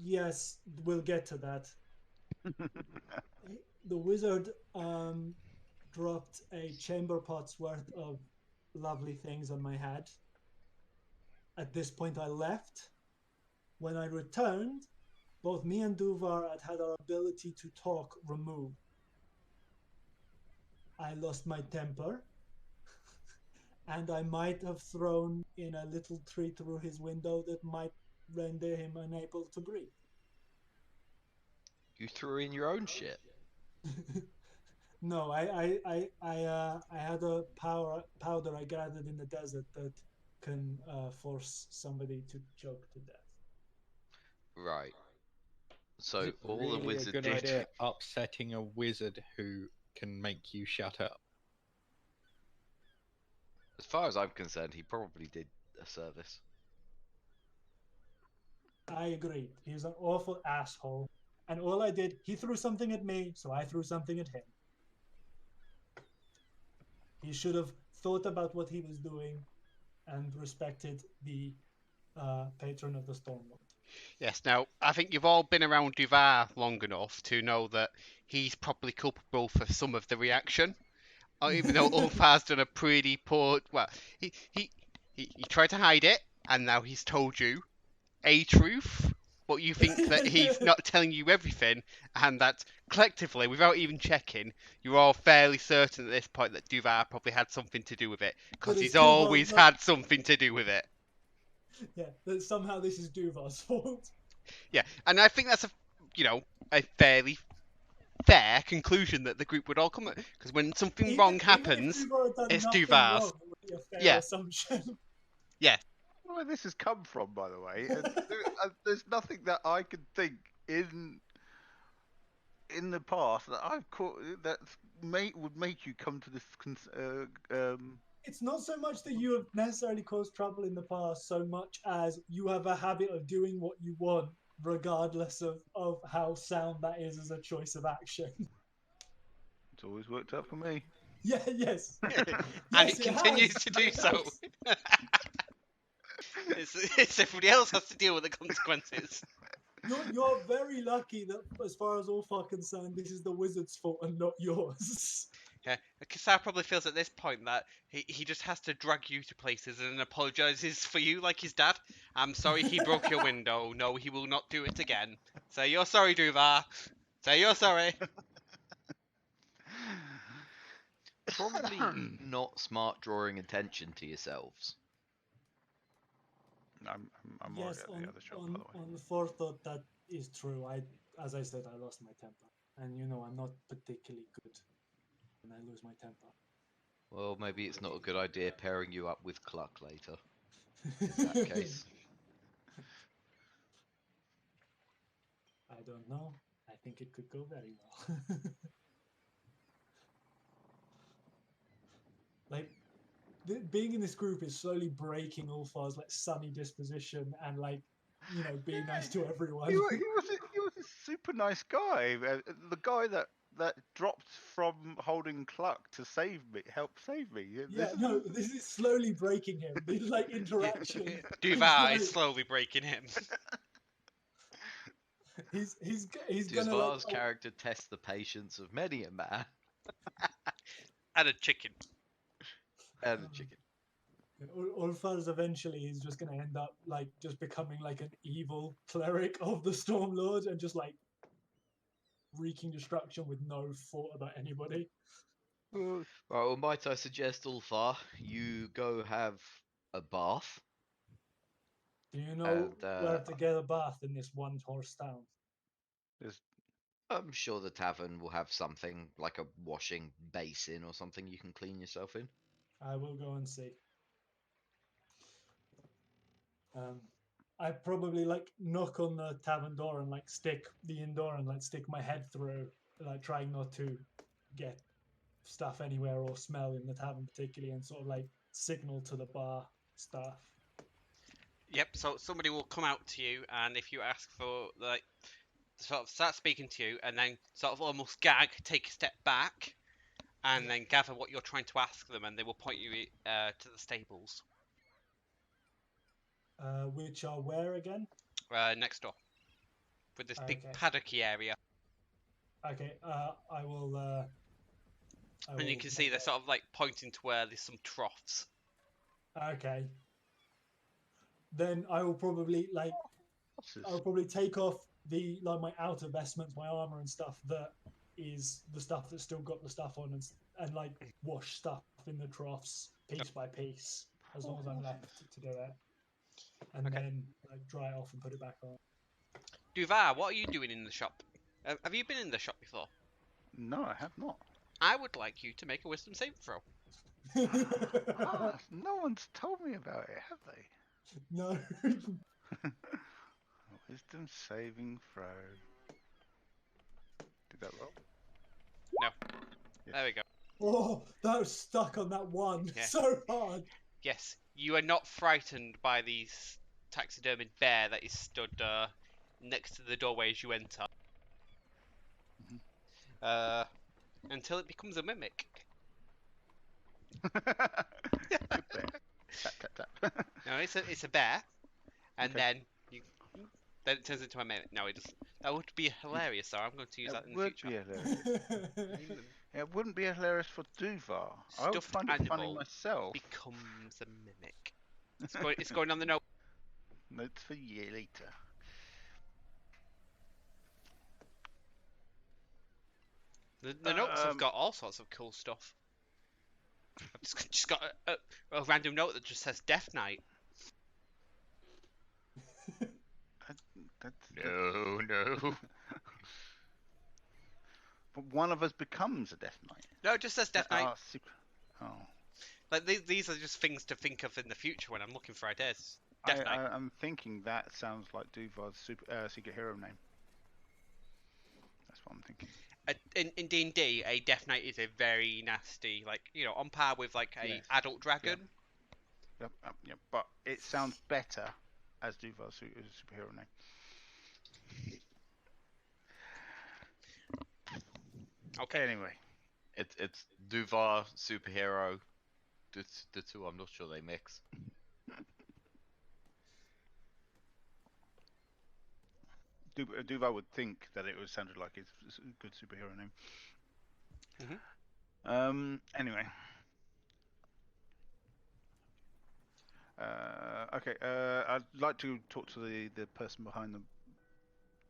Yes, we'll get to that. The wizard dropped a chamber pot's worth of lovely things on my head. At this point, I left. When I returned, both me and Duvar had our ability to talk removed. I lost my temper, and I might have thrown in a little tree through his window that might render him unable to breathe. You threw in your own shit? No, I had a powder I gathered in the desert that can force somebody to choke to death. Right. So Is it all really the wizard a good did. idea upsetting a wizard who can make you shut up? As far as I'm concerned, he probably did a service. I agreed. He's an awful asshole. And all I did, he threw something at me, so I threw something at him. He should have thought about what he was doing and respected the patron of the Stormlord. Yes, now, I think you've all been around Duvar long enough to know that he's probably culpable for some of the reaction. Even though Ulfar's done a pretty poor... Well, he tried to hide it, and now he's told you a truth, but you think that he's not telling you everything, and that collectively, without even checking, you're all fairly certain at this point that Duvar probably had something to do with it, because he's always had something to do with it. Yeah, that somehow this is Duvar's fault. Yeah, and I think that's a fairly fair conclusion that the group would all come at, because when something wrong Even if happens, Duvar had done it's nothing Duvar's. wrong, it would be a fair Yeah. assumption. Yeah. Where this has come from, by the way, there's nothing that I can think in the past that I've caught that would make you come to this. It's not so much that you have necessarily caused trouble in the past, so much as you have a habit of doing what you want, regardless of how sound that is as a choice of action. It's always worked out for me. Yeah, yes. And Yes, it continues has, to and do it so. has. It's everybody else has to deal with the consequences. You're very lucky that, as far as all are concerned, this is the wizard's fault and not yours. Yeah, Kasar probably feels at this point that he just has to drag you to places and apologizes for you like his dad. I'm sorry he broke your window. No, he will not do it again. Say you're sorry, Duvar. Say you're sorry. Probably not smart drawing attention to yourselves. I'm Yes, already at the other shop, by the way. on forethought, that is true. As I said, I lost my temper, and I'm not particularly good when I lose my temper. Well, maybe it's not a good idea pairing you up with Cluck later. In that case. I don't know. I think it could go very well. Like, being in this group is slowly breaking Ulfar's sunny disposition and being nice to everyone. He was a super nice guy. The guy that dropped from holding Cluck to help save me. Yeah, this is slowly breaking him. This interaction. Duvar is slowly breaking him. He's gonna Dusvar's character tests the patience of many a man. And a chicken. And a chicken. Ulfar's eventually he's just gonna end up just becoming an evil cleric of the Stormlord and just wreaking destruction with no thought about anybody. Right, well, might I suggest, Ulfar, you go have a bath? Do you know And, where to get a bath in this one-horse town? I'm sure the tavern will have something like a washing basin or something you can clean yourself in. I will go and see. I probably knock on the tavern door and stick the inn door and stick my head through, trying not to get stuff anywhere or smell in the tavern particularly, and sort of signal to the bar staff. Yep, so somebody will come out to you, and if you ask for sort of start speaking to you, and then sort of almost gag, take a step back, and then gather what you're trying to ask them, and they will point you to the stables. Which are where again? Next door, with this big paddocky area. Okay, I will. And you can see they're sort of pointing to where there's some troughs. Okay. Then I will probably I'll probably take off the my outer vestments, my armor and stuff that is the stuff that's still got the stuff on, and wash stuff in the troughs piece by piece, as long as I'm left to do it, and then dry it off and put it back on. Duvar, what are you doing in the shop? Have you been in the shop before? No, I have not. I would like you to make a wisdom saving throw. No one's told me about it, have they? No. Wisdom saving throw. Did that roll? No. Yes. There we go. Oh, that was stuck on that one so hard. Yes, you are not frightened by the taxidermied bear that is stood next to the doorway as you enter. Until it becomes a mimic. Good bear. Tap tap tap. No, it's a bear, and Okay. then it turns into a mimic. No, it doesn't. That would be hilarious, so I'm going to use that in the future. It would be hilarious. It wouldn't be hilarious for Duvar. I would Stuffed find it funny animal myself. becomes a mimic. It's going on the note. Notes for you later. The notes have got all sorts of cool stuff. I've just got a random note that just says Death Knight. No, no. But one of us becomes a Death Knight. No, it just says Death Knight. Oh. Like these are just things to think of in the future when I'm looking for ideas. Death Knight. I'm thinking that sounds like Duvar's secret hero name. That's what I'm thinking. In D&D, a Death Knight is a very nasty, like, you know, on par with like a Yes. adult dragon. Yep. But it sounds better as Duvar's superhero name. Okay. Anyway. It's Duvar superhero. The two, I'm not sure they mix. Duvar would think that it sounded like his good superhero name. Anyway. Okay. I'd like to talk to the person behind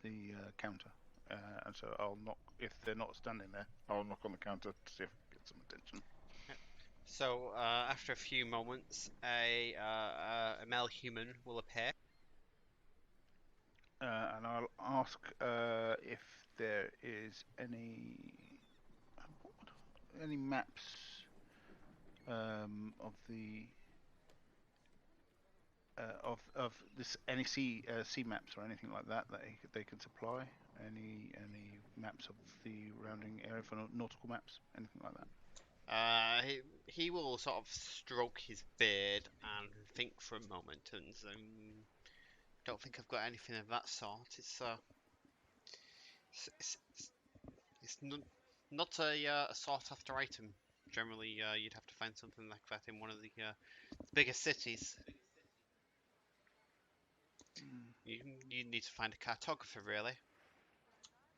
the counter, and so I'll knock. If they're not standing there, I'll knock on the counter to see if I can get some attention. So after a few moments, a male human will appear. And I'll ask if there is any maps of the of this, any sea maps or anything like that they can supply. Any maps of the surrounding area for nautical maps, anything like that. He will sort of stroke his beard and think for a moment, and don't think I've got anything of that sort. It's not a sought after item. Generally, you'd have to find something like that in one of the bigger cities. You need to find a cartographer, really.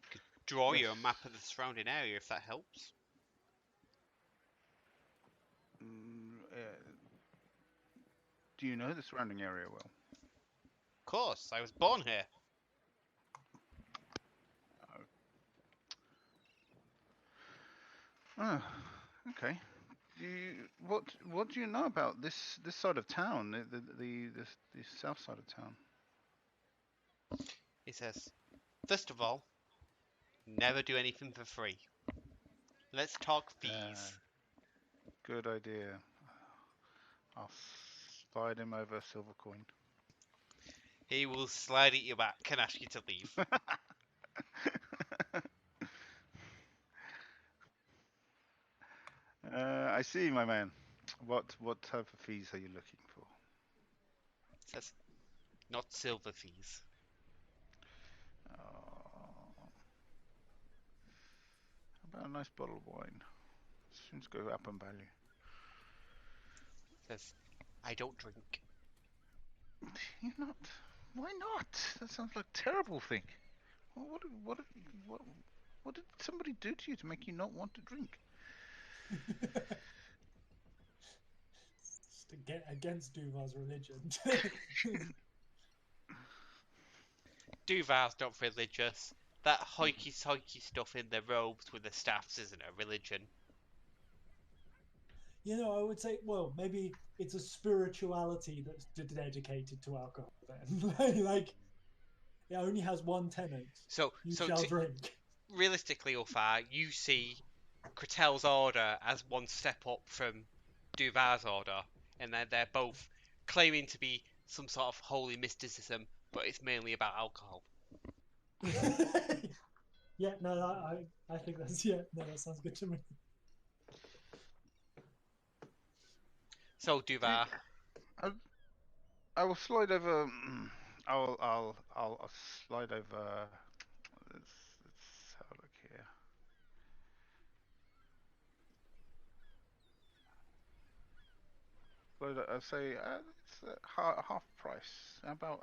You could draw you a map of the surrounding area if that helps. Do you know the surrounding area well? Of course, I was born here. Oh, okay. What do you know about this side of town, the south side of town? He says, first of all, never do anything for free. Let's talk fees. Good idea. I'll slide him over a silver coin. He will slide at your back and ask you to leave. I see, my man. What type of fees are you looking for? Says, not silver fees. How about a nice bottle of wine? Seems to go up in value. Says, I don't drink. You're not. Why not? That sounds like a terrible thing. What did somebody do to you to make you not want to drink? It's to get against Duvar's religion. Duval's not religious. That hoikey-toikey stuff in their robes with the staffs isn't a religion. You know, I would say, well, maybe it's a spirituality that's dedicated to alcohol then. Like, it only has one tenet. So shall drink. Realistically, Ulfar, you see Cretel's order as one step up from Duvar's order, and they're both claiming to be some sort of holy mysticism, but it's mainly about alcohol. Yeah, no, I think that sounds good to me. So Duvar, I will slide over. I'll slide over. Let's have a look here. I'll say it's half price. About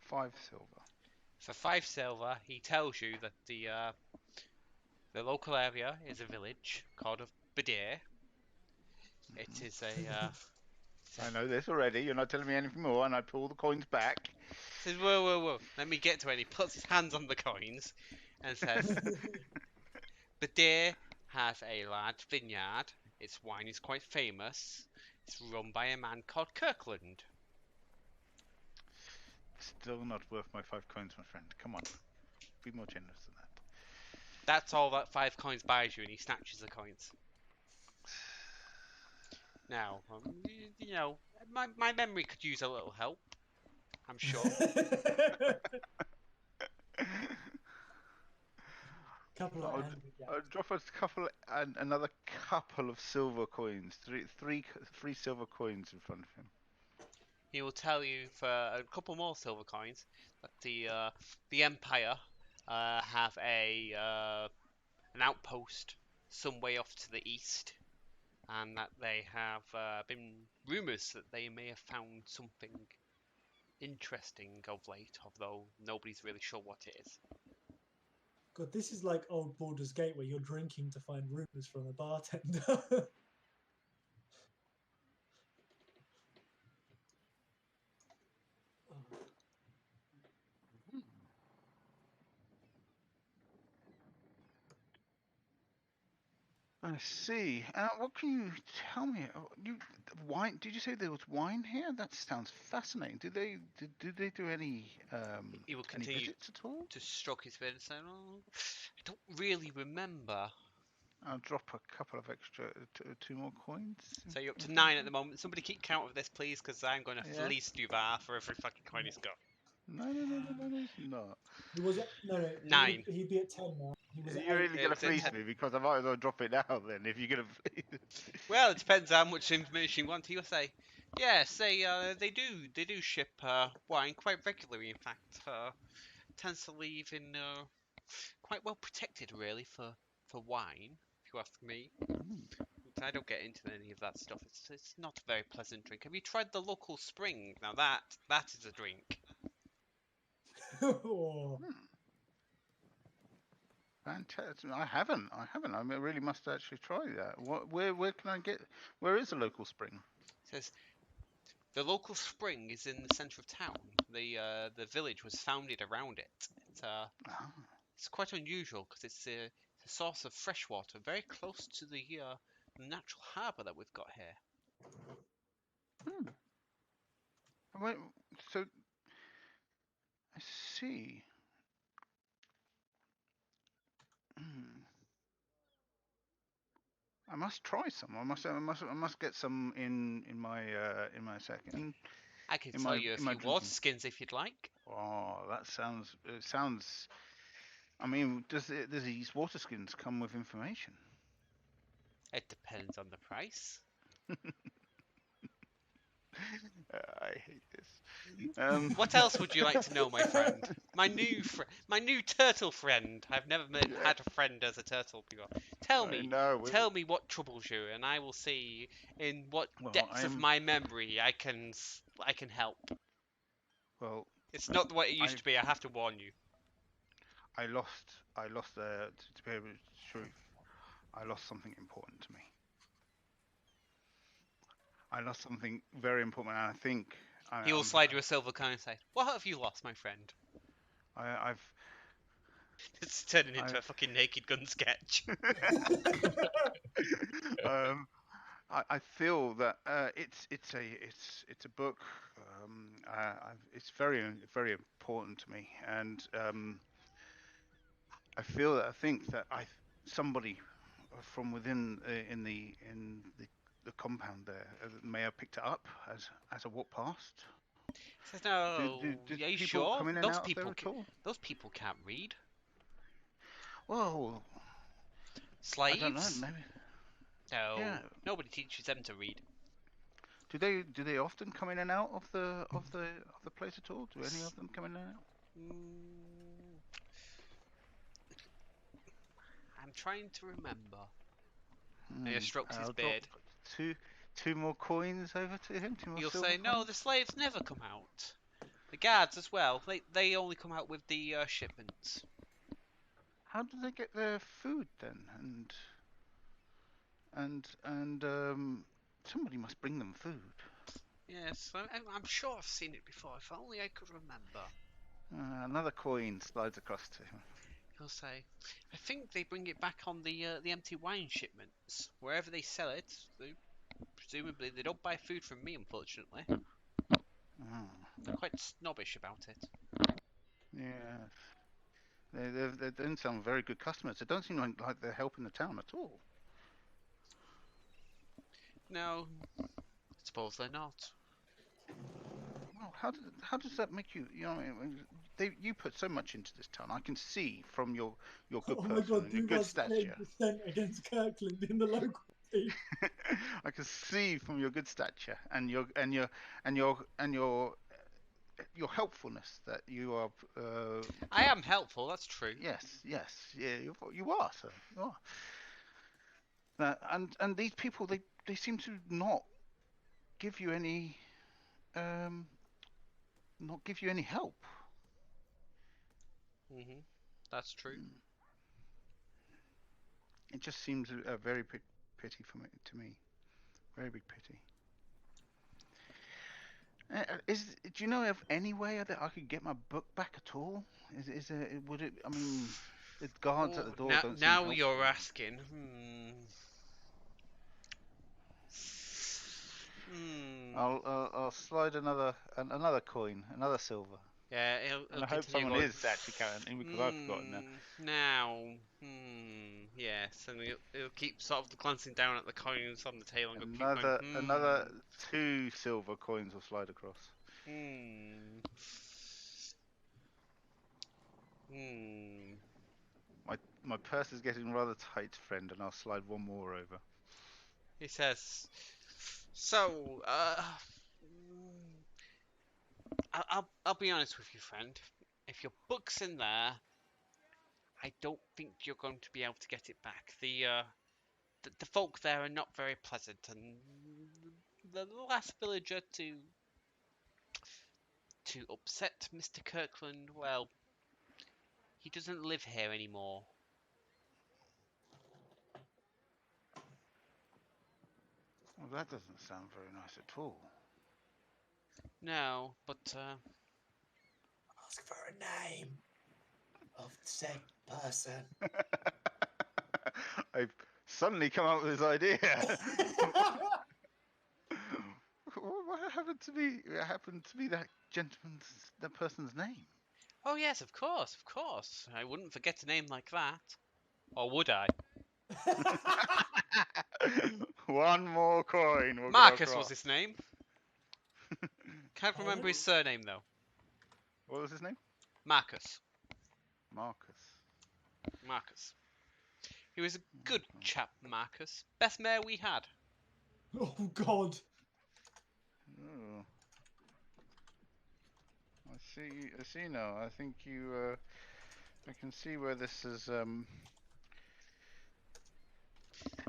5 silver. for 5 silver, he tells you that the local area is a village called Badir. It is a. I know this already. You're not telling me anything more, and I pull the coins back. Says, whoa. Let me get to it. He puts his hands on the coins and says, Badir has a large vineyard. Its wine is quite famous. It's run by a man called Kirkland. Still not worth my 5 coins, my friend. Come on, be more generous than that. That's all that 5 coins buys you, and he snatches the coins. Now, you know, my memory could use a little help. I'm sure. Couple of I'll, angry I'll gaps. drop another couple of silver coins. Three silver coins in front of him. He will tell you for a couple more silver coins that the Empire have an outpost some way off to the east, and that they have been rumours that they may have found something interesting of late, although nobody's really sure what it is. God, this is like old Baldur's Gate where you're drinking to find rumors from a bartender. Oh, I see. What can you tell me? Wine? Did you say there was wine here? That sounds fascinating. Do they do any He will any continue visits at all? to stroke his beard and say, "Oh, I don't really remember." I'll drop a couple of extra, 2 more coins. So you're up in to front 9 of at the him. moment. Somebody keep count of this, please, because I'm going to Yeah. fleece Duvar for every fucking coin he's got. No, he's not. he was at, no, 9. he'd be at 10 now. He was at You're 8. really Yeah, gonna it's at fleece 10. me because I might as well drop it now. Then, if you're gonna. Well, it depends how much information you want. He'll say, yes, they do ship wine quite regularly. In fact, tends to leave in quite well protected, really, for wine. If you ask me, I don't get into any of that stuff. It's not a very pleasant drink. Have you tried the local spring? Now that is a drink. Oh, Hmm. Fantastic. I haven't. I really must actually try that. Where can I get? Where is the local spring? It says the local spring is in the centre of town. The village was founded around it. Ah, It's quite unusual because it's a source of fresh water very close to the natural harbour that we've got here. hmm. Wait, so I see. Hmm. I must try some. I must get some in my second I can in tell my you a in my few water drinking. skins if you'd like. Oh, that sounds. It sounds. I mean, does these water skins come with information? It depends on the price. I hate this. What else would you like to know, my friend? My new turtle friend. I've never had a friend as a turtle before. Tell I me, know. tell me what troubles you, and I will see in what Well, depths of my memory I can help. well. It's not the way it I used to be. I have to warn you. I lost to be able to truth. I lost something important to me. I lost something very important, and I think He will slide you a silver coin and say, "What have you lost, my friend?" I've It's turning into I a fucking Naked Gun sketch. I feel that it's a book. It's very important to me, and I think that somebody from within the compound there may have picked it up as I walked past. He says, "No, Do are you people sure? come in and out of there at all? Those people can't read. Well, I don't know. Slaves? Maybe. No, Yeah. nobody teaches them to read. Do they often come in and out of the place at all? Do any of them come in and out? Mm, I'm trying to remember." And he strokes his I'll drop beard. two more coins over to him. Two more You'll silver say, "No, coins. the slaves never come out. The guards as well. They only come out with the shipments." How do they get their food then? And somebody must bring them food. Yes, I'm sure I've seen it before. If only I could remember. Another coin slides across to him. He'll say, "I think they bring it back on the empty wine shipments. Wherever they sell it, presumably they don't buy food from me, unfortunately." They're quite snobbish about it. Yeah. They don't sound very good customers. It don't seem like they're helping the town at all. No, I suppose they're not. Well, how does that make you? You know, I mean, you put so much into this town. I can see from your good Oh my person god, and your you good must take stature. dissent against Kirkland in the local team. I can see from your good stature and your helpfulness that you are. I am helpful, that's true. Yes, yeah, you are, sir. You are. And these people, they seem to not give you any help. That's true. It just seems a very pity to me. Very big pity. Do you know of any way that I could get my book back at all? Would it? I mean, the guards at the door don't seem now helpful. you're asking. I'll slide another coin, another silver. Yeah, And it'll I hope continue someone going. is actually counting because I've forgotten now. Now, yes, and it'll keep sort of glancing down at the coins on the table and keep going. Another 2 silver coins will slide across. My purse is getting rather tight, friend, and I'll slide one more over. He says, "So, I'll be honest with you, friend. If your book's in there, I don't think you're going to be able to get it back. The folk there are not very pleasant, and the last villager to upset Mr. Kirkland, well, he doesn't live here anymore." Well, that doesn't sound very nice at all. No, but Ask for a name of said person. I've suddenly come up with this idea. What happened to me? What happened to be that person's name? oh yes, of course. I wouldn't forget a name like that, or would I? One more coin. We'll Marcus go was his name. Can't remember his Pardon? surname though. What was his name? Marcus. Marcus. He was a good chap, Marcus. Best mayor we had. Oh god. Oh. I see now. I think you. I can see where this is.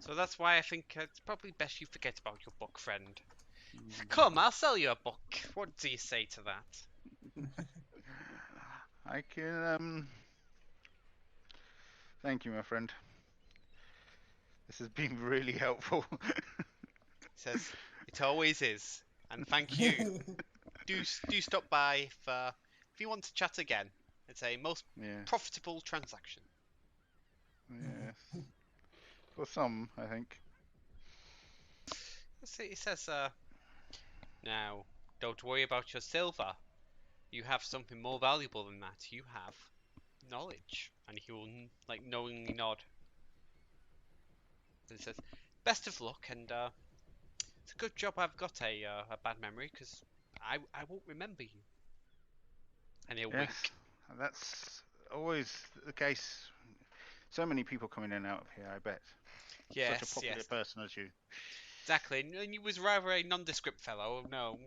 So that's why I think it's probably best you forget about your book, friend. Come, I'll sell you a book. What do you say to that? I can. Thank you, my friend. This has been really helpful. He says, "It always is." And thank you. do stop by if you want to chat again. It's a most profitable transaction. Yes. For some, I think. He says, "Now, don't worry about your silver. You have something more valuable than that. You have knowledge." And he will knowingly nod. And he says, "Best of luck, and it's a good job I've got a bad memory, because I won't remember you." And he'll wink. That's always the case. So many people coming in and out of here, I bet. Yes, Such a popular person as you. Exactly, and he was rather a nondescript fellow. No.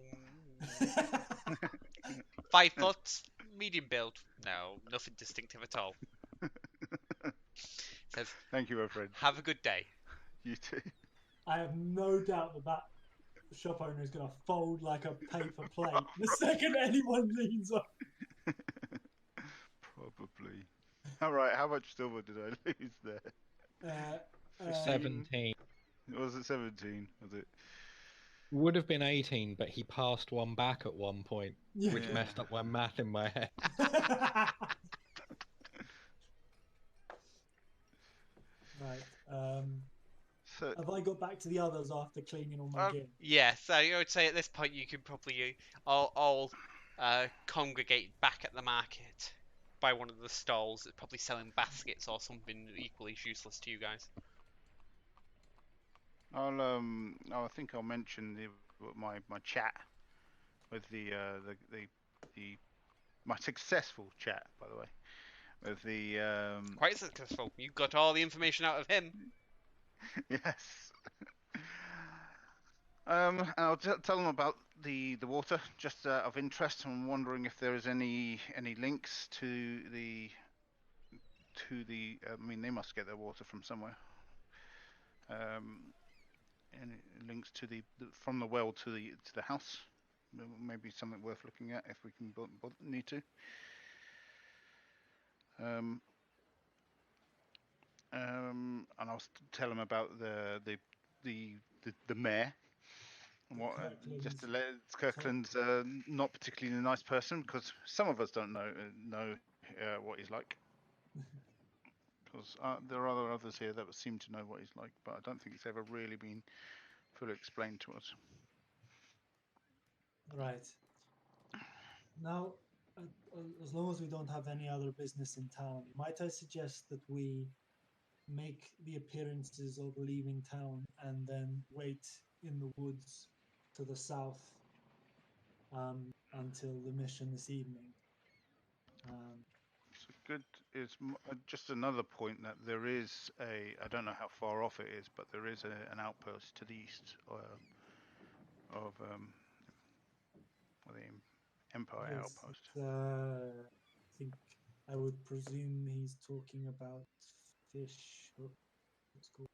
5 foot, medium build. No, nothing distinctive at all. Says, "Thank you, my friend. Have a good day." You too." I have no doubt that shop owner is going to fold like a paper plate the second anyone leans up. Probably. All right. How much silver did I lose there? 17. Was it 17? Was it? Would have been 18, but he passed one back at one point, which messed up my math in my head. Right. So, Have I got back to the others after cleaning all my gear? Yeah, so I would say at this point you can probably all congregate back at the market by one of the stalls that's probably selling baskets or something equally useless to you guys. I think I'll mention my chat with my successful chat, by the way, with the Quite successful. You got all the information out of him. yes. And I'll tell them about the water, just of interest. I'm wondering if there is any links to the I mean, they must get their water from somewhere. Any links to from the well to the house? Maybe something worth looking at if we can need to. And I'll tell them about the mayor. What, just to let Kirkland's not particularly a nice person, because some of us don't know what he's like. Because there are others here that seem to know what he's like, but I don't think it's ever really been fully explained to us. Right. Now, as long as we don't have any other business in town, might I suggest that we make the appearances of leaving town and then wait in the woods to the south until the mission this evening? So good is just another point that there is I don't know how far off it is, but there is an outpost to the east of the Empire Yes, outpost. I think I would presume he's talking about Fish Hook. It's called.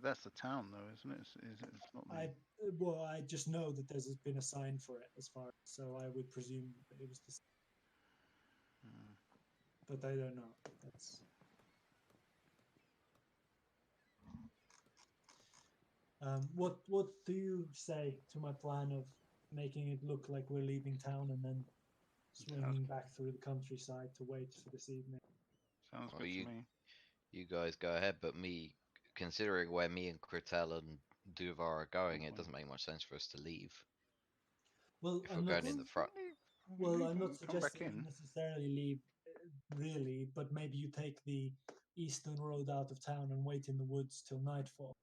That's the town though, isn't it? It's not the... I just know that there's been a sign for it as far, so I would presume that it was the. But I don't know. That's. What do you say to my plan of making it look like we're leaving town and then swinging back through the countryside to wait for this evening? Sounds good to me. You guys go ahead, but considering where me and Critel and Duvar are going, it doesn't make much sense for us to leave. Well, if we're going in the front. Well, I'm not suggesting you necessarily leave, really, but maybe you take the eastern road out of town and wait in the woods till nightfall.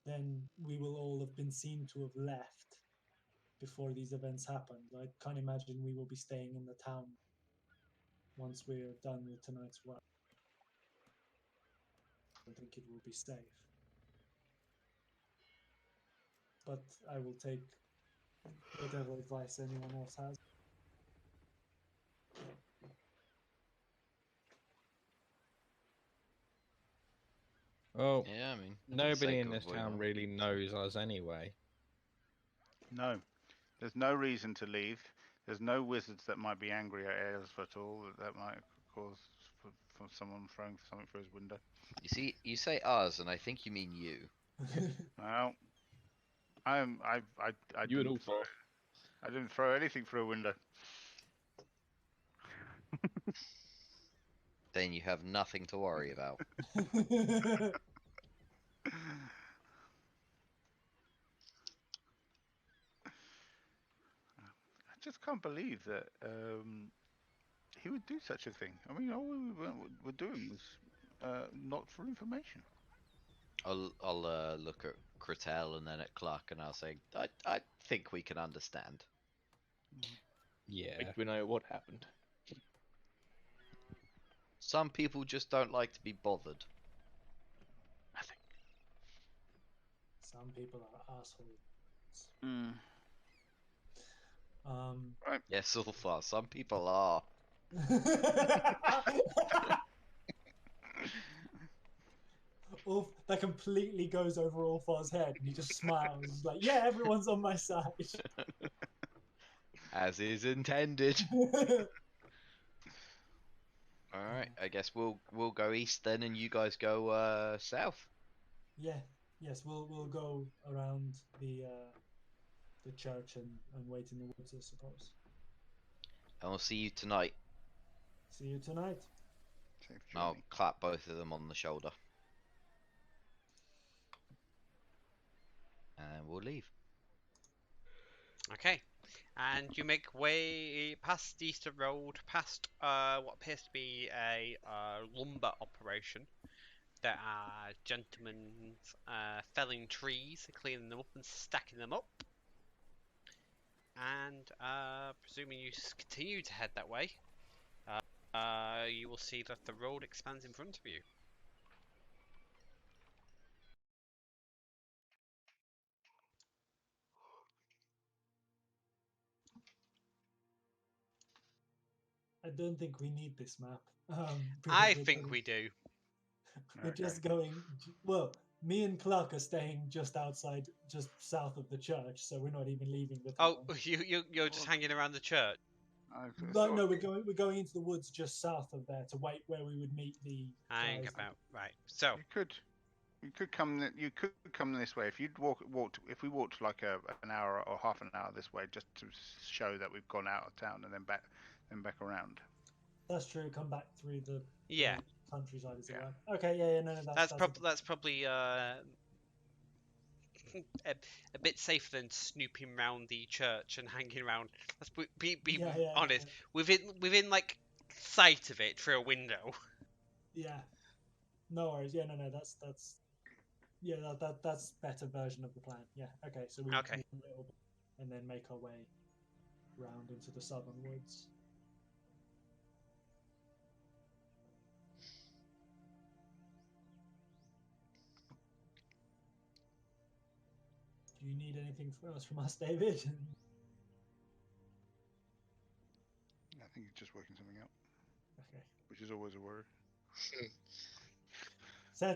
Then we will all have been seen to have left before these events happened. I can't imagine we will be staying in the town once we're done with tonight's work. I don't think it will be safe. But I will take whatever advice anyone else has. Well, Yeah, I mean, nobody in this town really knows us anyway. No, there's no reason to leave. There's no wizards that might be angry at us at all. That might cause for someone throwing something through his window. You say us, and I think you mean you. Well, I You and all four. I didn't throw anything through a window. Then you have nothing to worry about. I just can't believe that he would do such a thing. I mean, all we were doing was not for information. I'll look at Critel and then at Clark, and I'll say, I think we can understand. Yeah. Like, we know what happened. Some people just don't like to be bothered. Nothing. Some people are assholes. Right. Yes, so far, some people are. That completely goes over Ulfar's head, and he just smiles. He's like, "Yeah, everyone's on my side." As is intended. Alright, I guess we'll go east then, and you guys go south. Yeah, yes, we'll go around the church and wait in the woods, I suppose. And we'll see you tonight. See you tonight. Safe I'll journey. clap both of them on the shoulder. and we'll leave. Okay. And you make way past the Eastern Road, past what appears to be a lumber operation. There are gentlemen felling trees, cleaning them up and stacking them up. And presuming you continue to head that way, you will see that the road expands in front of you. I don't think we need this map. Because I we're think going- we do. We're Okay. just going. Well, me and Clark are staying just outside, just south of the church, so we're not even leaving the town. Oh, you're just hanging around the church. No, we're going into the woods just south of there to wait where we would meet the Hang guys. about. Right. So, You could come this way if you'd walked. If we walked like an hour or half an hour this way, just to show that we've gone out of town and then back around. That's true. Come back through the yeah, countryside as it Yeah. were. Okay, yeah, no, that's probably a bit safer than snooping around the church and hanging around. Let's be Yeah, honest. Within like sight of it through a window. Yeah. No worries. Yeah, no, that's yeah, that's better version of the plan. Yeah. Okay, so we Okay. leave a little bit and then make our way round into the southern woods. Do you need anything else from us, David? I think it's just working something out, Okay. which is always a worry.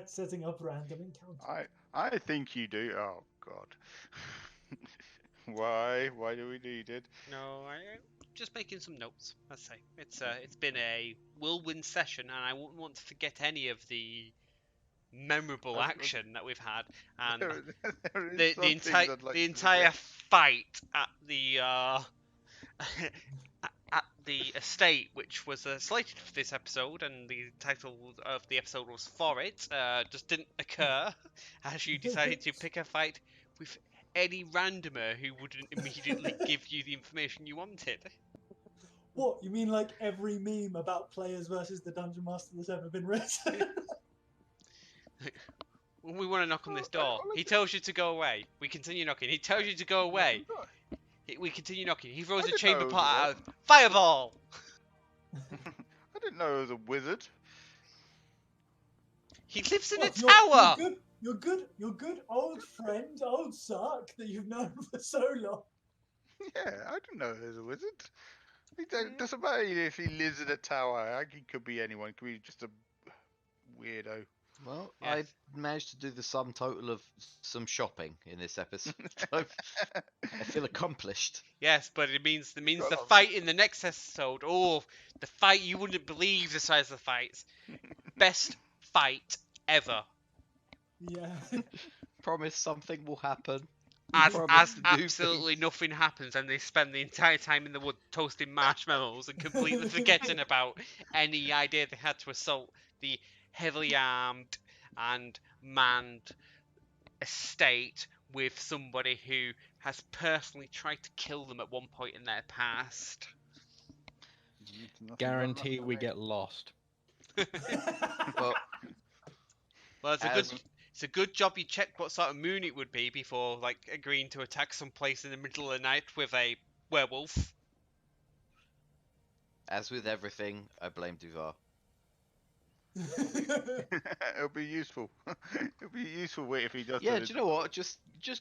Setting up random encounters. I think you do. Oh God. Why? Why do we need it? No, I'm just making some notes. Let's say it's been a whirlwind session, and I wouldn't want to forget any of the memorable action that we've had, and There is the some things I'd like the to entire forget. fight at the at the estate, which was slated for this episode, and the title of the episode was for it, just didn't occur, as you decided to pick a fight with any randomer who wouldn't immediately give you the information you wanted. What, you mean like every meme about players versus the Dungeon Master that's ever been written? When we want to knock on this Well, door, he tells you to go away. We continue knocking. He tells you to go away. We continue knocking. He throws I a didn't chamber know pot that. out. Fireball! I didn't know it was a wizard. He lives in a Well, tower! You're good old friend, old Sark that you've known for so long. Yeah, I didn't know he was a wizard. It doesn't matter if he lives in a tower. He could be anyone. He could be just a weirdo. Well, Yes. I managed to do the sum total of some shopping in this episode. I feel accomplished. Yes, but it means the Well- fight in the next episode. Oh, the fight you wouldn't believe the size of the fights. Best fight ever. Yeah. Promise something will happen. As Promise to do absolutely nothing happens, and they spend the entire time in the wood toasting marshmallows and completely forgetting about any idea they had to assault the heavily armed and manned estate with somebody who has personally tried to kill them at one point in their past. Nothing but Guarantee luck we for me. get lost. Well, Well, as, it's a good job you checked what sort of moon it would be before, like, agreeing to attack some place in the middle of the night with a werewolf. as with everything, I blame Duvar. It'll be useful. It'll be useful if he does. Yeah, do you know what? Just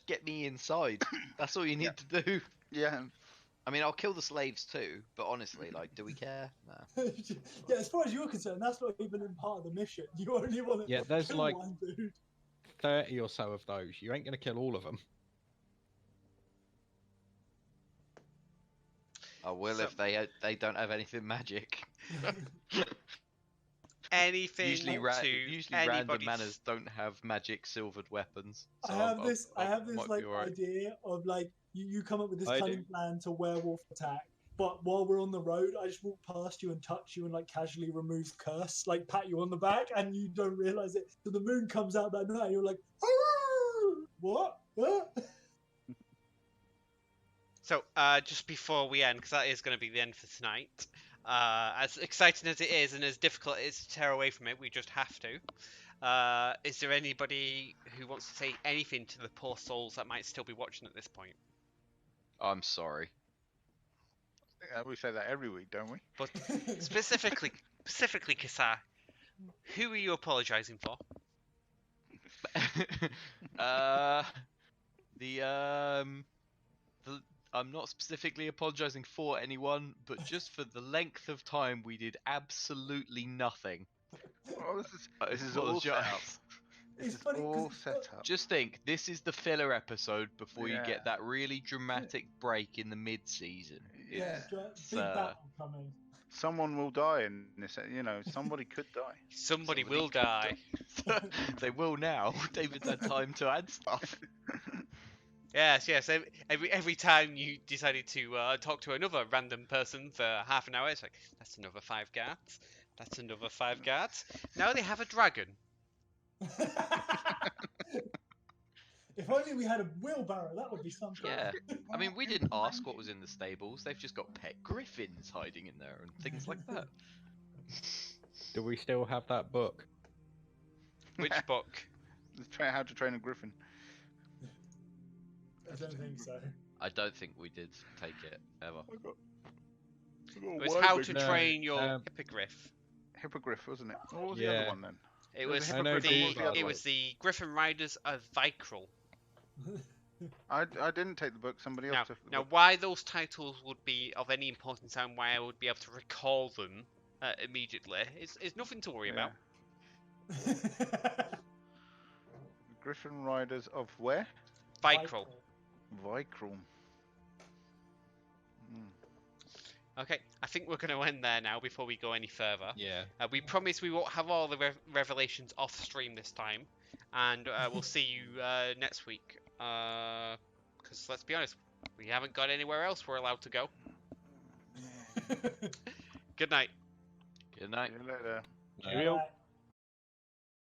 get me inside. That's all you need to do. Yeah. I mean, I'll kill the slaves too, but honestly, like, do we care? Nah. Yeah, as far as you're concerned, that's not even in part of the mission. You only want to Yeah, there's kill like one dude. 30 or so of those. You ain't gonna kill all of them. I will So- if they don't have anything magic. Anything Usually, to random anybody's... manners don't have magic silvered weapons. So I have this might like be alright. idea of like you come up with this I cunning do. plan to werewolf attack, but while we're on the road, I just walk past you and touch you and like casually remove curse, like pat you on the back, and you don't realize it. So the moon comes out that night, and you're like, "Arr!" What? So, just before we end, because that is going to be the end for tonight, as exciting as it is and as difficult it is to tear away from it, we just have to. Is there anybody who wants to say anything to the poor souls that might still be watching at this point? I'm sorry. We say that every week, don't we? But specifically, Kissa, who are you apologising for? uh, the I'm not specifically apologizing for anyone, but just for the length of time we did absolutely nothing. Oh, I this is all set up. apologise. This It's is funny 'cause all it's set got- up. Just think, this is the filler episode before you Yeah. get that really dramatic break in the mid-season. Yeah, It's, big battle coming. Someone will die in this. Somebody could die. Somebody Somebody will could die. They will now. David's had time to add stuff. Yes. Every time you decided to talk to another random person for half an hour, it's like, that's another 5 guards. That's another 5 guards. Now they have a dragon. If only we had a wheelbarrow, that would be something. Yeah. I mean, we didn't ask what was in the stables. They've just got pet griffins hiding in there and things like that. Do we still have that book? Which book? How to Train a Griffin. I don't think so. I don't think we did take it ever. It was how to No, train your um, Hippogriff, wasn't it? What was the Yeah. other one then? It There was was a I know the hippogriff, what was the other it one? was the Griffin Riders of Vicryl. I didn't take the book. Somebody Now, else took the now, book. why those titles would be of any importance and why I would be able to recall them immediately is nothing to worry about. Griffin Riders of where? Vicryl. Vicryl. Okay, I think we're going to end there now before we go any further. Yeah. We promise we won't have all the revelations off stream this time, and we'll see you next week. Because let's be honest, we haven't got anywhere else we're allowed to go. Good night. Good night. See you later. Alright.